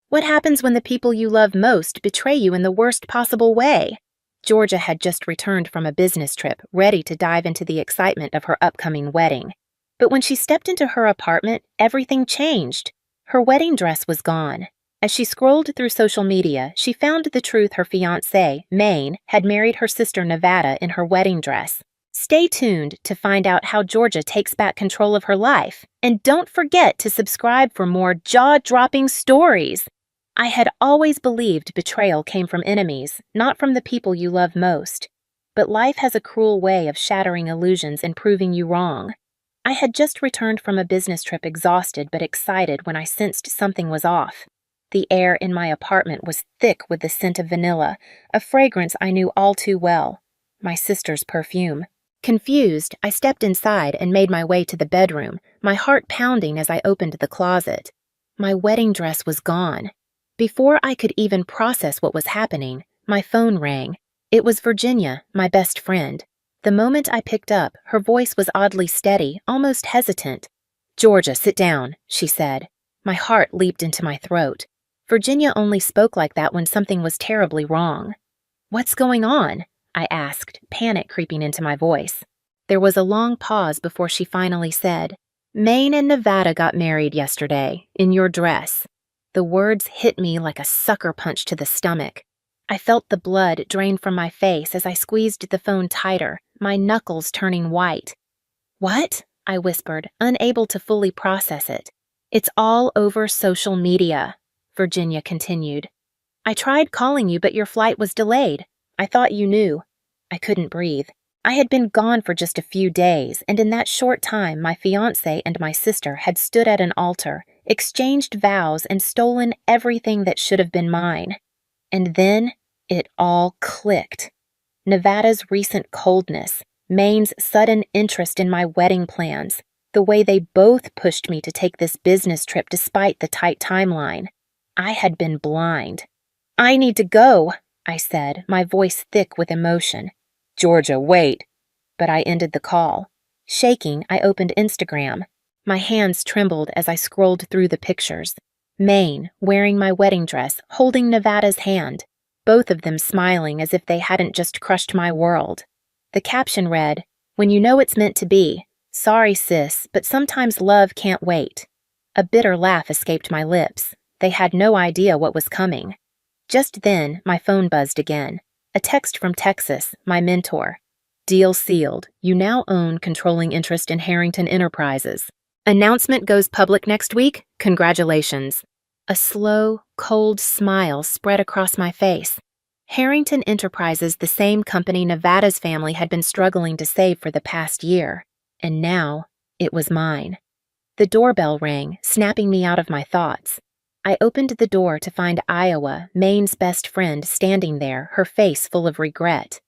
What happens when the people you love most betray you in the worst possible way? Georgia had just returned from a business trip, ready to dive into the excitement of her upcoming wedding. But when she stepped into her apartment, everything changed. Her wedding dress was gone. As she scrolled through social media, she found the truth her fiancé, Maine, had married her sister Nevada in her wedding dress. Stay tuned to find out how Georgia takes back control of her life. And don't forget to subscribe for more jaw-dropping stories. I had always believed betrayal came from enemies, not from the people you love most. But life has a cruel way of shattering illusions and proving you wrong. I had just returned from a business trip exhausted but excited when I sensed something was off. The air in my apartment was thick with the scent of vanilla, a fragrance I knew all too well. My sister's perfume. Confused, I stepped inside and made my way to the bedroom, my heart pounding as I opened the closet. My wedding dress was gone. Before I could even process what was happening, my phone rang. It was Virginia, my best friend. The moment I picked up, her voice was oddly steady, almost hesitant. "Georgia, sit down," she said. My heart leaped into my throat. Virginia only spoke like that when something was terribly wrong. "What's going on?" I asked, panic creeping into my voice. There was a long pause before she finally said, "Maine and Nevada got married yesterday, in your dress." The words hit me like a sucker punch to the stomach. I felt the blood drain from my face as I squeezed the phone tighter, my knuckles turning white. "What?" I whispered, unable to fully process it. "It's all over social media," Virginia continued. "I tried calling you, but your flight was delayed. I thought you knew." I couldn't breathe. I had been gone for just a few days, and in that short time my fiancé and my sister had stood at an altar, exchanged vows, and stolen everything that should have been mine. And then it all clicked. Nevada's recent coldness, Maine's sudden interest in my wedding plans, the way they both pushed me to take this business trip despite the tight timeline. I had been blind. "I need to go," I said, my voice thick with emotion. "Georgia, wait." But I ended the call. Shaking, I opened Instagram. My hands trembled as I scrolled through the pictures. Maine, wearing my wedding dress, holding Nevada's hand, both of them smiling as if they hadn't just crushed my world. The caption read, "When you know it's meant to be. Sorry, sis, but sometimes love can't wait." A bitter laugh escaped my lips. They had no idea what was coming. Just then, my phone buzzed again. A text from Texas, my mentor. "Deal sealed. You now own controlling interest in Harrington Enterprises. Announcement goes public next week. Congratulations." A slow, cold smile spread across my face. Harrington Enterprises, the same company Nevada's family had been struggling to save for the past year. And now, it was mine. The doorbell rang, snapping me out of my thoughts. I opened the door to find Iowa, Maine's best friend, standing there, her face full of regret.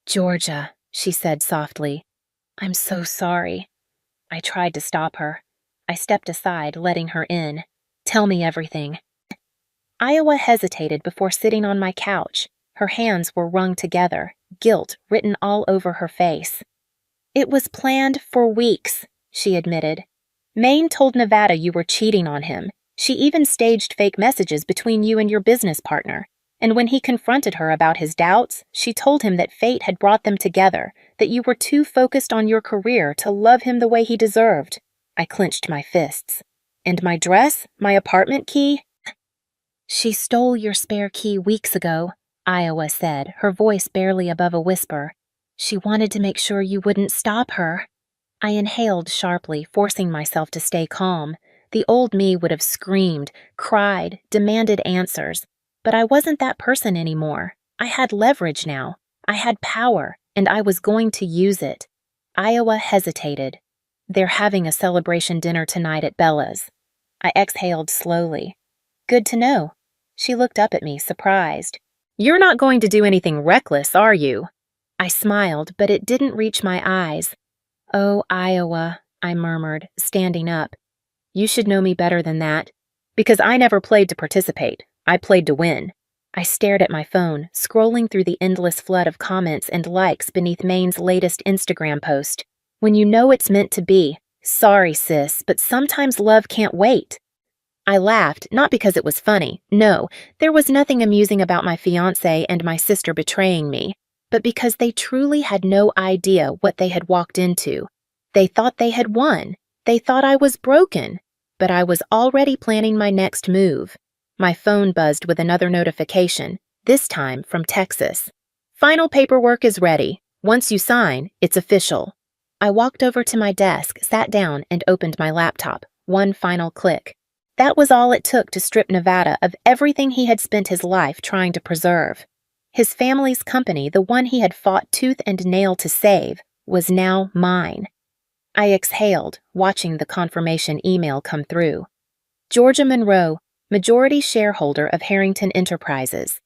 "Georgia," she said softly, "I'm so sorry." I tried to stop her. I stepped aside, letting her in. "Tell me everything." Iowa hesitated before sitting on my couch. Her hands were wrung together, guilt written all over her face. "It was planned for weeks," she admitted. "Maine told Nevada you were cheating on him. She even staged fake messages between you and your business partner. And when he confronted her about his doubts, she told him that fate had brought them together, that you were too focused on your career to love him the way he deserved." I clenched my fists. "And my dress? My apartment key?" "She stole your spare key weeks ago," Iowa said, her voice barely above a whisper. "She wanted to make sure you wouldn't stop her." I inhaled sharply, forcing myself to stay calm. The old me would have screamed, cried, demanded answers. But I wasn't that person anymore. I had leverage now. I had power, and I was going to use it. Iowa hesitated. "They're having a celebration dinner tonight at Bella's." I exhaled slowly. "Good to know." She looked up at me, surprised. "You're not going to do anything reckless, are you?" I smiled, but it didn't reach my eyes. "Oh, Iowa," I murmured, standing up. "You should know me better than that. Because I never played to participate. I played to win." I stared at my phone, scrolling through the endless flood of comments and likes beneath Maine's latest Instagram post. "When you know it's meant to be. Sorry, sis, but sometimes love can't wait." I laughed, not because it was funny. No, there was nothing amusing about my fiancé and my sister betraying me, but because they truly had no idea what they had walked into. They thought they had won. They thought I was broken. But I was already planning my next move. My phone buzzed with another notification, this time from Texas. Final paperwork is ready. Once you sign, it's official. I walked over to my desk, sat down, and opened my laptop. One final click. That was all it took to strip Nevada of everything he had spent his life trying to preserve. His family's company, the one he had fought tooth and nail to save, was now mine. I exhaled, watching the confirmation email come through. Georgia Monroe, majority shareholder of Harrington Enterprises.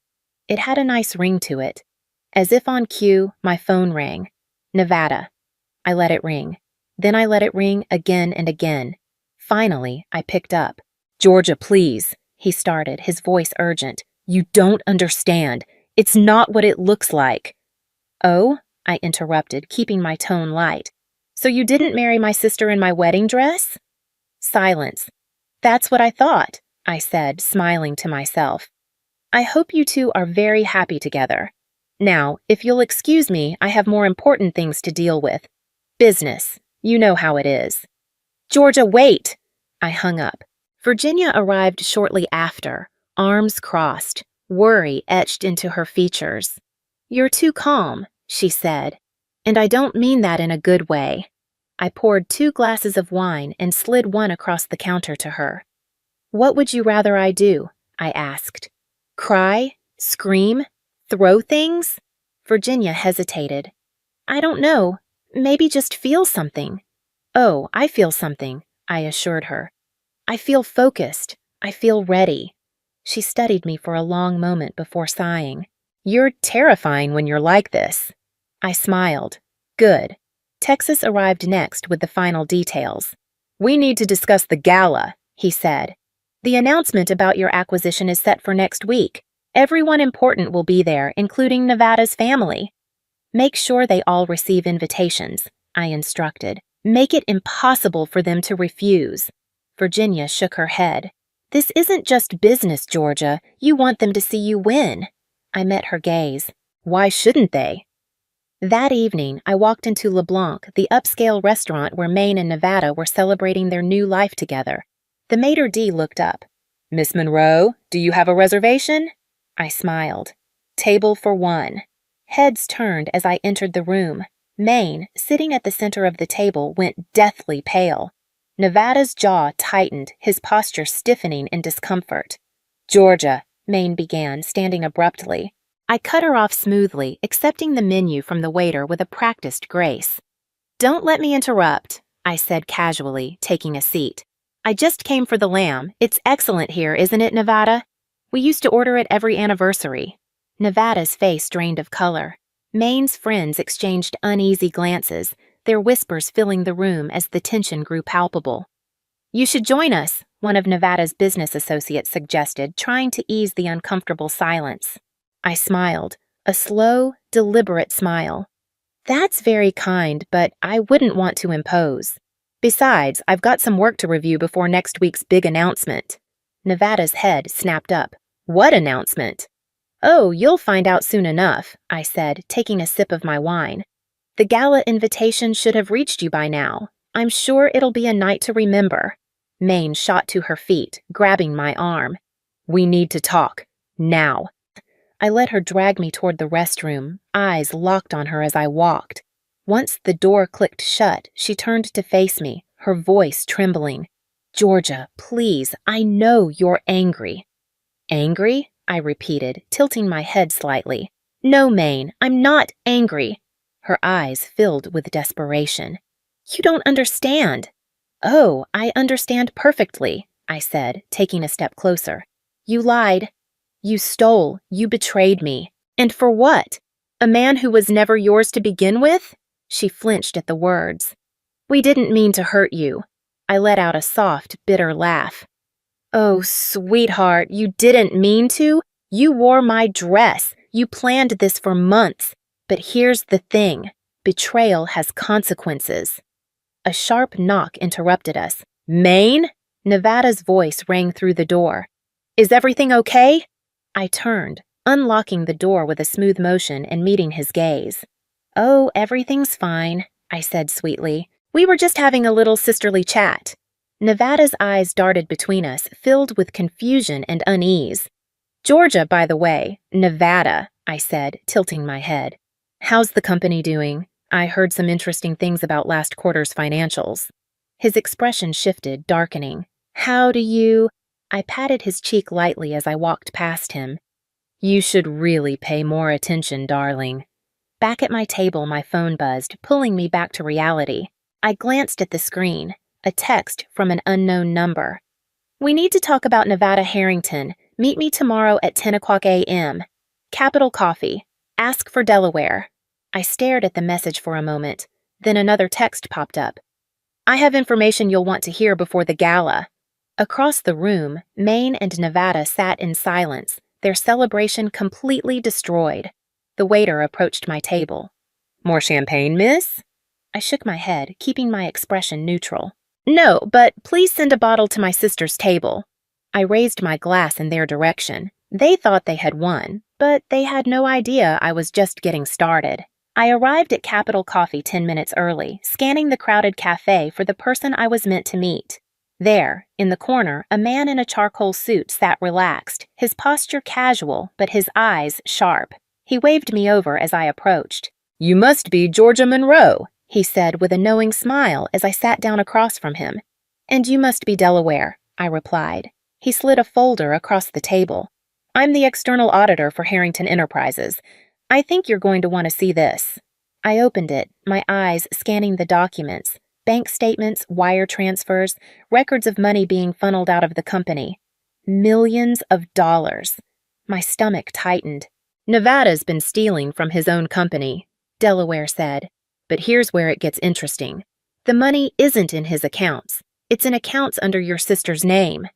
It had a nice ring to it. As if on cue, my phone rang. Nevada. I let it ring. Then I let it ring again and again. Finally, I picked up. Georgia, please, he started, his voice urgent. You don't understand. It's not what it looks like. Oh, I interrupted, keeping my tone light. So you didn't marry my sister in my wedding dress? Silence. That's what I thought, I said, smiling to myself. I hope you two are very happy together. Now, if you'll excuse me, I have more important things to deal with. Business. You know how it is. Georgia, wait! I hung up. Virginia arrived shortly after, arms crossed, worry etched into her features. You're too calm, she said, and I don't mean that in a good way. I poured 2 glasses of wine and slid one across the counter to her. What would you rather I do? I asked. Cry? Scream? Throw things? Virginia hesitated. I don't know. Maybe just feel something. Oh, I feel something, I assured her. I feel focused. I feel ready. She studied me for a long moment before sighing. You're terrifying when you're like this. I smiled. Good. Texas arrived next with the final details. We need to discuss the gala, he said. The announcement about your acquisition is set for next week. Everyone important will be there, including Nevada's family. Make sure they all receive invitations, I instructed. Make it impossible for them to refuse. Virginia shook her head. This isn't just business, Georgia. You want them to see you win. I met her gaze. Why shouldn't they? That evening, I walked into LeBlanc, the upscale restaurant where Maine and Nevada were celebrating their new life together. The maitre d' looked up. Miss Monroe, do you have a reservation? I smiled. Table for 1. Heads turned as I entered the room. Maine, sitting at the center of the table, went deathly pale. Nevada's jaw tightened, his posture stiffening in discomfort. Georgia, Maine began, standing abruptly. I cut her off smoothly, accepting the menu from the waiter with a practiced grace. Don't let me interrupt, I said casually, taking a seat. I just came for the lamb. It's excellent here, isn't it, Nevada? We used to order it every anniversary. Nevada's face drained of color. Maine's friends exchanged uneasy glances, their whispers filling the room as the tension grew palpable. You should join us, one of Nevada's business associates suggested, trying to ease the uncomfortable silence. I smiled, a slow, deliberate smile. That's very kind, but I wouldn't want to impose. Besides, I've got some work to review before next week's big announcement. Nevada's head snapped up. What announcement? Oh, you'll find out soon enough, I said, taking a sip of my wine. The gala invitation should have reached you by now. I'm sure it'll be a night to remember. Maine shot to her feet, grabbing my arm. We need to talk. Now. I let her drag me toward the restroom, eyes locked on her as I walked. Once the door clicked shut, she turned to face me, her voice trembling. Georgia, please, I know you're angry. Angry? I repeated, tilting my head slightly. No, Maine, I'm not angry. Her eyes filled with desperation. You don't understand. Oh, I understand perfectly, I said, taking a step closer. You lied. You stole. You betrayed me. And for what? A man who was never yours to begin with? She flinched at the words. We didn't mean to hurt you. I let out a soft, bitter laugh. Oh, sweetheart, you didn't mean to? You wore my dress. You planned this for months. But here's the thing. Betrayal has consequences. A sharp knock interrupted us. Maine? Nevada's voice rang through the door. "Is everything okay?" I turned, unlocking the door with a smooth motion and meeting his gaze. "Oh, everything's fine," I said sweetly. "We were just having a little sisterly chat." Nevada's eyes darted between us, filled with confusion and unease. "Georgia, by the way, Nevada," I said, tilting my head. "How's the company doing? I heard some interesting things about last quarter's financials." His expression shifted, darkening. "How do you—" I patted his cheek lightly as I walked past him. "You should really pay more attention, darling." Back at my table, my phone buzzed, pulling me back to reality. I glanced at the screen, a text from an unknown number. "We need to talk about Nevada Harrington. Meet me tomorrow at 10 o'clock a.m. Capital Coffee. Ask for Delaware." I stared at the message for a moment. Then another text popped up. "I have information you'll want to hear before the gala." Across the room, Maine and Nevada sat in silence, their celebration completely destroyed. The waiter approached my table. "More champagne, miss?" I shook my head, keeping my expression neutral. "No, but please send a bottle to my sister's table." I raised my glass in their direction. They thought they had won, but they had no idea I was just getting started. I arrived at Capital Coffee 10 minutes early, scanning the crowded cafe for the person I was meant to meet. There, in the corner, a man in a charcoal suit sat relaxed, his posture casual, but his eyes sharp. He waved me over as I approached. "You must be Georgia Monroe," he said with a knowing smile as I sat down across from him. "And you must be Delaware," I replied. He slid a folder across the table. "I'm the external auditor for Harrington Enterprises. I think you're going to want to see this." I opened it, my eyes scanning the documents. Bank statements, wire transfers, records of money being funneled out of the company. Millions of dollars. My stomach tightened. "Nevada's been stealing from his own company," Delaware said. "But here's where it gets interesting. The money isn't in his accounts. It's in accounts under your sister's name."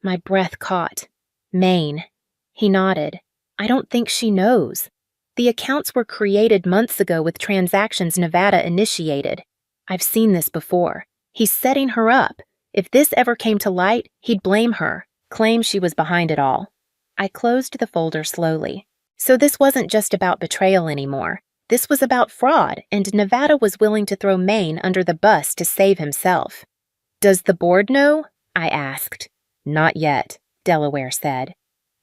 My breath caught. "Maine." He nodded. "I don't think she knows. The accounts were created months ago with transactions Nevada initiated. I've seen this before. He's setting her up. If this ever came to light, he'd blame her, claim she was behind it all." I closed the folder slowly. So this wasn't just about betrayal anymore. This was about fraud, and Nevada was willing to throw Maine under the bus to save himself. "Does the board know?" I asked. "Not yet," Delaware said.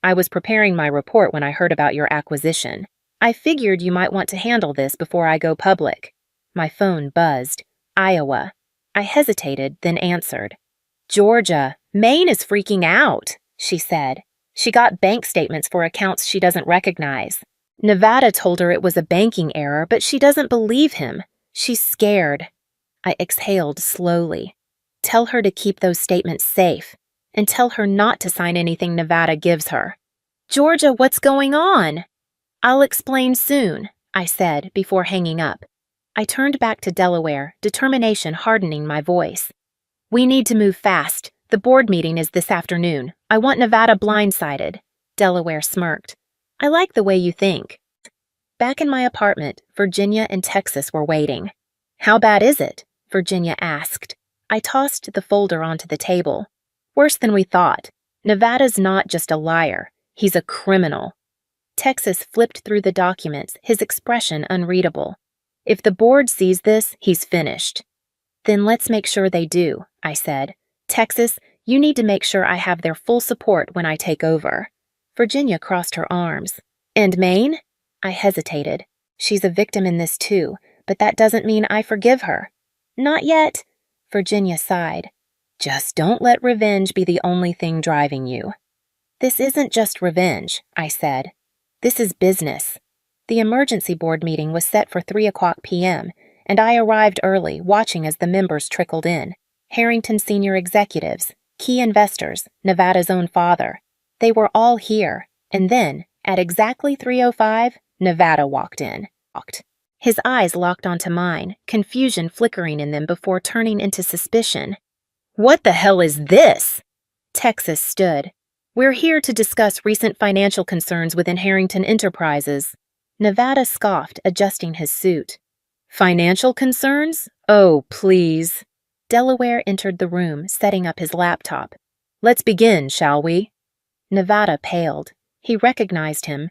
"I was preparing my report when I heard about your acquisition. I figured you might want to handle this before I go public." My phone buzzed. "Iowa." I hesitated, then answered. "Georgia, Maine is freaking out," she said. "She got bank statements for accounts she doesn't recognize. Nevada told her it was a banking error, but she doesn't believe him. She's scared." I exhaled slowly. "Tell her to keep those statements safe, and tell her not to sign anything Nevada gives her." "Georgia, what's going on?" "I'll explain soon," I said before hanging up. I turned back to Delaware, determination hardening my voice. "We need to move fast. The board meeting is this afternoon. I want Nevada blindsided." Delaware smirked. "I like the way you think." Back in my apartment, Virginia and Texas were waiting. "How bad is it?" Virginia asked. I tossed the folder onto the table. "Worse than we thought. Nevada's not just a liar. He's a criminal." Texas flipped through the documents, his expression unreadable. "If the board sees this, he's finished." "Then let's make sure they do," I said. "Texas, you need to make sure I have their full support when I take over." Virginia crossed her arms. "And Maine?" I hesitated. "She's a victim in this too, but that doesn't mean I forgive her." "Not yet." Virginia sighed. "Just don't let revenge be the only thing driving you." "This isn't just revenge," I said. "This is business." The emergency board meeting was set for 3 o'clock p.m., and I arrived early, watching as the members trickled in. Harrington senior executives, key investors, Nevada's own father. They were all here, and then, at exactly 3:05, Nevada walked in. His eyes locked onto mine, confusion flickering in them before turning into suspicion. "What the hell is this?" Texas stood. "We're here to discuss recent financial concerns within Harrington Enterprises." Nevada scoffed, adjusting his suit. "Financial concerns? Oh, please." Delaware entered the room, setting up his laptop. "Let's begin, shall we?" Nevada paled. He recognized him.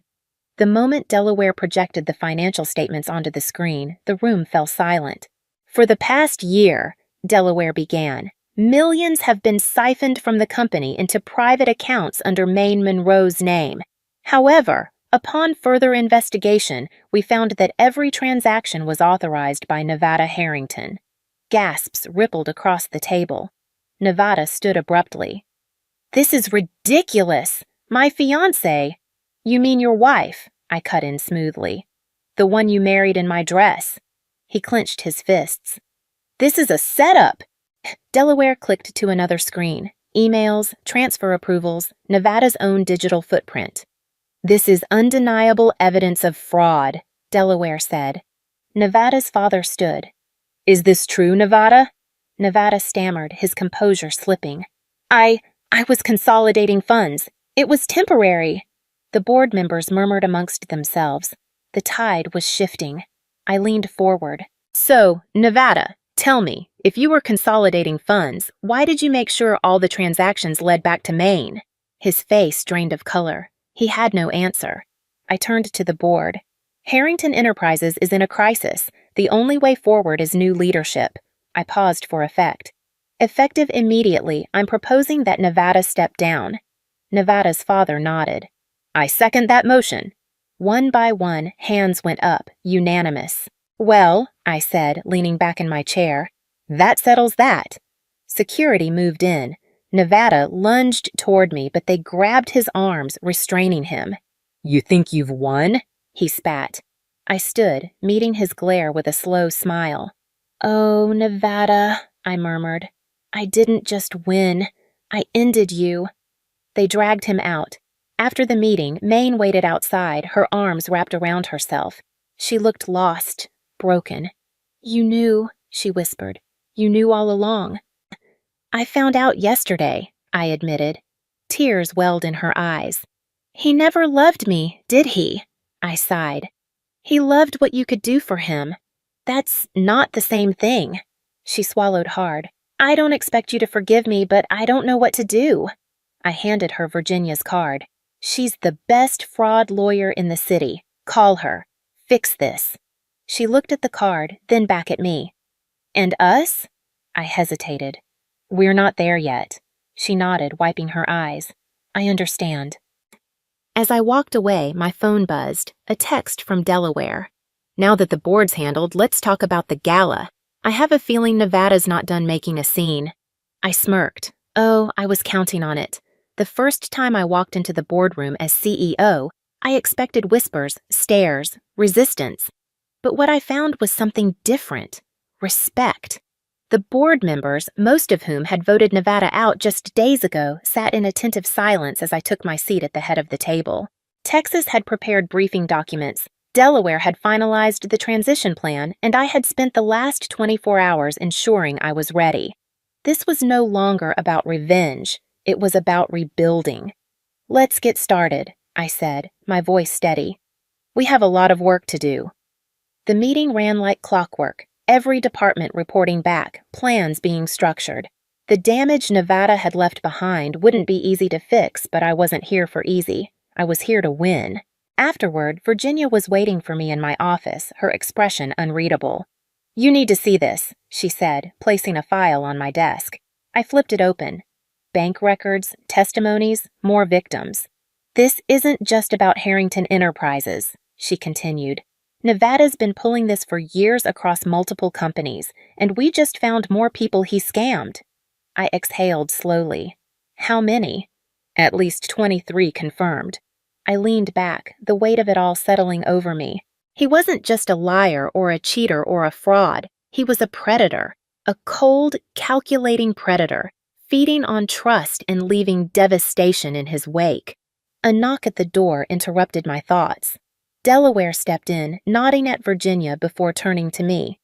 The moment Delaware projected the financial statements onto the screen, the room fell silent. "For the past year," Delaware began, "millions have been siphoned from the company into private accounts under Maine Monroe's name. However, upon further investigation, we found that every transaction was authorized by Nevada Harrington." Gasps rippled across the table. Nevada stood abruptly. "This is ridiculous! My fiancée—" "You mean your wife," I cut in smoothly. "The one you married in my dress." He clenched his fists. "This is a setup!" Delaware clicked to another screen. Emails, transfer approvals, Nevada's own digital footprint. "This is undeniable evidence of fraud," Delaware said. Nevada's father stood. "Is this true, Nevada?" Nevada stammered, his composure slipping. I was consolidating funds. It was temporary." The board members murmured amongst themselves. The tide was shifting. I leaned forward. "So, Nevada, tell me, if you were consolidating funds, why did you make sure all the transactions led back to Maine?" His face drained of color. He had no answer. I turned to the board. "Harrington Enterprises is in a crisis. The only way forward is new leadership." I paused for effect. "Effective immediately, I'm proposing that Nevada step down." Nevada's father nodded. "I second that motion." One by one, hands went up, unanimous. "Well," I said, leaning back in my chair, "that settles that." Security moved in. Nevada lunged toward me, but they grabbed his arms, restraining him. "You think you've won?" he spat. I stood, meeting his glare with a slow smile. "Oh, Nevada," I murmured. "I didn't just win. I ended you." They dragged him out. After the meeting, Maine waited outside, her arms wrapped around herself. She looked lost, broken. "You knew," she whispered. "You knew all along." "I found out yesterday," I admitted. Tears welled in her eyes. "He never loved me, did he?" I sighed. "He loved what you could do for him. That's not the same thing." She swallowed hard. "I don't expect you to forgive me, but I don't know what to do." I handed her Virginia's card. "She's the best fraud lawyer in the city. Call her. Fix this." She looked at the card, then back at me. "And us?" I hesitated. "We're not there yet." She nodded, wiping her eyes. "I understand." As I walked away, my phone buzzed, a text from Delaware. "Now that the board's handled, let's talk about the gala. I have a feeling Nevada's not done making a scene." I smirked. Oh, I was counting on it. The first time I walked into the boardroom as CEO, I expected whispers, stares, resistance. But what I found was something different. Respect. The board members, most of whom had voted Nevada out just days ago, sat in attentive silence as I took my seat at the head of the table. Texas had prepared briefing documents. Delaware had finalized the transition plan, and I had spent the last 24 hours ensuring I was ready. This was no longer about revenge. It was about rebuilding. "Let's get started," I said, my voice steady. "We have a lot of work to do." The meeting ran like clockwork. Every department reporting back, plans being structured. The damage Nevada had left behind wouldn't be easy to fix, but I wasn't here for easy. I was here to win. Afterward, Virginia was waiting for me in my office, her expression unreadable. "You need to see this," she said, placing a file on my desk. I flipped it open. Bank records, testimonies, more victims. "This isn't just about Harrington Enterprises," she continued. "Nevada's been pulling this for years across multiple companies, and we just found more people he scammed." I exhaled slowly. "How many?" "At least 23 confirmed." I leaned back, the weight of it all settling over me. He wasn't just a liar or a cheater or a fraud. He was a predator, a cold, calculating predator, feeding on trust and leaving devastation in his wake. A knock at the door interrupted my thoughts. Delaware stepped in, nodding at Virginia before turning to me.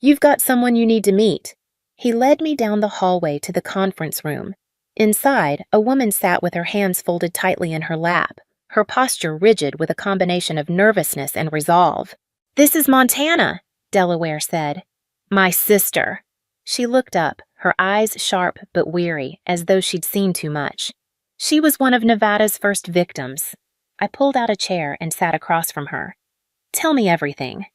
"You've got someone you need to meet." He led me down the hallway to the conference room. Inside, a woman sat with her hands folded tightly in her lap, her posture rigid with a combination of nervousness and resolve. "This is Montana," Delaware said. "My sister." She looked up, her eyes sharp but weary, as though she'd seen too much. She was one of Nevada's first victims. I pulled out a chair and sat across from her. "Tell me everything."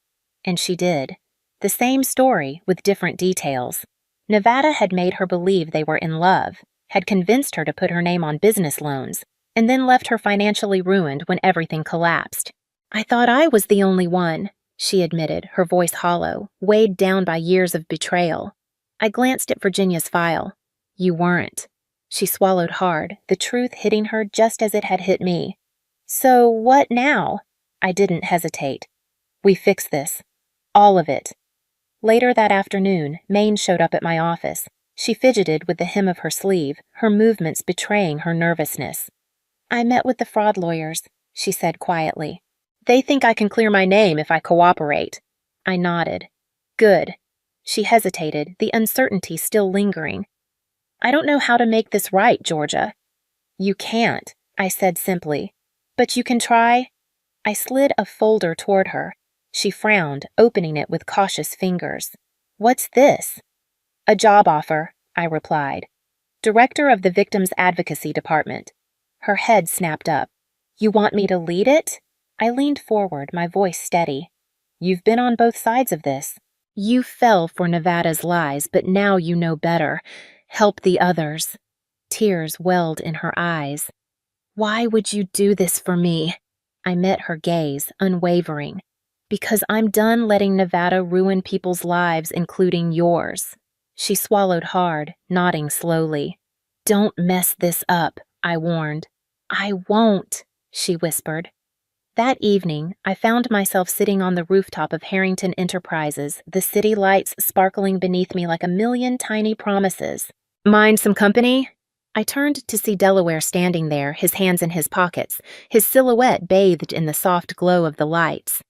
And she did. The same story, with different details. Nevada had made her believe they were in love, had convinced her to put her name on business loans, and then left her financially ruined when everything collapsed. "I thought I was the only one," she admitted, her voice hollow, weighed down by years of betrayal. I glanced at Virginia's file. "You weren't." She swallowed hard, the truth hitting her just as it had hit me. "So what now?" I didn't hesitate. "We fix this. All of it." Later that afternoon, Maine showed up at my office. She fidgeted with the hem of her sleeve, her movements betraying her nervousness. "I met with the fraud lawyers," she said quietly. "They think I can clear my name if I cooperate." I nodded. "Good." She hesitated, the uncertainty still lingering. "I don't know how to make this right, Georgia." "You can't," I said simply. "But you can try." I slid a folder toward her. She frowned, opening it with cautious fingers. "What's this?" "A job offer," I replied. "Director of the Victims Advocacy Department." Her head snapped up. "You want me to lead it?" I leaned forward, my voice steady. "You've been on both sides of this. You fell for Nevada's lies, but now you know better. Help the others." Tears welled in her eyes. "Why would you do this for me?" I met her gaze, unwavering. "Because I'm done letting Nevada ruin people's lives, including yours." She swallowed hard, nodding slowly. "Don't mess this up," I warned. "I won't," she whispered. That evening, I found myself sitting on the rooftop of Harrington Enterprises, the city lights sparkling beneath me like a million tiny promises. "Mind some company?" I turned to see Delaware standing there, his hands in his pockets, his silhouette bathed in the soft glow of the lights.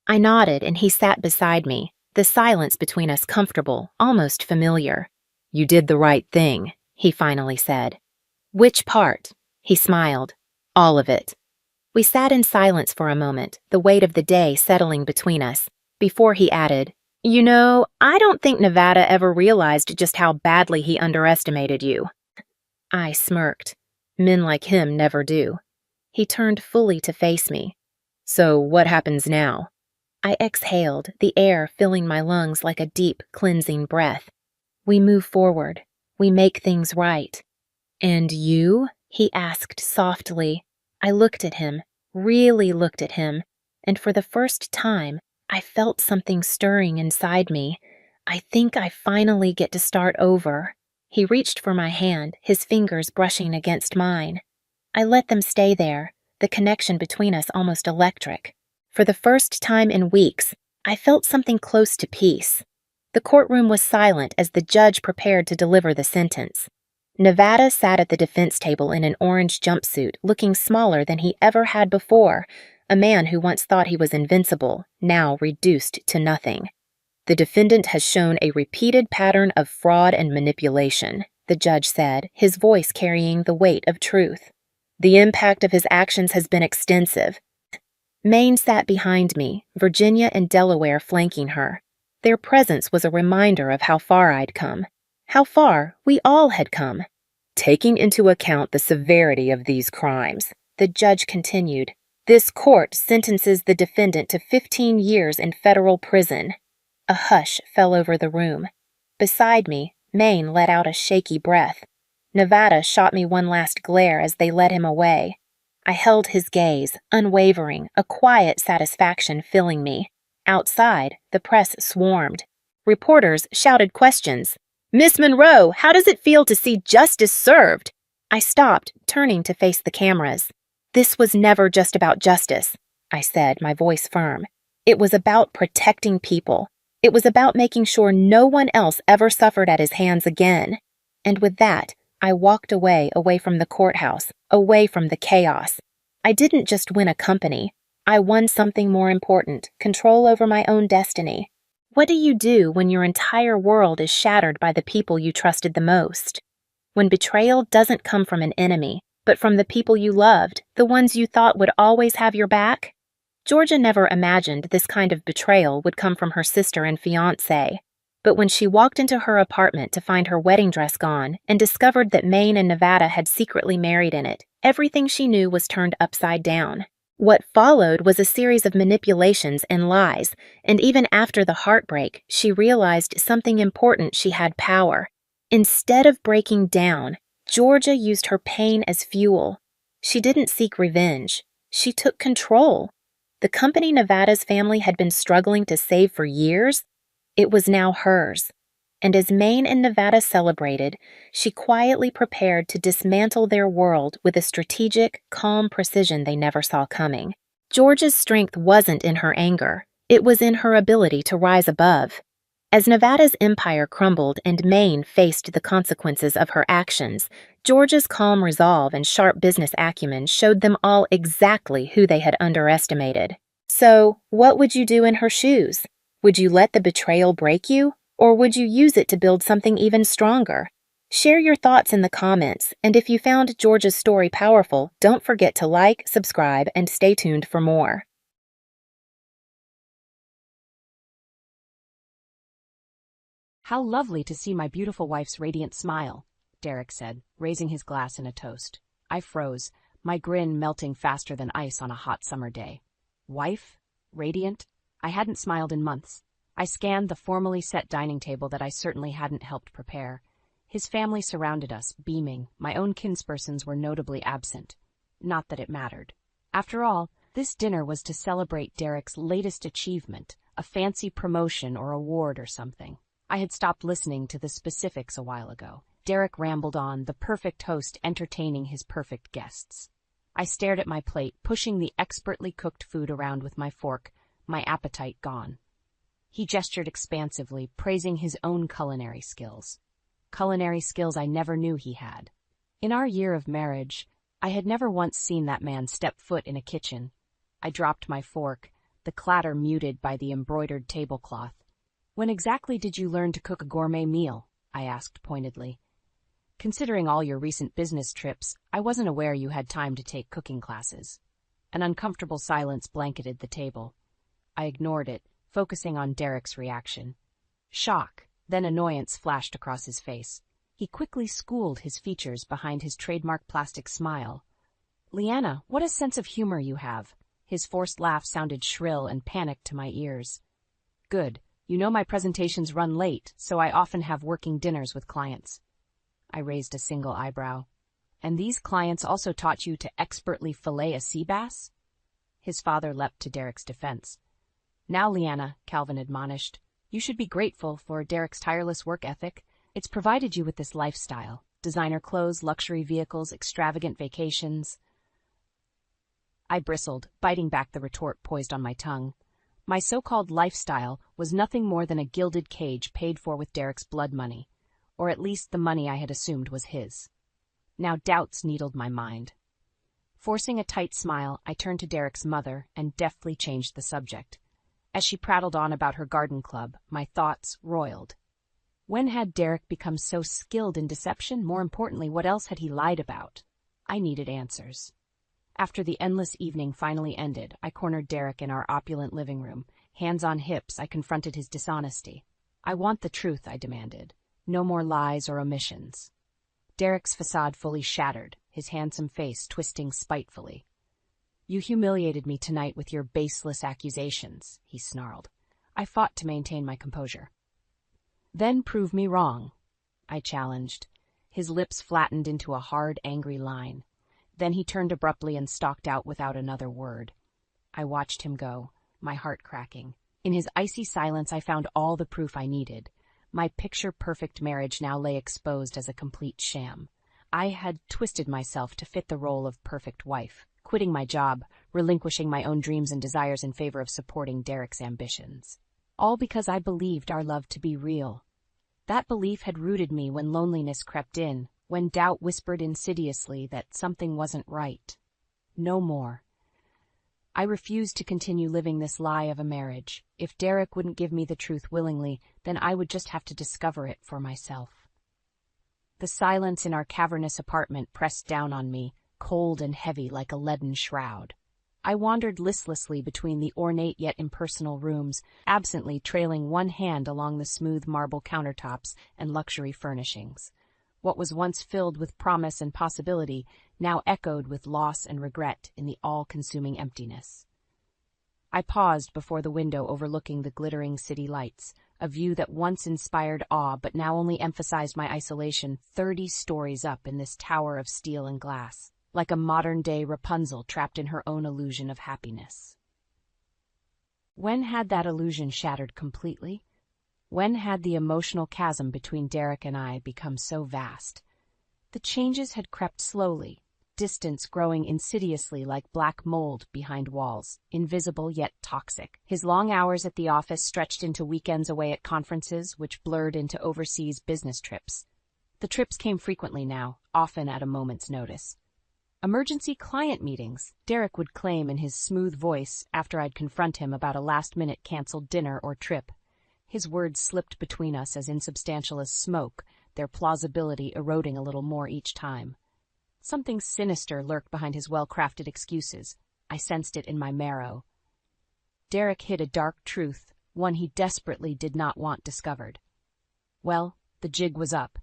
I nodded, and he sat beside me, the silence between us comfortable, almost familiar. "You did the right thing," he finally said. "Which part?" He smiled. "All of it." We sat in silence for a moment, the weight of the day settling between us, before he added, "You know, I don't think Nevada ever realized just how badly he underestimated you." I smirked. Men like him never do. He turned fully to face me. "So what happens now?" I exhaled, the air filling my lungs like a deep, cleansing breath. "We move forward. We make things right." "And you?" he asked softly. I looked at him, really looked at him, and for the first time, I felt something stirring inside me. I think I finally get to start over. He reached for my hand, his fingers brushing against mine. I let them stay there, the connection between us almost electric. For the first time in weeks, I felt something close to peace. The courtroom was silent as the judge prepared to deliver the sentence. Nevada sat at the defense table in an orange jumpsuit, looking smaller than he ever had before, a man who once thought he was invincible, now reduced to nothing. "The defendant has shown a repeated pattern of fraud and manipulation," the judge said, his voice carrying the weight of truth. "The impact of his actions has been extensive." Maine sat behind me, Virginia and Delaware flanking her. Their presence was a reminder of how far I'd come. How far we all had come. "Taking into account the severity of these crimes," the judge continued, "this court sentences the defendant to 15 years in federal prison." A hush fell over the room. Beside me, Maine let out a shaky breath. Nevada shot me one last glare as they led him away. I held his gaze, unwavering, a quiet satisfaction filling me. Outside, the press swarmed. Reporters shouted questions. "Miss Monroe, how does it feel to see justice served?" I stopped, turning to face the cameras. "This was never just about justice," I said, my voice firm. "It was about protecting people. It was about making sure no one else ever suffered at his hands again." And with that, I walked away from the courthouse, away from the chaos. I didn't just win a company. I won something more important, control over my own destiny. What do you do when your entire world is shattered by the people you trusted the most? When betrayal doesn't come from an enemy, but from the people you loved, the ones you thought would always have your back? Georgia never imagined this kind of betrayal would come from her sister and fiancé. But when she walked into her apartment to find her wedding dress gone and discovered that Maine and Nevada had secretly married in it, everything she knew was turned upside down. What followed was a series of manipulations and lies, and even after the heartbreak, she realized something important: she had power. Instead of breaking down, Georgia used her pain as fuel. She didn't seek revenge. She took control. The company Nevada's family had been struggling to save for years, it was now hers. And as Maine and Nevada celebrated, she quietly prepared to dismantle their world with a strategic, calm precision they never saw coming. Georgia's strength wasn't in her anger. It was in her ability to rise above. As Nevada's empire crumbled and Maine faced the consequences of her actions, Georgia's calm resolve and sharp business acumen showed them all exactly who they had underestimated. So, what would you do in her shoes? Would you let the betrayal break you, or would you use it to build something even stronger? Share your thoughts in the comments, and if you found Georgia's story powerful, don't forget to like, subscribe, and stay tuned for more. "How lovely to see my beautiful wife's radiant smile," Derek said, raising his glass in a toast. I froze, my grin melting faster than ice on a hot summer day. Wife? Radiant? I hadn't smiled in months. I scanned the formally set dining table that I certainly hadn't helped prepare. His family surrounded us, beaming. My own kinspersons were notably absent. Not that it mattered. After all, this dinner was to celebrate Derek's latest achievement, a fancy promotion or award or something. I had stopped listening to the specifics a while ago. Derek rambled on, the perfect host entertaining his perfect guests. I stared at my plate, pushing the expertly cooked food around with my fork, my appetite gone. He gestured expansively, praising his own culinary skills. Culinary skills I never knew he had. In our year of marriage, I had never once seen that man step foot in a kitchen. I dropped my fork, the clatter muted by the embroidered tablecloth. "When exactly did you learn to cook a gourmet meal?" I asked pointedly. "Considering all your recent business trips, I wasn't aware you had time to take cooking classes." An uncomfortable silence blanketed the table. I ignored it, focusing on Derek's reaction. Shock, then annoyance flashed across his face. He quickly schooled his features behind his trademark plastic smile. "Leanna, what a sense of humor you have." His forced laugh sounded shrill and panicked to my ears. "Good. You know my presentations run late, so I often have working dinners with clients." I raised a single eyebrow. "And these clients also taught you to expertly fillet a sea bass?" His father leapt to Derek's defense. "Now, Leanna," Calvin admonished, "you should be grateful for Derek's tireless work ethic. It's provided you with this lifestyle: designer clothes, luxury vehicles, extravagant vacations." I bristled, biting back the retort poised on my tongue. My so-called lifestyle was nothing more than a gilded cage paid for with Derek's blood money, or at least the money I had assumed was his. Now doubts needled my mind. Forcing a tight smile, I turned to Derek's mother and deftly changed the subject. As she prattled on about her garden club, my thoughts roiled. When had Derek become so skilled in deception? More importantly, what else had he lied about? I needed answers. After the endless evening finally ended, I cornered Derek in our opulent living room. Hands on hips, I confronted his dishonesty. "I want the truth," I demanded. "No more lies or omissions." Derek's facade fully shattered, his handsome face twisting spitefully. "You humiliated me tonight with your baseless accusations," he snarled. I fought to maintain my composure. "Then prove me wrong," I challenged. His lips flattened into a hard, angry line. Then he turned abruptly and stalked out without another word. I watched him go, my heart cracking. In his icy silence, I found all the proof I needed. My picture-perfect marriage now lay exposed as a complete sham. I had twisted myself to fit the role of perfect wife, quitting my job, relinquishing my own dreams and desires in favor of supporting Derek's ambitions. All because I believed our love to be real. That belief had rooted me when loneliness crept in, when doubt whispered insidiously that something wasn't right. No more. I refused to continue living this lie of a marriage. If Derek wouldn't give me the truth willingly, then I would just have to discover it for myself. The silence in our cavernous apartment pressed down on me, cold and heavy like a leaden shroud. I wandered listlessly between the ornate yet impersonal rooms, absently trailing one hand along the smooth marble countertops and luxury furnishings. What was once filled with promise and possibility now echoed with loss and regret in the all-consuming emptiness. I paused before the window overlooking the glittering city lights, a view that once inspired awe but now only emphasized my isolation 30 stories up in this tower of steel and glass, like a modern-day Rapunzel trapped in her own illusion of happiness. When had that illusion shattered completely? When had the emotional chasm between Derek and I become so vast? The changes had crept slowly, distance growing insidiously like black mold behind walls, invisible yet toxic. His long hours at the office stretched into weekends away at conferences, which blurred into overseas business trips. The trips came frequently now, often at a moment's notice. Emergency client meetings, Derek would claim in his smooth voice after I'd confront him about a last-minute canceled dinner or trip. His words slipped between us as insubstantial as smoke, their plausibility eroding a little more each time. Something sinister lurked behind his well-crafted excuses. I sensed it in my marrow. Derek hid a dark truth, one he desperately did not want discovered. Well, the jig was up.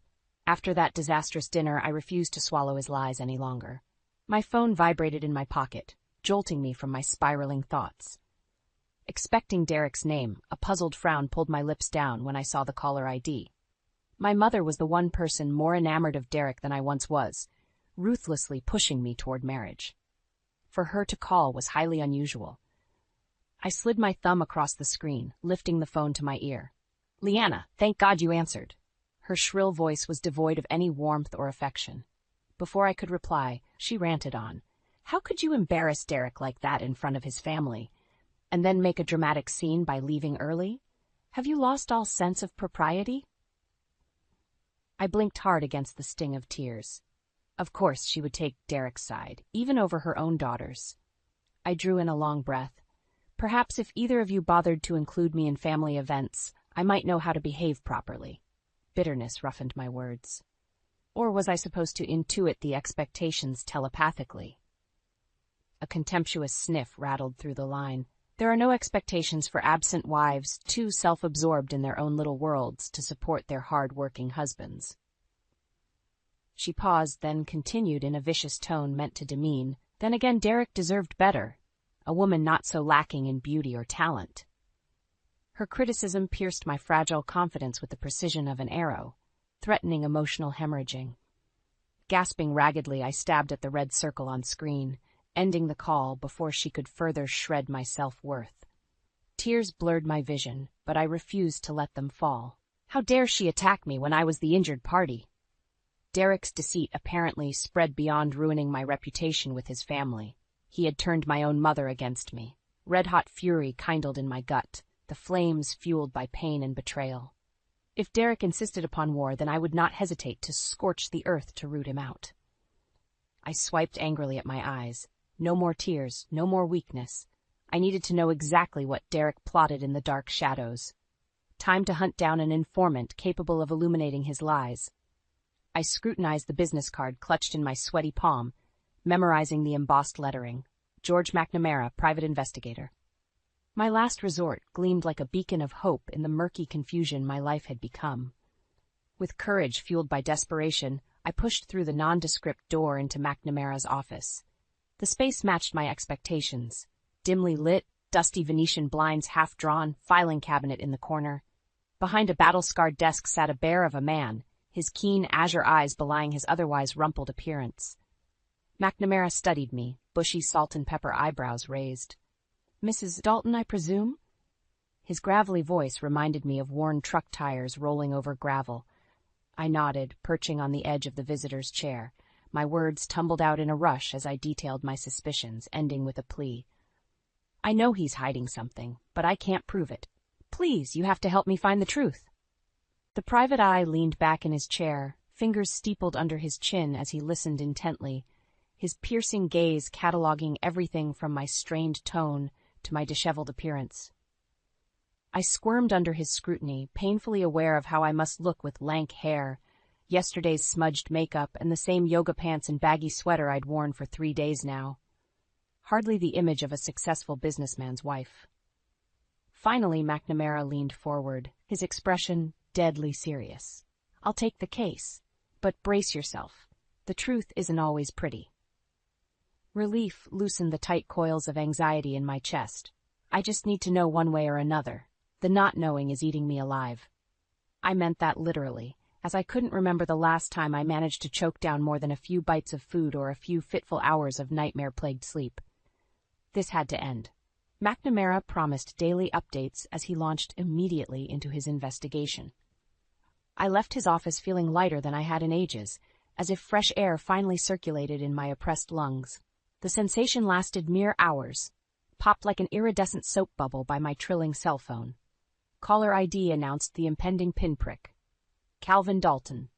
After that disastrous dinner, I refused to swallow his lies any longer. My phone vibrated in my pocket, jolting me from my spiraling thoughts. Expecting Derek's name, a puzzled frown pulled my lips down when I saw the caller ID. My mother was the one person more enamored of Derek than I once was, ruthlessly pushing me toward marriage. For her to call was highly unusual. I slid my thumb across the screen, lifting the phone to my ear. "Leanna, thank God you answered." Her shrill voice was devoid of any warmth or affection. Before I could reply, she ranted on. "How could you embarrass Derek like that in front of his family? And then make a dramatic scene by leaving early? Have you lost all sense of propriety?" I blinked hard against the sting of tears. Of course she would take Derek's side, even over her own daughters. I drew in a long breath. Perhaps if either of you bothered to include me in family events, I might know how to behave properly. Bitterness roughened my words. Or was I supposed to intuit the expectations telepathically? A contemptuous sniff rattled through the line. There are no expectations for absent wives too self-absorbed in their own little worlds to support their hard-working husbands. She paused, then continued in a vicious tone meant to demean. Then again, Derek deserved better. A woman not so lacking in beauty or talent. Her criticism pierced my fragile confidence with the precision of an arrow, threatening emotional hemorrhaging. Gasping raggedly, I stabbed at the red circle on screen, ending the call before she could further shred my self-worth. Tears blurred my vision, but I refused to let them fall. How dare she attack me when I was the injured party? Derek's deceit apparently spread beyond ruining my reputation with his family. He had turned my own mother against me. Red-hot fury kindled in my gut, the flames fueled by pain and betrayal. If Derek insisted upon war, then I would not hesitate to scorch the earth to root him out. I swiped angrily at my eyes. No more tears, no more weakness. I needed to know exactly what Derek plotted in the dark shadows. Time to hunt down an informant capable of illuminating his lies. I scrutinized the business card clutched in my sweaty palm, memorizing the embossed lettering. George McNamara, private investigator. My last resort gleamed like a beacon of hope in the murky confusion my life had become. With courage fueled by desperation, I pushed through the nondescript door into McNamara's office. The space matched my expectations. Dimly lit, dusty Venetian blinds half drawn, filing cabinet in the corner. Behind a battle-scarred desk sat a bear of a man, his keen azure eyes belying his otherwise rumpled appearance. McNamara studied me, bushy salt-and-pepper eyebrows raised. "Mrs. Dalton, I presume?" His gravelly voice reminded me of worn truck tires rolling over gravel. I nodded, perching on the edge of the visitor's chair. My words tumbled out in a rush as I detailed my suspicions, ending with a plea. "I know he's hiding something, but I can't prove it. Please, you have to help me find the truth." The private eye leaned back in his chair, fingers steepled under his chin as he listened intently, his piercing gaze cataloging everything from my strained tone to my disheveled appearance. I squirmed under his scrutiny, painfully aware of how I must look with lank hair, yesterday's smudged makeup, and the same yoga pants and baggy sweater I'd worn for 3 days now. hardly the image of a successful businessman's wife. Finally, McNamara leaned forward, his expression deadly serious. "I'll take the case, but brace yourself. The truth isn't always pretty." Relief loosened the tight coils of anxiety in my chest. I just need to know one way or another. The not knowing is eating me alive. I meant that literally, as I couldn't remember the last time I managed to choke down more than a few bites of food or a few fitful hours of nightmare-plagued sleep. This had to end. McNamara promised daily updates as he launched immediately into his investigation. I left his office feeling lighter than I had in ages, as if fresh air finally circulated in my oppressed lungs. The sensation lasted mere hours, popped like an iridescent soap bubble by my trilling cell phone. Caller ID announced the impending pinprick. Calvin Dalton.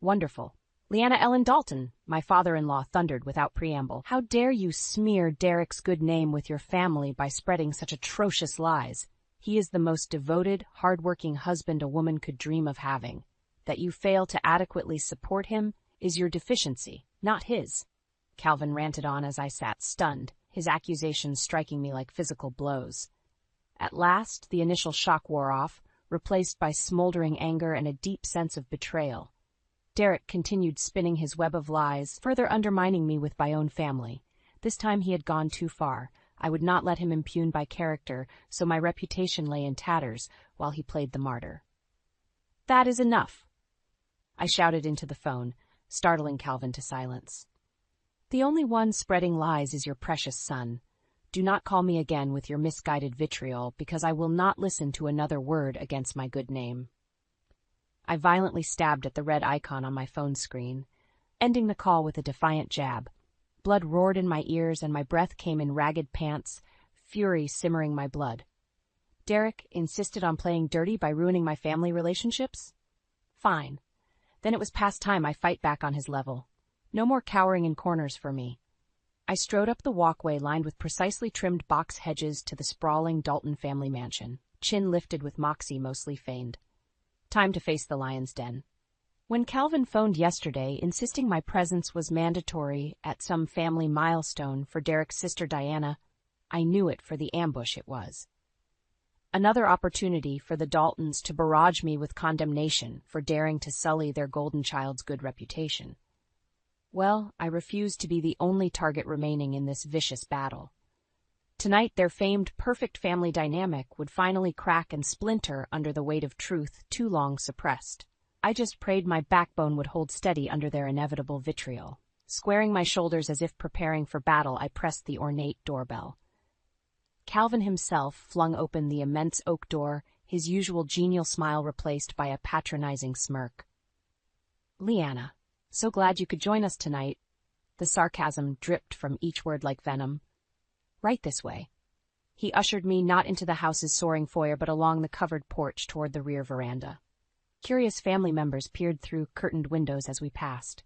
Wonderful. Leanna Ellen Dalton, my father-in-law thundered without preamble. How dare you smear Derek's good name with your family by spreading such atrocious lies? He is the most devoted, hard-working husband a woman could dream of having. That you fail to adequately support him is your deficiency, not his. Calvin ranted on as I sat stunned, his accusations striking me like physical blows. At last, the initial shock wore off, replaced by smoldering anger and a deep sense of betrayal. Derek continued spinning his web of lies, further undermining me with my own family. This time he had gone too far. I would not let him impugn my character, so my reputation lay in tatters while he played the martyr. "That is enough," I shouted into the phone, startling Calvin to silence. "The only one spreading lies is your precious son. Do not call me again with your misguided vitriol, because I will not listen to another word against my good name." I violently stabbed at the red icon on my phone screen, ending the call with a defiant jab. Blood roared in my ears and my breath came in ragged pants, fury simmering my blood. Derek insisted on playing dirty by ruining my family relationships? Fine. Then it was past time I fight back on his level. No more cowering in corners for me. I strode up the walkway lined with precisely trimmed box hedges to the sprawling Dalton family mansion, chin lifted with moxie mostly feigned. Time to face the lion's den. When Calvin phoned yesterday, insisting my presence was mandatory at some family milestone for Derek's sister Diana, I knew it for the ambush it was. Another opportunity for the Daltons to barrage me with condemnation for daring to sully their golden child's good reputation. Well, I refused to be the only target remaining in this vicious battle. Tonight, their famed perfect family dynamic would finally crack and splinter under the weight of truth too long suppressed. I just prayed my backbone would hold steady under their inevitable vitriol. Squaring my shoulders as if preparing for battle, I pressed the ornate doorbell. Calvin himself flung open the immense oak door, his usual genial smile replaced by a patronizing smirk. "Leanna, so glad you could join us tonight." The sarcasm dripped from each word like venom. "Right this way." He ushered me not into the house's soaring foyer but along the covered porch toward the rear veranda. Curious family members peered through curtained windows as we passed.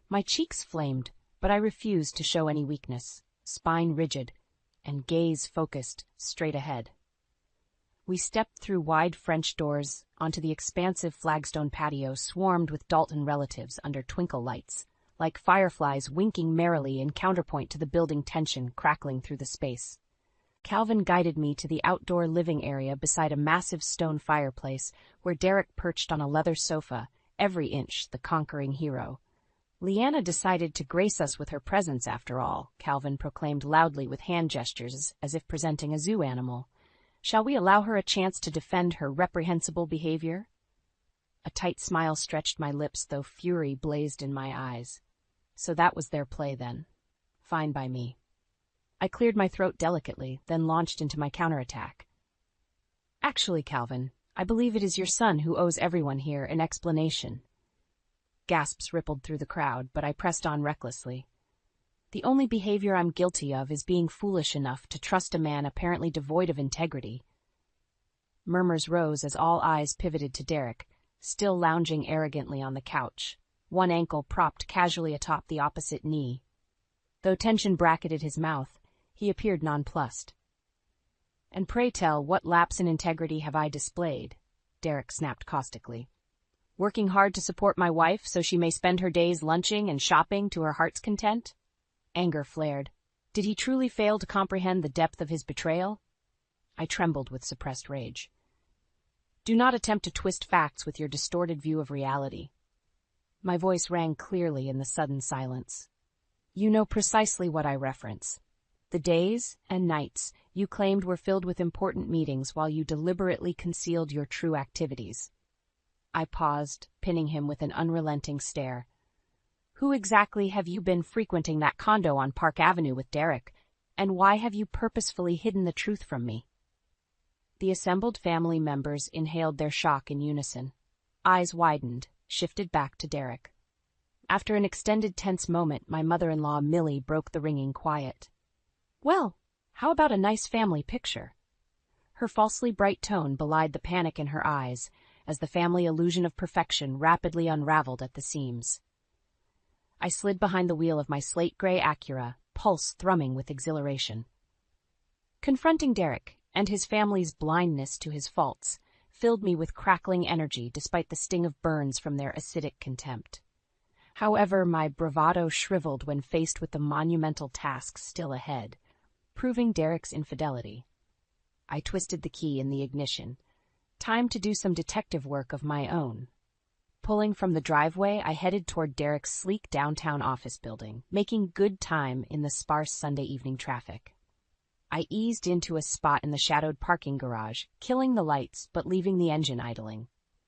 My cheeks flamed, but I refused to show any weakness, spine rigid, and gaze focused straight ahead. We stepped through wide French doors onto the expansive flagstone patio swarmed with Dalton relatives under twinkle lights, like fireflies winking merrily in counterpoint to the building tension crackling through the space. Calvin guided me to the outdoor living area beside a massive stone fireplace where Derek perched on a leather sofa, every inch the conquering hero. "Leanna decided to grace us with her presence after all," Calvin proclaimed loudly with hand gestures as if presenting a zoo animal. "Shall we allow her a chance to defend her reprehensible behavior?" A tight smile stretched my lips, though fury blazed in my eyes. So that was their play, then. Fine by me. I cleared my throat delicately, then launched into my counterattack. "Actually, Calvin, I believe it is your son who owes everyone here an explanation." Gasps rippled through the crowd, but I pressed on recklessly. "The only behavior I'm guilty of is being foolish enough to trust a man apparently devoid of integrity." Murmurs rose as all eyes pivoted to Derek, still lounging arrogantly on the couch, one ankle propped casually atop the opposite knee. Though tension bracketed his mouth, he appeared nonplussed. "And pray tell, what lapse in integrity have I displayed?" Derek snapped caustically. "Working hard to support my wife so she may spend her days lunching and shopping to her heart's content?" Anger flared. Did he truly fail to comprehend the depth of his betrayal? I trembled with suppressed rage. Do not attempt to twist facts with your distorted view of reality. My voice rang clearly in the sudden silence. You know precisely what I reference. The days and nights you claimed were filled with important meetings while you deliberately concealed your true activities. I paused, pinning him with an unrelenting stare. Who exactly have you been frequenting that condo on Park Avenue with Derek, and why have you purposefully hidden the truth from me? The assembled family members inhaled their shock in unison. Eyes widened, shifted back to Derek. After an extended tense moment, my mother-in-law Millie broke the ringing quiet. Well, how about a nice family picture? Her falsely bright tone belied the panic in her eyes as the family illusion of perfection rapidly unraveled at the seams. I slid behind the wheel of my slate-gray Acura, pulse thrumming with exhilaration. Confronting Derek and his family's blindness to his faults filled me with crackling energy despite the sting of burns from their acidic contempt. However, my bravado shriveled when faced with the monumental task still ahead, proving Derek's infidelity. I twisted the key in the ignition. Time to do some detective work of my own. Pulling from the driveway, I headed toward Derek's sleek downtown office building, making good time in the sparse Sunday evening traffic. I eased into a spot in the shadowed parking garage, killing the lights but leaving the engine idling.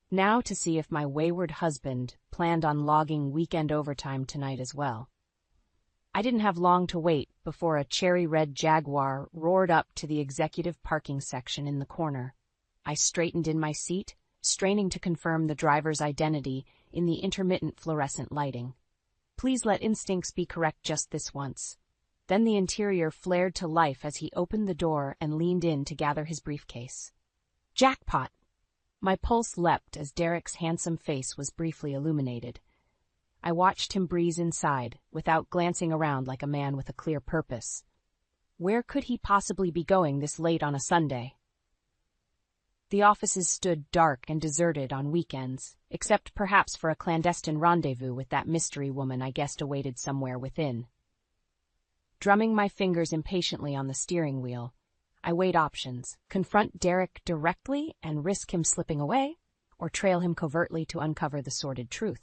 Now to see if my wayward husband planned on logging weekend overtime tonight as well. I didn't have long to wait before a cherry-red Jaguar roared up to the executive parking section in the corner. I straightened in my seat, straining to confirm the driver's identity in the intermittent fluorescent lighting. Please let instincts be correct just this once. Then the interior flared to life as he opened the door and leaned in to gather his briefcase. Jackpot! My pulse leapt as Derek's handsome face was briefly illuminated. I watched him breeze inside, without glancing around like a man with a clear purpose. Where could he possibly be going this late on a Sunday? The offices stood dark and deserted on weekends, except perhaps for a clandestine rendezvous with that mystery woman I guessed awaited somewhere within. Drumming my fingers impatiently on the steering wheel, I weighed options: confront Derek directly and risk him slipping away, or trail him covertly to uncover the sordid truth.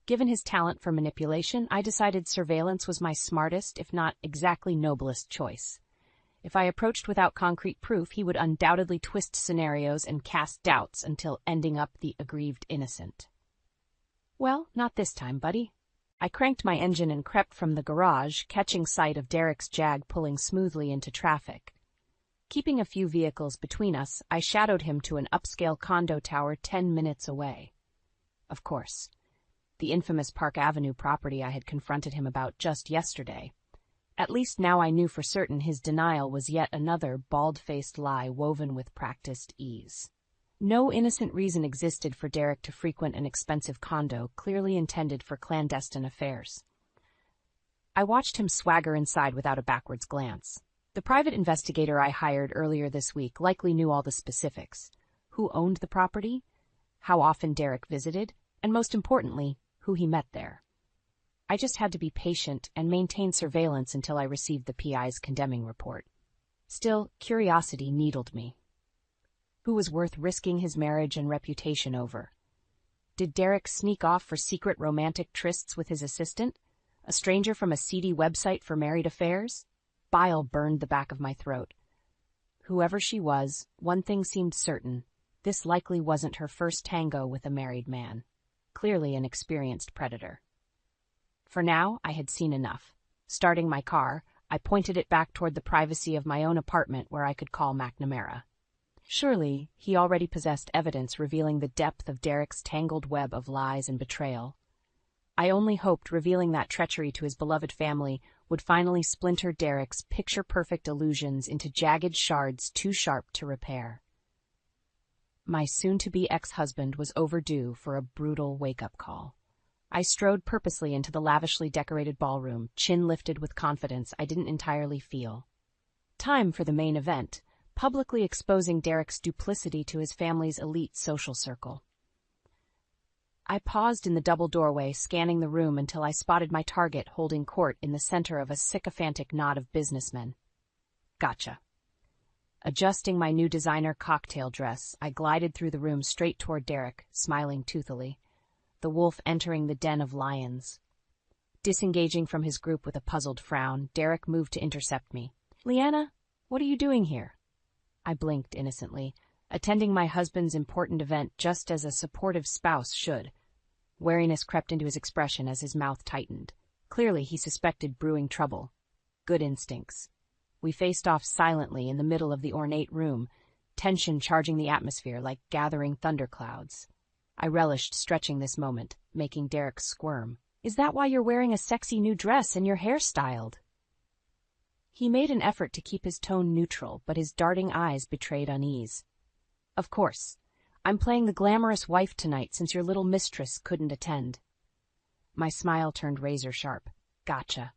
Given his talent for manipulation, I decided surveillance was my smartest, if not exactly noblest, choice. If I approached without concrete proof, he would undoubtedly twist scenarios and cast doubts until ending up the aggrieved innocent. Well, not this time, buddy. I cranked my engine and crept from the garage, catching sight of Derek's Jag pulling smoothly into traffic. Keeping a few vehicles between us, I shadowed him to an upscale condo tower 10 minutes away. Of course, the infamous Park Avenue property I had confronted him about just yesterday. At least now I knew for certain his denial was yet another bald-faced lie woven with practiced ease. No innocent reason existed for Derek to frequent an expensive condo clearly intended for clandestine affairs. I watched him swagger inside without a backwards glance. The private investigator I hired earlier this week likely knew all the specifics: who owned the property, how often Derek visited, and most importantly, who he met there. I just had to be patient and maintain surveillance until I received the PI's condemning report. Still, curiosity needled me. Who was worth risking his marriage and reputation over? Did Derek sneak off for secret romantic trysts with his assistant, a stranger from a seedy website for married affairs? Bile burned the back of my throat. Whoever she was, one thing seemed certain: this likely wasn't her first tango with a married man. Clearly an experienced predator. For now, I had seen enough. Starting my car, I pointed it back toward the privacy of my own apartment where I could call McNamara. Surely, he already possessed evidence revealing the depth of Derek's tangled web of lies and betrayal. I only hoped revealing that treachery to his beloved family would finally splinter Derek's picture-perfect illusions into jagged shards too sharp to repair. My soon-to-be ex-husband was overdue for a brutal wake-up call. I strode purposely into the lavishly decorated ballroom, chin lifted with confidence I didn't entirely feel. Time for the main event, publicly exposing Derek's duplicity to his family's elite social circle. I paused in the double doorway, scanning the room until I spotted my target holding court in the center of a sycophantic knot of businessmen. Gotcha. Adjusting my new designer cocktail dress, I glided through the room straight toward Derek, smiling toothily, the wolf entering the den of lions. Disengaging from his group with a puzzled frown, Derek moved to intercept me. "Leanna, what are you doing here?" I blinked innocently, attending my husband's important event just as a supportive spouse should. Wariness crept into his expression as his mouth tightened. Clearly, he suspected brewing trouble. Good instincts. We faced off silently in the middle of the ornate room, tension charging the atmosphere like gathering thunderclouds. I relished stretching this moment, making Derek squirm. "Is that why you're wearing a sexy new dress and your hair styled?" He made an effort to keep his tone neutral, but his darting eyes betrayed unease. "Of course. I'm playing the glamorous wife tonight since your little mistress couldn't attend." My smile turned razor sharp. Gotcha.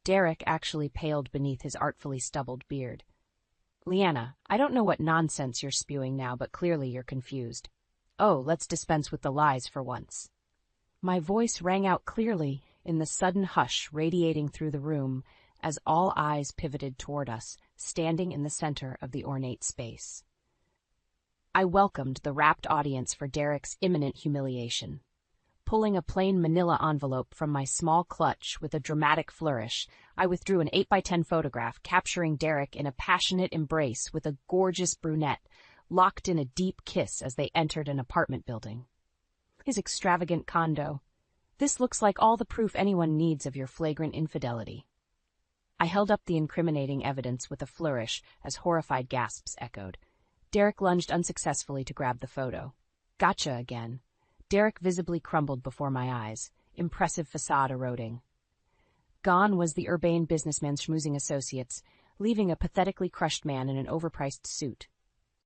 Derek actually paled beneath his artfully stubbled beard. "Leanna, I don't know what nonsense you're spewing now, but clearly you're confused. Oh, let's dispense with the lies for once." My voice rang out clearly in the sudden hush radiating through the room as all eyes pivoted toward us, standing in the center of the ornate space. I welcomed the rapt audience for Derek's imminent humiliation. Pulling a plain manila envelope from my small clutch with a dramatic flourish, I withdrew an 8x10 photograph capturing Derek in a passionate embrace with a gorgeous brunette, locked in a deep kiss as they entered an apartment building. His extravagant condo. "This looks like all the proof anyone needs of your flagrant infidelity." I held up the incriminating evidence with a flourish as horrified gasps echoed. Derek lunged unsuccessfully to grab the photo. "Gotcha again." Derek visibly crumbled before my eyes, impressive facade eroding. Gone was the urbane businessman's schmoozing associates, leaving a pathetically crushed man in an overpriced suit.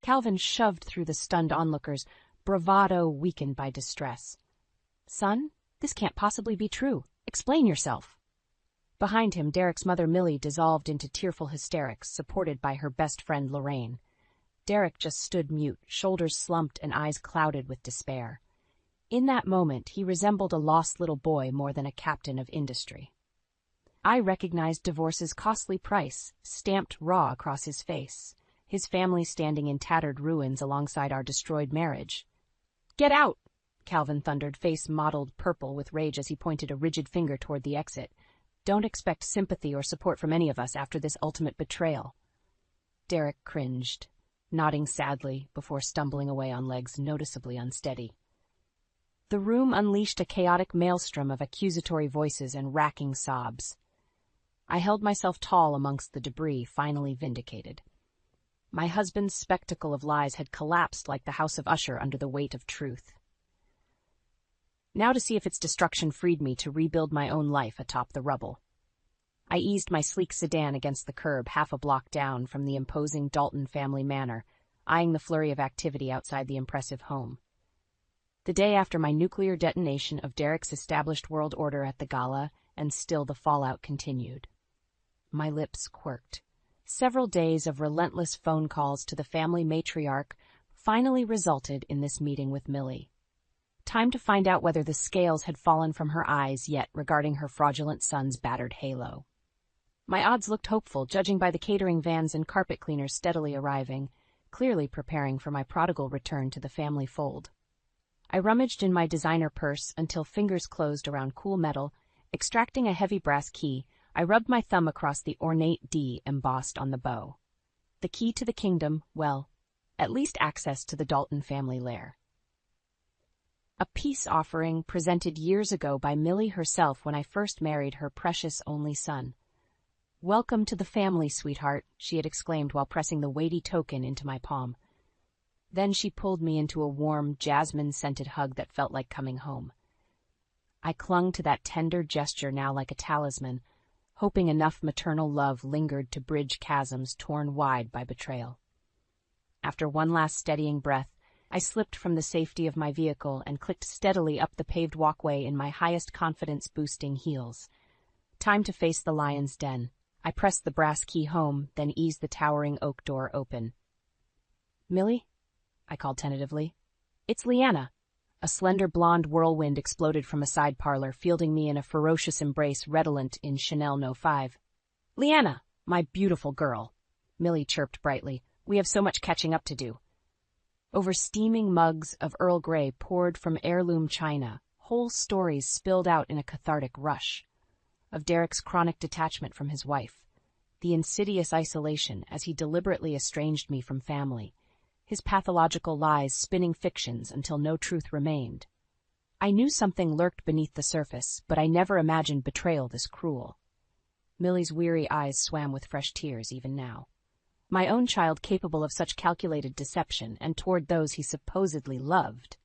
Calvin shoved through the stunned onlookers, bravado weakened by distress. "Son, this can't possibly be true. Explain yourself." Behind him, Derek's mother Millie dissolved into tearful hysterics, supported by her best friend Lorraine. Derek just stood mute, shoulders slumped and eyes clouded with despair. In that moment, he resembled a lost little boy more than a captain of industry. I recognized divorce's costly price, stamped raw across his face, his family standing in tattered ruins alongside our destroyed marriage. "Get out!" Calvin thundered, face mottled purple with rage as he pointed a rigid finger toward the exit. "Don't expect sympathy or support from any of us after this ultimate betrayal." Derek cringed, nodding sadly before stumbling away on legs noticeably unsteady. The room unleashed a chaotic maelstrom of accusatory voices and racking sobs. I held myself tall amongst the debris, finally vindicated. My husband's spectacle of lies had collapsed like the House of Usher under the weight of truth. Now to see if its destruction freed me to rebuild my own life atop the rubble. I eased my sleek sedan against the curb half a block down from the imposing Dalton family manor, eyeing the flurry of activity outside the impressive home. The day after my nuclear detonation of Derek's established world order at the gala, and still the fallout continued. My lips quirked. Several days of relentless phone calls to the family matriarch finally resulted in this meeting with Millie. Time to find out whether the scales had fallen from her eyes yet regarding her fraudulent son's battered halo. My odds looked hopeful, judging by the catering vans and carpet cleaners steadily arriving, clearly preparing for my prodigal return to the family fold. I rummaged in my designer purse until fingers closed around cool metal. Extracting a heavy brass key, I rubbed my thumb across the ornate D embossed on the bow. The key to the kingdom, well, at least access to the Dalton family lair. A peace offering presented years ago by Millie herself when I first married her precious only son. "Welcome to the family, sweetheart," she had exclaimed while pressing the weighty token into my palm. Then she pulled me into a warm, jasmine-scented hug that felt like coming home. I clung to that tender gesture now like a talisman, hoping enough maternal love lingered to bridge chasms torn wide by betrayal. After one last steadying breath, I slipped from the safety of my vehicle and clicked steadily up the paved walkway in my highest confidence-boosting heels. Time to face the lion's den. I pressed the brass key home, then eased the towering oak door open. "Millie?" I called tentatively. "It's Leanna." A slender blonde whirlwind exploded from a side parlor, fielding me in a ferocious embrace redolent in Chanel No. 5. "Leanna, my beautiful girl," Millie chirped brightly. "We have so much catching up to do." Over steaming mugs of Earl Grey poured from heirloom china, whole stories spilled out in a cathartic rush. Of Derek's chronic detachment from his wife, the insidious isolation as he deliberately estranged me from family, his pathological lies spinning fictions until no truth remained. I knew something lurked beneath the surface, but I never imagined betrayal this cruel. Millie's weary eyes swam with fresh tears even now. My own child capable of such calculated deception, and toward those he supposedly loved.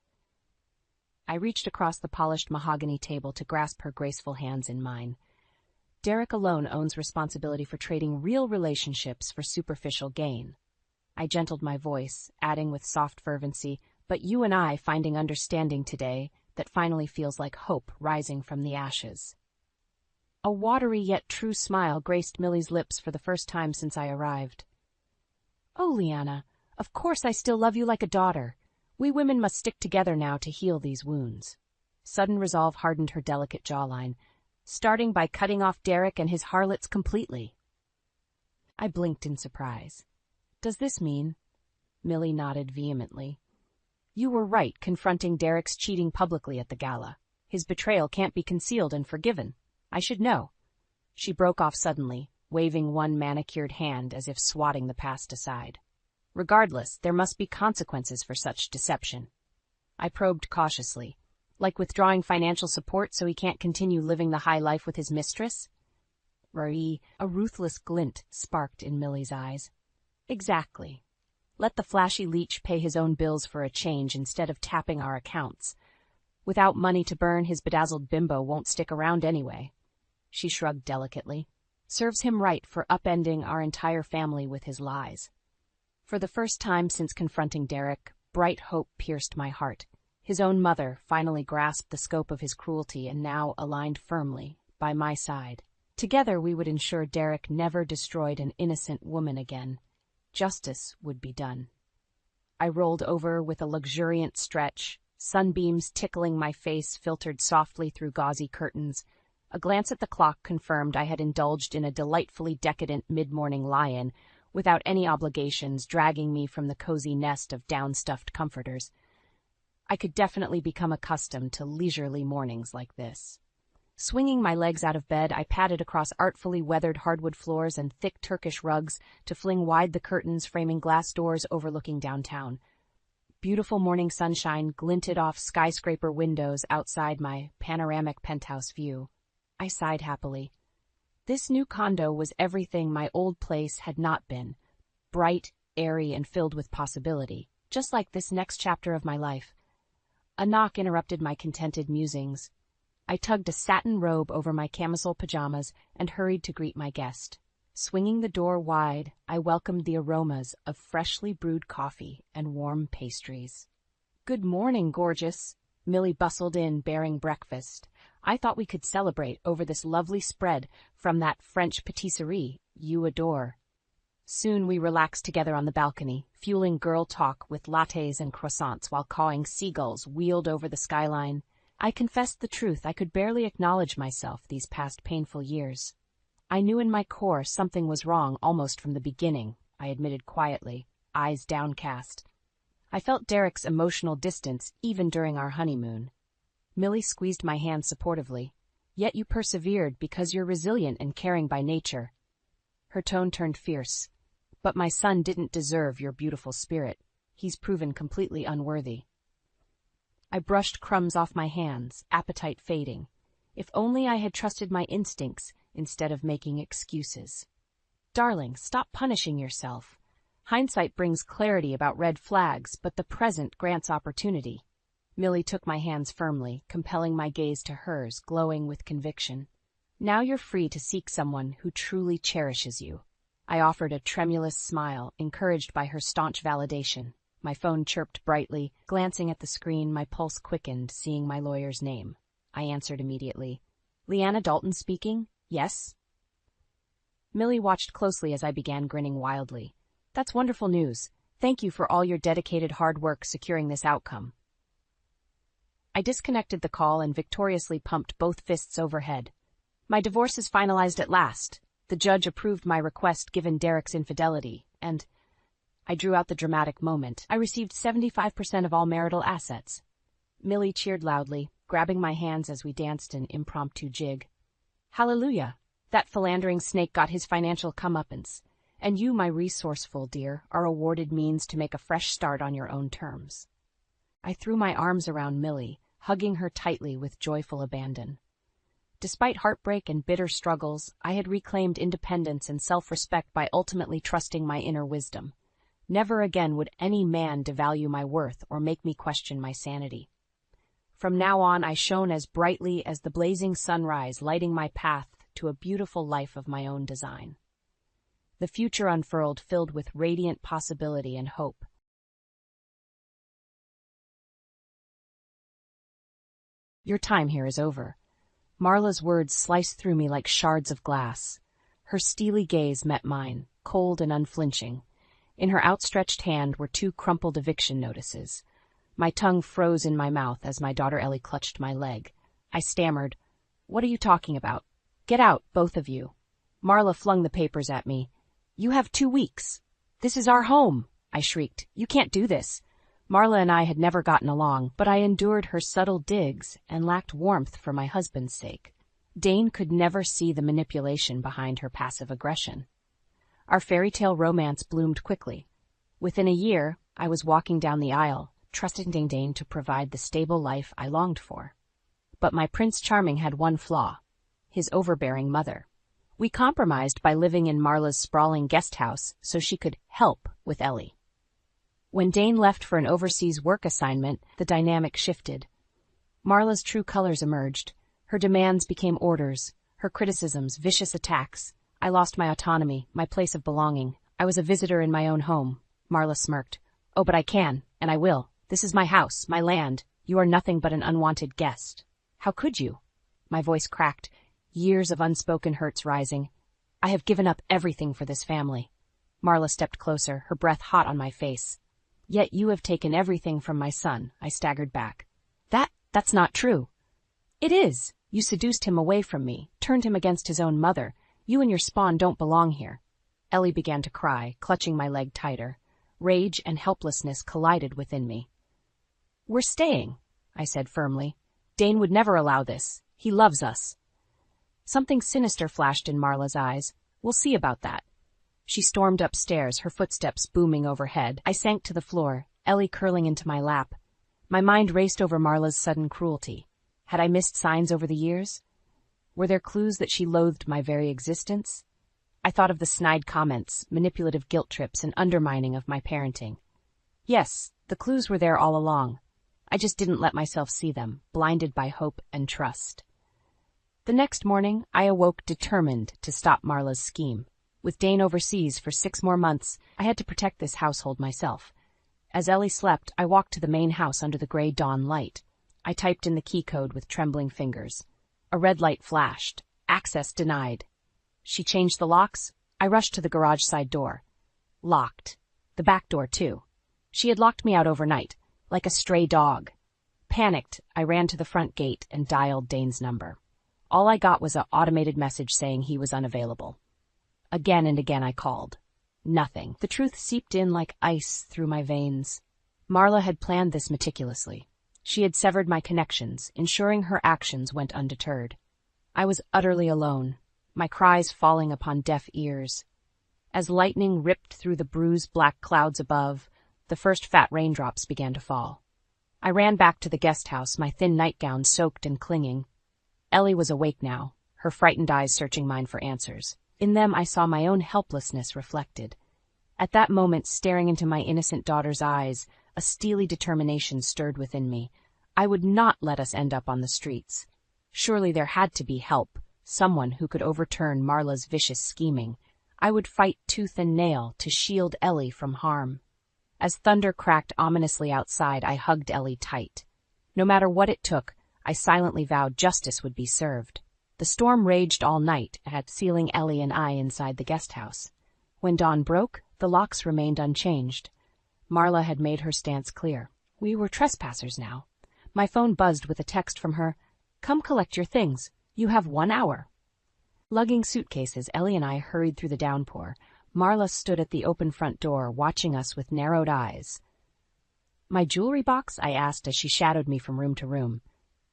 I reached across the polished mahogany table to grasp her graceful hands in mine. Derek alone owns responsibility for trading real relationships for superficial gain. I gentled my voice, adding with soft fervency, "But you and I finding understanding today that finally feels like hope rising from the ashes." A watery yet true smile graced Millie's lips for the first time since I arrived. "Oh, Leanna, of course I still love you like a daughter. We women must stick together now to heal these wounds." Sudden resolve hardened her delicate jawline, starting by cutting off Derek and his harlots completely. I blinked in surprise. "Does this mean—" Millie nodded vehemently. "You were right confronting Derek's cheating publicly at the gala. His betrayal can't be concealed and forgiven. I should know." She broke off suddenly, waving one manicured hand as if swatting the past aside. "Regardless, there must be consequences for such deception." I probed cautiously. "Like withdrawing financial support so he can't continue living the high life with his mistress?" A ruthless glint sparked in Millie's eyes. "Exactly. Let the flashy leech pay his own bills for a change instead of tapping our accounts. Without money to burn, his bedazzled bimbo won't stick around anyway." She shrugged delicately. "Serves him right for upending our entire family with his lies." For the first time since confronting Derek, bright hope pierced my heart. His own mother finally grasped the scope of his cruelty and now aligned firmly by my side. Together we would ensure Derek never destroyed an innocent woman again. Justice would be done. I rolled over with a luxuriant stretch, sunbeams tickling my face filtered softly through gauzy curtains. A glance at the clock confirmed I had indulged in a delightfully decadent mid-morning lie-in, without any obligations dragging me from the cozy nest of down-stuffed comforters. I could definitely become accustomed to leisurely mornings like this. Swinging my legs out of bed, I padded across artfully weathered hardwood floors and thick Turkish rugs to fling wide the curtains framing glass doors overlooking downtown. Beautiful morning sunshine glinted off skyscraper windows outside my panoramic penthouse view. I sighed happily. This new condo was everything my old place had not been. Bright, airy, and filled with possibility, just like this next chapter of my life. A knock interrupted my contented musings. I tugged a satin robe over my camisole pajamas and hurried to greet my guest. Swinging the door wide, I welcomed the aromas of freshly brewed coffee and warm pastries. "Good morning, gorgeous." Millie bustled in, bearing breakfast. "I thought we could celebrate over this lovely spread from that French patisserie you adore." Soon we relaxed together on the balcony, fueling girl talk with lattes and croissants while cawing seagulls wheeled over the skyline. I confessed the truth, I could barely acknowledge myself these past painful years. I knew in my core something was wrong almost from the beginning, I admitted quietly, eyes downcast. I felt Derek's emotional distance even during our honeymoon. Millie squeezed my hand supportively. "Yet you persevered because you're resilient and caring by nature." Her tone turned fierce. "But my son didn't deserve your beautiful spirit. He's proven completely unworthy." I brushed crumbs off my hands, appetite fading. If only I had trusted my instincts instead of making excuses. "Darling, stop punishing yourself. Hindsight brings clarity about red flags, but the present grants opportunity." Millie took my hands firmly, compelling my gaze to hers, glowing with conviction. "Now you're free to seek someone who truly cherishes you." I offered a tremulous smile, encouraged by her staunch validation. My phone chirped brightly. Glancing at the screen, my pulse quickened, seeing my lawyer's name. I answered immediately. "Leanna Dalton speaking? Yes?" Millie watched closely as I began grinning wildly. "That's wonderful news. Thank you for all your dedicated hard work securing this outcome." I disconnected the call and victoriously pumped both fists overhead. My divorce is finalized at last. The judge approved my request given Derek's infidelity, and I drew out the dramatic moment. I received 75% of all marital assets. Millie cheered loudly, grabbing my hands as we danced an impromptu jig. Hallelujah! That philandering snake got his financial comeuppance, and you, my resourceful dear, are awarded means to make a fresh start on your own terms. I threw my arms around Millie, hugging her tightly with joyful abandon. Despite heartbreak and bitter struggles, I had reclaimed independence and self-respect by ultimately trusting my inner wisdom. Never again would any man devalue my worth or make me question my sanity. From now on, I shone as brightly as the blazing sunrise, lighting my path to a beautiful life of my own design. The future unfurled, filled with radiant possibility and hope. Your time here is over. Marla's words sliced through me like shards of glass. Her steely gaze met mine, cold and unflinching. In her outstretched hand were 2 crumpled eviction notices. My tongue froze in my mouth as my daughter Ellie clutched my leg. I stammered, "What are you talking about? Get out, both of you." Marla flung the papers at me. "You have 2 weeks. This is our home," I shrieked. "You can't do this." Marla and I had never gotten along, but I endured her subtle digs and lacked warmth for my husband's sake. Dane could never see the manipulation behind her passive aggression. Our fairy tale romance bloomed quickly. Within a year, I was walking down the aisle, trusting Dane to provide the stable life I longed for. But my Prince Charming had one flaw: his overbearing mother. We compromised by living in Marla's sprawling guest house so she could help with Ellie. When Dane left for an overseas work assignment, the dynamic shifted. Marla's true colors emerged. Her demands became orders, her criticisms vicious attacks. I lost my autonomy, my place of belonging. I was a visitor in my own home. Marla smirked. "Oh, but I can, and I will. This is my house, my land. You are nothing but an unwanted guest." "How could you?" My voice cracked, years of unspoken hurts rising. "I have given up everything for this family." Marla stepped closer, her breath hot on my face. "Yet you have taken everything from my son," I staggered back. That's not true." "It is. You seduced him away from me, turned him against his own mother. You and your spawn don't belong here." Ellie began to cry, clutching my leg tighter. Rage and helplessness collided within me. "We're staying," I said firmly. "Dane would never allow this. He loves us." Something sinister flashed in Marla's eyes. "We'll see about that." She stormed upstairs, her footsteps booming overhead. I sank to the floor, Ellie curling into my lap. My mind raced over Marla's sudden cruelty. Had I missed signs over the years? Were there clues that she loathed my very existence? I thought of the snide comments, manipulative guilt trips, and undermining of my parenting. Yes, the clues were there all along. I just didn't let myself see them, blinded by hope and trust. The next morning, I awoke determined to stop Marla's scheme. With Dane overseas for 6 more months, I had to protect this household myself. As Ellie slept, I walked to the main house under the gray dawn light. I typed in the key code with trembling fingers. A red light flashed. Access denied. She changed the locks. I rushed to the garage side door. Locked. The back door, too. She had locked me out overnight, like a stray dog. Panicked, I ran to the front gate and dialed Dane's number. All I got was an automated message saying he was unavailable. Again and again I called. Nothing. The truth seeped in like ice through my veins. Marla had planned this meticulously. She had severed my connections, ensuring her actions went undeterred. I was utterly alone, my cries falling upon deaf ears. As lightning ripped through the bruised black clouds above, the first fat raindrops began to fall. I ran back to the guest house, my thin nightgown soaked and clinging. Ellie was awake now, her frightened eyes searching mine for answers. In them I saw my own helplessness reflected. At that moment, staring into my innocent daughter's eyes, a steely determination stirred within me. I would not let us end up on the streets. Surely there had to be help, someone who could overturn Marla's vicious scheming. I would fight tooth and nail to shield Ellie from harm. As thunder cracked ominously outside, I hugged Ellie tight. No matter what it took, I silently vowed justice would be served. The storm raged all night, sealing Ellie and I inside the guest house. When dawn broke, the locks remained unchanged. Marla had made her stance clear. We were trespassers now. My phone buzzed with a text from her. "Come collect your things. You have 1 hour." Lugging suitcases, Ellie and I hurried through the downpour. Marla stood at the open front door, watching us with narrowed eyes. "My jewelry box?" I asked as she shadowed me from room to room.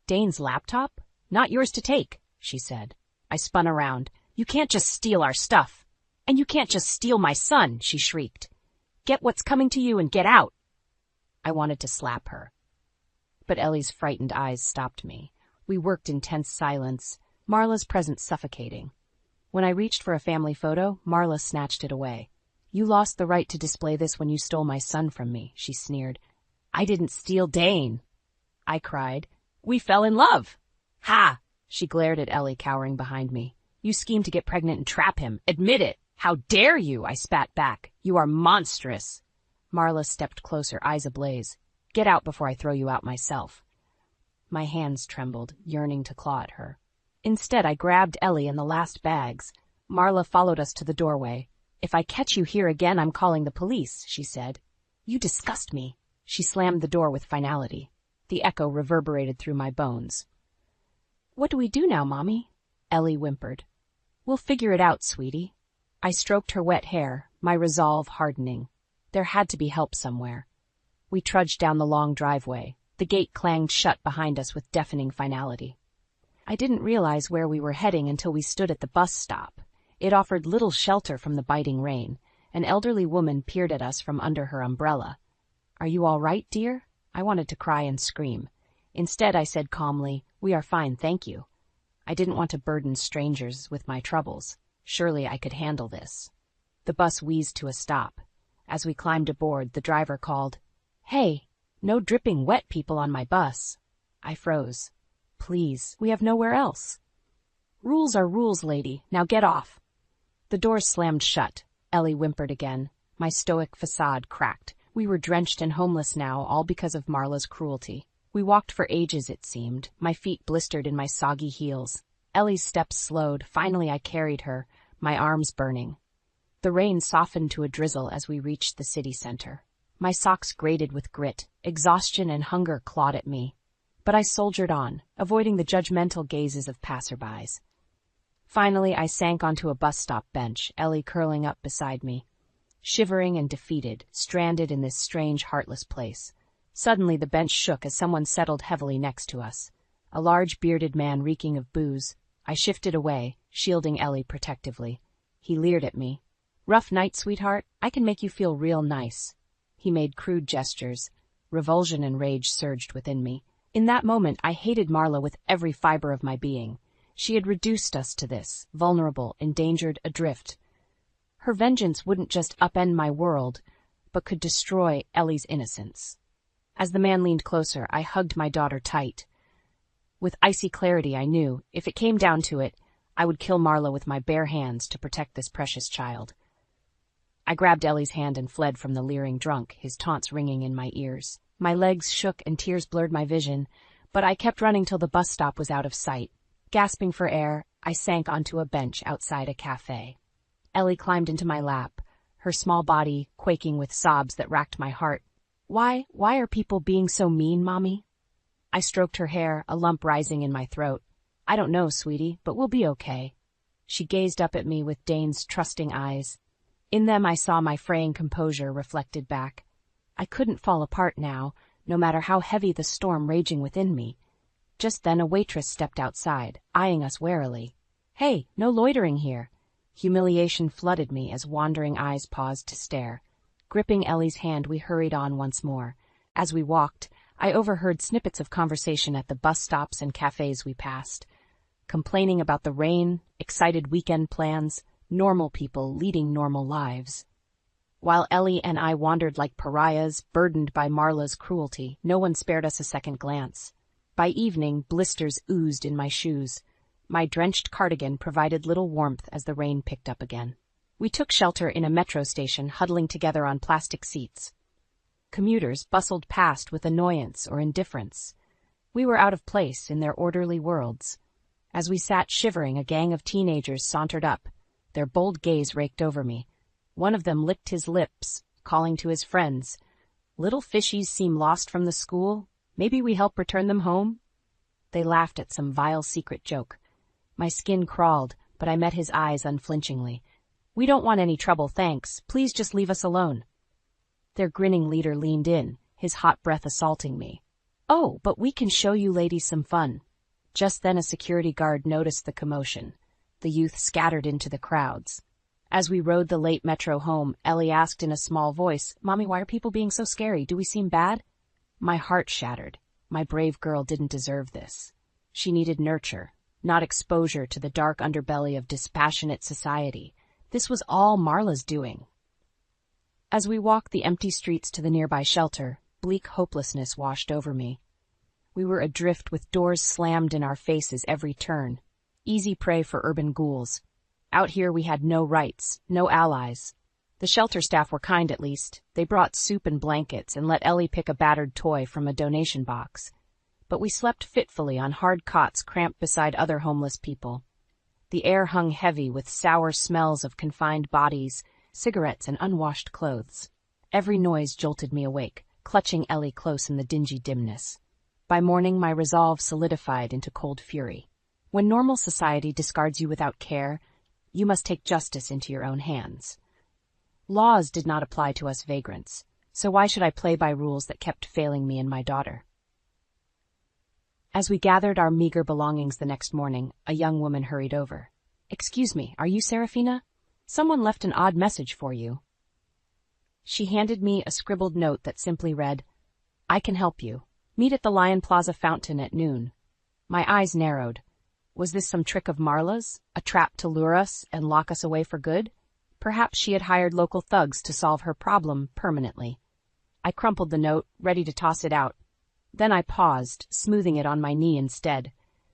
"Dane's laptop? Not yours to take," she said. I spun around. "You can't just steal our stuff. And you can't just steal my son," she shrieked. "Get what's coming to you and get out." I wanted to slap her, but Ellie's frightened eyes stopped me. We worked in tense silence, Marla's presence suffocating. When I reached for a family photo, Marla snatched it away. "You lost the right to display this when you stole my son from me," she sneered. "I didn't steal Dane," I cried. "We fell in love." "Ha!" She glared at Ellie, cowering behind me. "You schemed to get pregnant and trap him. Admit it." "How dare you?" I spat back. "You are monstrous." Marla stepped closer, eyes ablaze. "Get out before I throw you out myself." My hands trembled, yearning to claw at her. Instead, I grabbed Ellie and the last bags. Marla followed us to the doorway. "If I catch you here again, I'm calling the police," she said. "You disgust me." She slammed the door with finality. The echo reverberated through my bones. "What do we do now, Mommy?" Ellie whimpered. "We'll figure it out, sweetie." I stroked her wet hair, my resolve hardening. There had to be help somewhere. We trudged down the long driveway. The gate clanged shut behind us with deafening finality. I didn't realize where we were heading until we stood at the bus stop. It offered little shelter from the biting rain. An elderly woman peered at us from under her umbrella. "Are you all right, dear?" I wanted to cry and scream. Instead, I said calmly, "We are fine, thank you." I didn't want to burden strangers with my troubles. Surely I could handle this. The bus wheezed to a stop. As we climbed aboard, the driver called, "Hey, no dripping wet people on my bus." I froze. "Please, we have nowhere else." "Rules are rules, lady. Now get off." The doors slammed shut. Ellie whimpered again. My stoic facade cracked. We were drenched and homeless now, all because of Marla's cruelty. We walked for ages, it seemed, my feet blistered in my soggy heels. Ellie's steps slowed. Finally I carried her, my arms burning. The rain softened to a drizzle as we reached the city center. My socks grated with grit. Exhaustion and hunger clawed at me. But I soldiered on, avoiding the judgmental gazes of passerbys. Finally, I sank onto a bus stop bench, Ellie curling up beside me. Shivering and defeated, stranded in this strange, heartless place. Suddenly the bench shook as someone settled heavily next to us. A large, bearded man reeking of booze. I shifted away, shielding Ellie protectively. He leered at me. "Rough night, sweetheart? I can make you feel real nice." He made crude gestures. Revulsion and rage surged within me. In that moment, I hated Marla with every fiber of my being. She had reduced us to this, vulnerable, endangered, adrift. Her vengeance wouldn't just upend my world, but could destroy Ellie's innocence. As the man leaned closer, I hugged my daughter tight. With icy clarity, I knew, if it came down to it, I would kill Marla with my bare hands to protect this precious child. I grabbed Ellie's hand and fled from the leering drunk, his taunts ringing in my ears. My legs shook and tears blurred my vision, but I kept running till the bus stop was out of sight. Gasping for air, I sank onto a bench outside a cafe. Ellie climbed into my lap, her small body quaking with sobs that racked my heart. Why are people being so mean, Mommy?" I stroked her hair, a lump rising in my throat. "I don't know, sweetie, but we'll be okay." She gazed up at me with Dane's trusting eyes. In them I saw my fraying composure reflected back. I couldn't fall apart now, no matter how heavy the storm raging within me. Just then a waitress stepped outside, eyeing us warily. "Hey, no loitering here." Humiliation flooded me as wandering eyes paused to stare. Gripping Ellie's hand, we hurried on once more. As we walked, I overheard snippets of conversation at the bus stops and cafes we passed. Complaining about the rain, excited weekend plans, normal people leading normal lives. While Ellie and I wandered like pariahs, burdened by Marla's cruelty, no one spared us a second glance. By evening, blisters oozed in my shoes. My drenched cardigan provided little warmth as the rain picked up again. We took shelter in a metro station, huddling together on plastic seats. Commuters bustled past with annoyance or indifference. We were out of place in their orderly worlds. As we sat shivering, a gang of teenagers sauntered up. Their bold gaze raked over me. One of them licked his lips, calling to his friends. "Little fishies seem lost from the school. Maybe we help return them home? They laughed at some vile secret joke. My skin crawled, but I met his eyes unflinchingly. We don't want any trouble, thanks. Please just leave us alone. Their grinning leader leaned in, his hot breath assaulting me. Oh, but we can show you ladies some fun. Just then a security guard noticed the commotion. The youth scattered into the crowds. As we rode the late metro home, Ellie asked in a small voice, Mommy, why are people being so scary? Do we seem bad? My heart shattered. My brave girl didn't deserve this. She needed nurture, not exposure to the dark underbelly of dispassionate society. This was all Marla's doing. As we walked the empty streets to the nearby shelter, bleak hopelessness washed over me. We were adrift with doors slammed in our faces every turn. Easy prey for urban ghouls. Out here we had no rights, no allies. The shelter staff were kind at least. They brought soup and blankets and let Ellie pick a battered toy from a donation box. But we slept fitfully on hard cots cramped beside other homeless people. The air hung heavy with sour smells of confined bodies, cigarettes, and unwashed clothes. Every noise jolted me awake, clutching Ellie close in the dingy dimness. By morning, my resolve solidified into cold fury. When normal society discards you without care, you must take justice into your own hands. Laws did not apply to us vagrants, so why should I play by rules that kept failing me and my daughter? As we gathered our meager belongings the next morning, a young woman hurried over. Excuse me, are you Serafina? Someone left an odd message for you. She handed me a scribbled note that simply read, I can help you. Meet at the Lion Plaza fountain at noon. My eyes narrowed. Was this some trick of Marla's? A trap to lure us and lock us away for good? Perhaps she had hired local thugs to solve her problem permanently. I crumpled the note, ready to toss it out. Then I paused, smoothing it on my knee instead.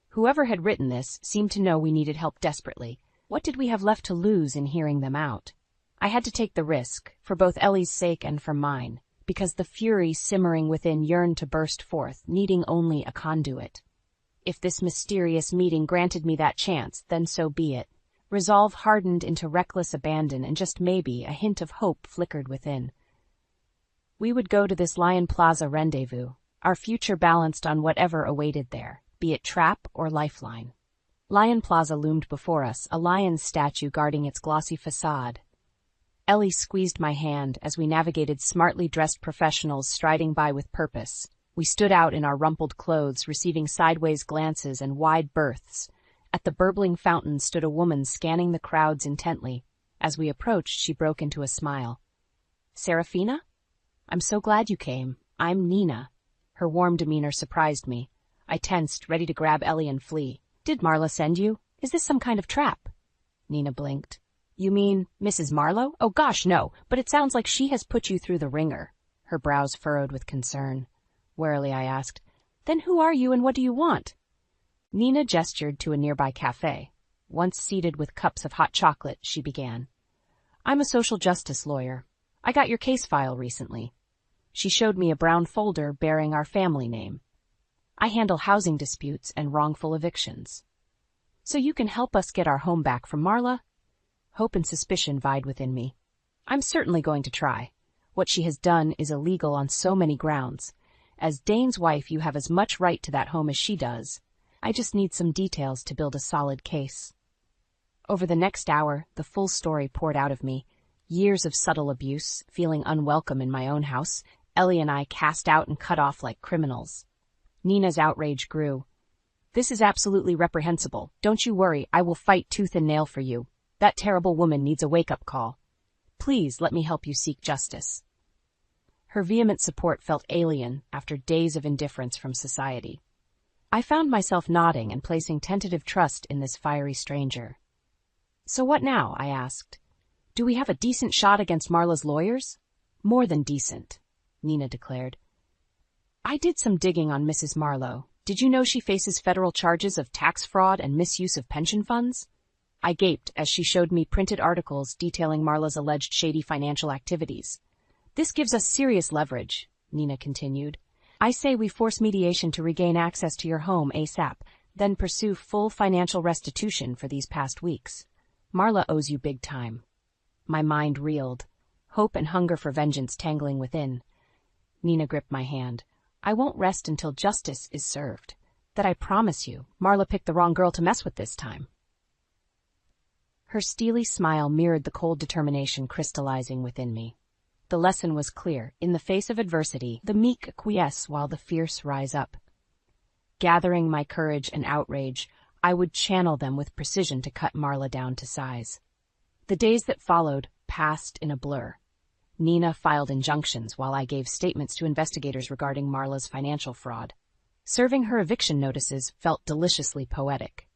Whoever had written this seemed to know we needed help desperately. What did we have left to lose in hearing them out? I had to take the risk, for both Ellie's sake and for mine, because the fury simmering within yearned to burst forth, needing only a conduit. If this mysterious meeting granted me that chance, then so be it. Resolve hardened into reckless abandon, and just maybe a hint of hope flickered within. We would go to this Lion Plaza rendezvous, our future balanced on whatever awaited there, be it trap or lifeline. Lion Plaza loomed before us, a lion's statue guarding its glossy facade. Ellie squeezed my hand as we navigated smartly dressed professionals striding by with purpose. We stood out in our rumpled clothes, receiving sideways glances and wide berths. At the burbling fountain stood a woman scanning the crowds intently. As we approached, she broke into a smile. Serafina? I'm so glad you came. I'm Nina. Her warm demeanor surprised me. I tensed, ready to grab Ellie and flee. Did Marla send you? Is this some kind of trap? Nina blinked. You mean Mrs. Marlowe? Oh gosh, no, but it sounds like she has put you through the ringer. Her brows furrowed with concern. Warily I asked, Then who are you and what do you want? Nina gestured to a nearby cafe. Once seated with cups of hot chocolate, she began. I'm a social justice lawyer. I got your case file recently. She showed me a brown folder bearing our family name. I handle housing disputes and wrongful evictions. So you can help us get our home back from Marla? Hope and suspicion vied within me. I'm certainly going to try. What she has done is illegal on so many grounds. As Dane's wife, you have as much right to that home as she does. I just need some details to build a solid case. Over the next hour, the full story poured out of me. Years of subtle abuse, feeling unwelcome in my own house, Ellie and I cast out and cut off like criminals. Nina's outrage grew. This is absolutely reprehensible. Don't you worry, I will fight tooth and nail for you. That terrible woman needs a wake-up call. Please let me help you seek justice. Her vehement support felt alien after days of indifference from society. I found myself nodding and placing tentative trust in this fiery stranger. So what now? I asked. Do we have a decent shot against Marla's lawyers? More than decent, Nina declared. I did some digging on Mrs. Marlowe. Did you know she faces federal charges of tax fraud and misuse of pension funds? I gaped as she showed me printed articles detailing Marla's alleged shady financial activities. This gives us serious leverage, Nina continued. I say we force mediation to regain access to your home ASAP, then pursue full financial restitution for these past weeks. Marla owes you big time. My mind reeled, hope and hunger for vengeance tangling within. Nina gripped my hand. I won't rest until justice is served. That I promise you. Marla picked the wrong girl to mess with this time." Her steely smile mirrored the cold determination crystallizing within me. The lesson was clear. In the face of adversity, the meek acquiesce while the fierce rise up. Gathering my courage and outrage, I would channel them with precision to cut Marla down to size. The days that followed passed in a blur. Nina filed injunctions while I gave statements to investigators regarding Marla's financial fraud. Serving her eviction notices felt deliciously poetic.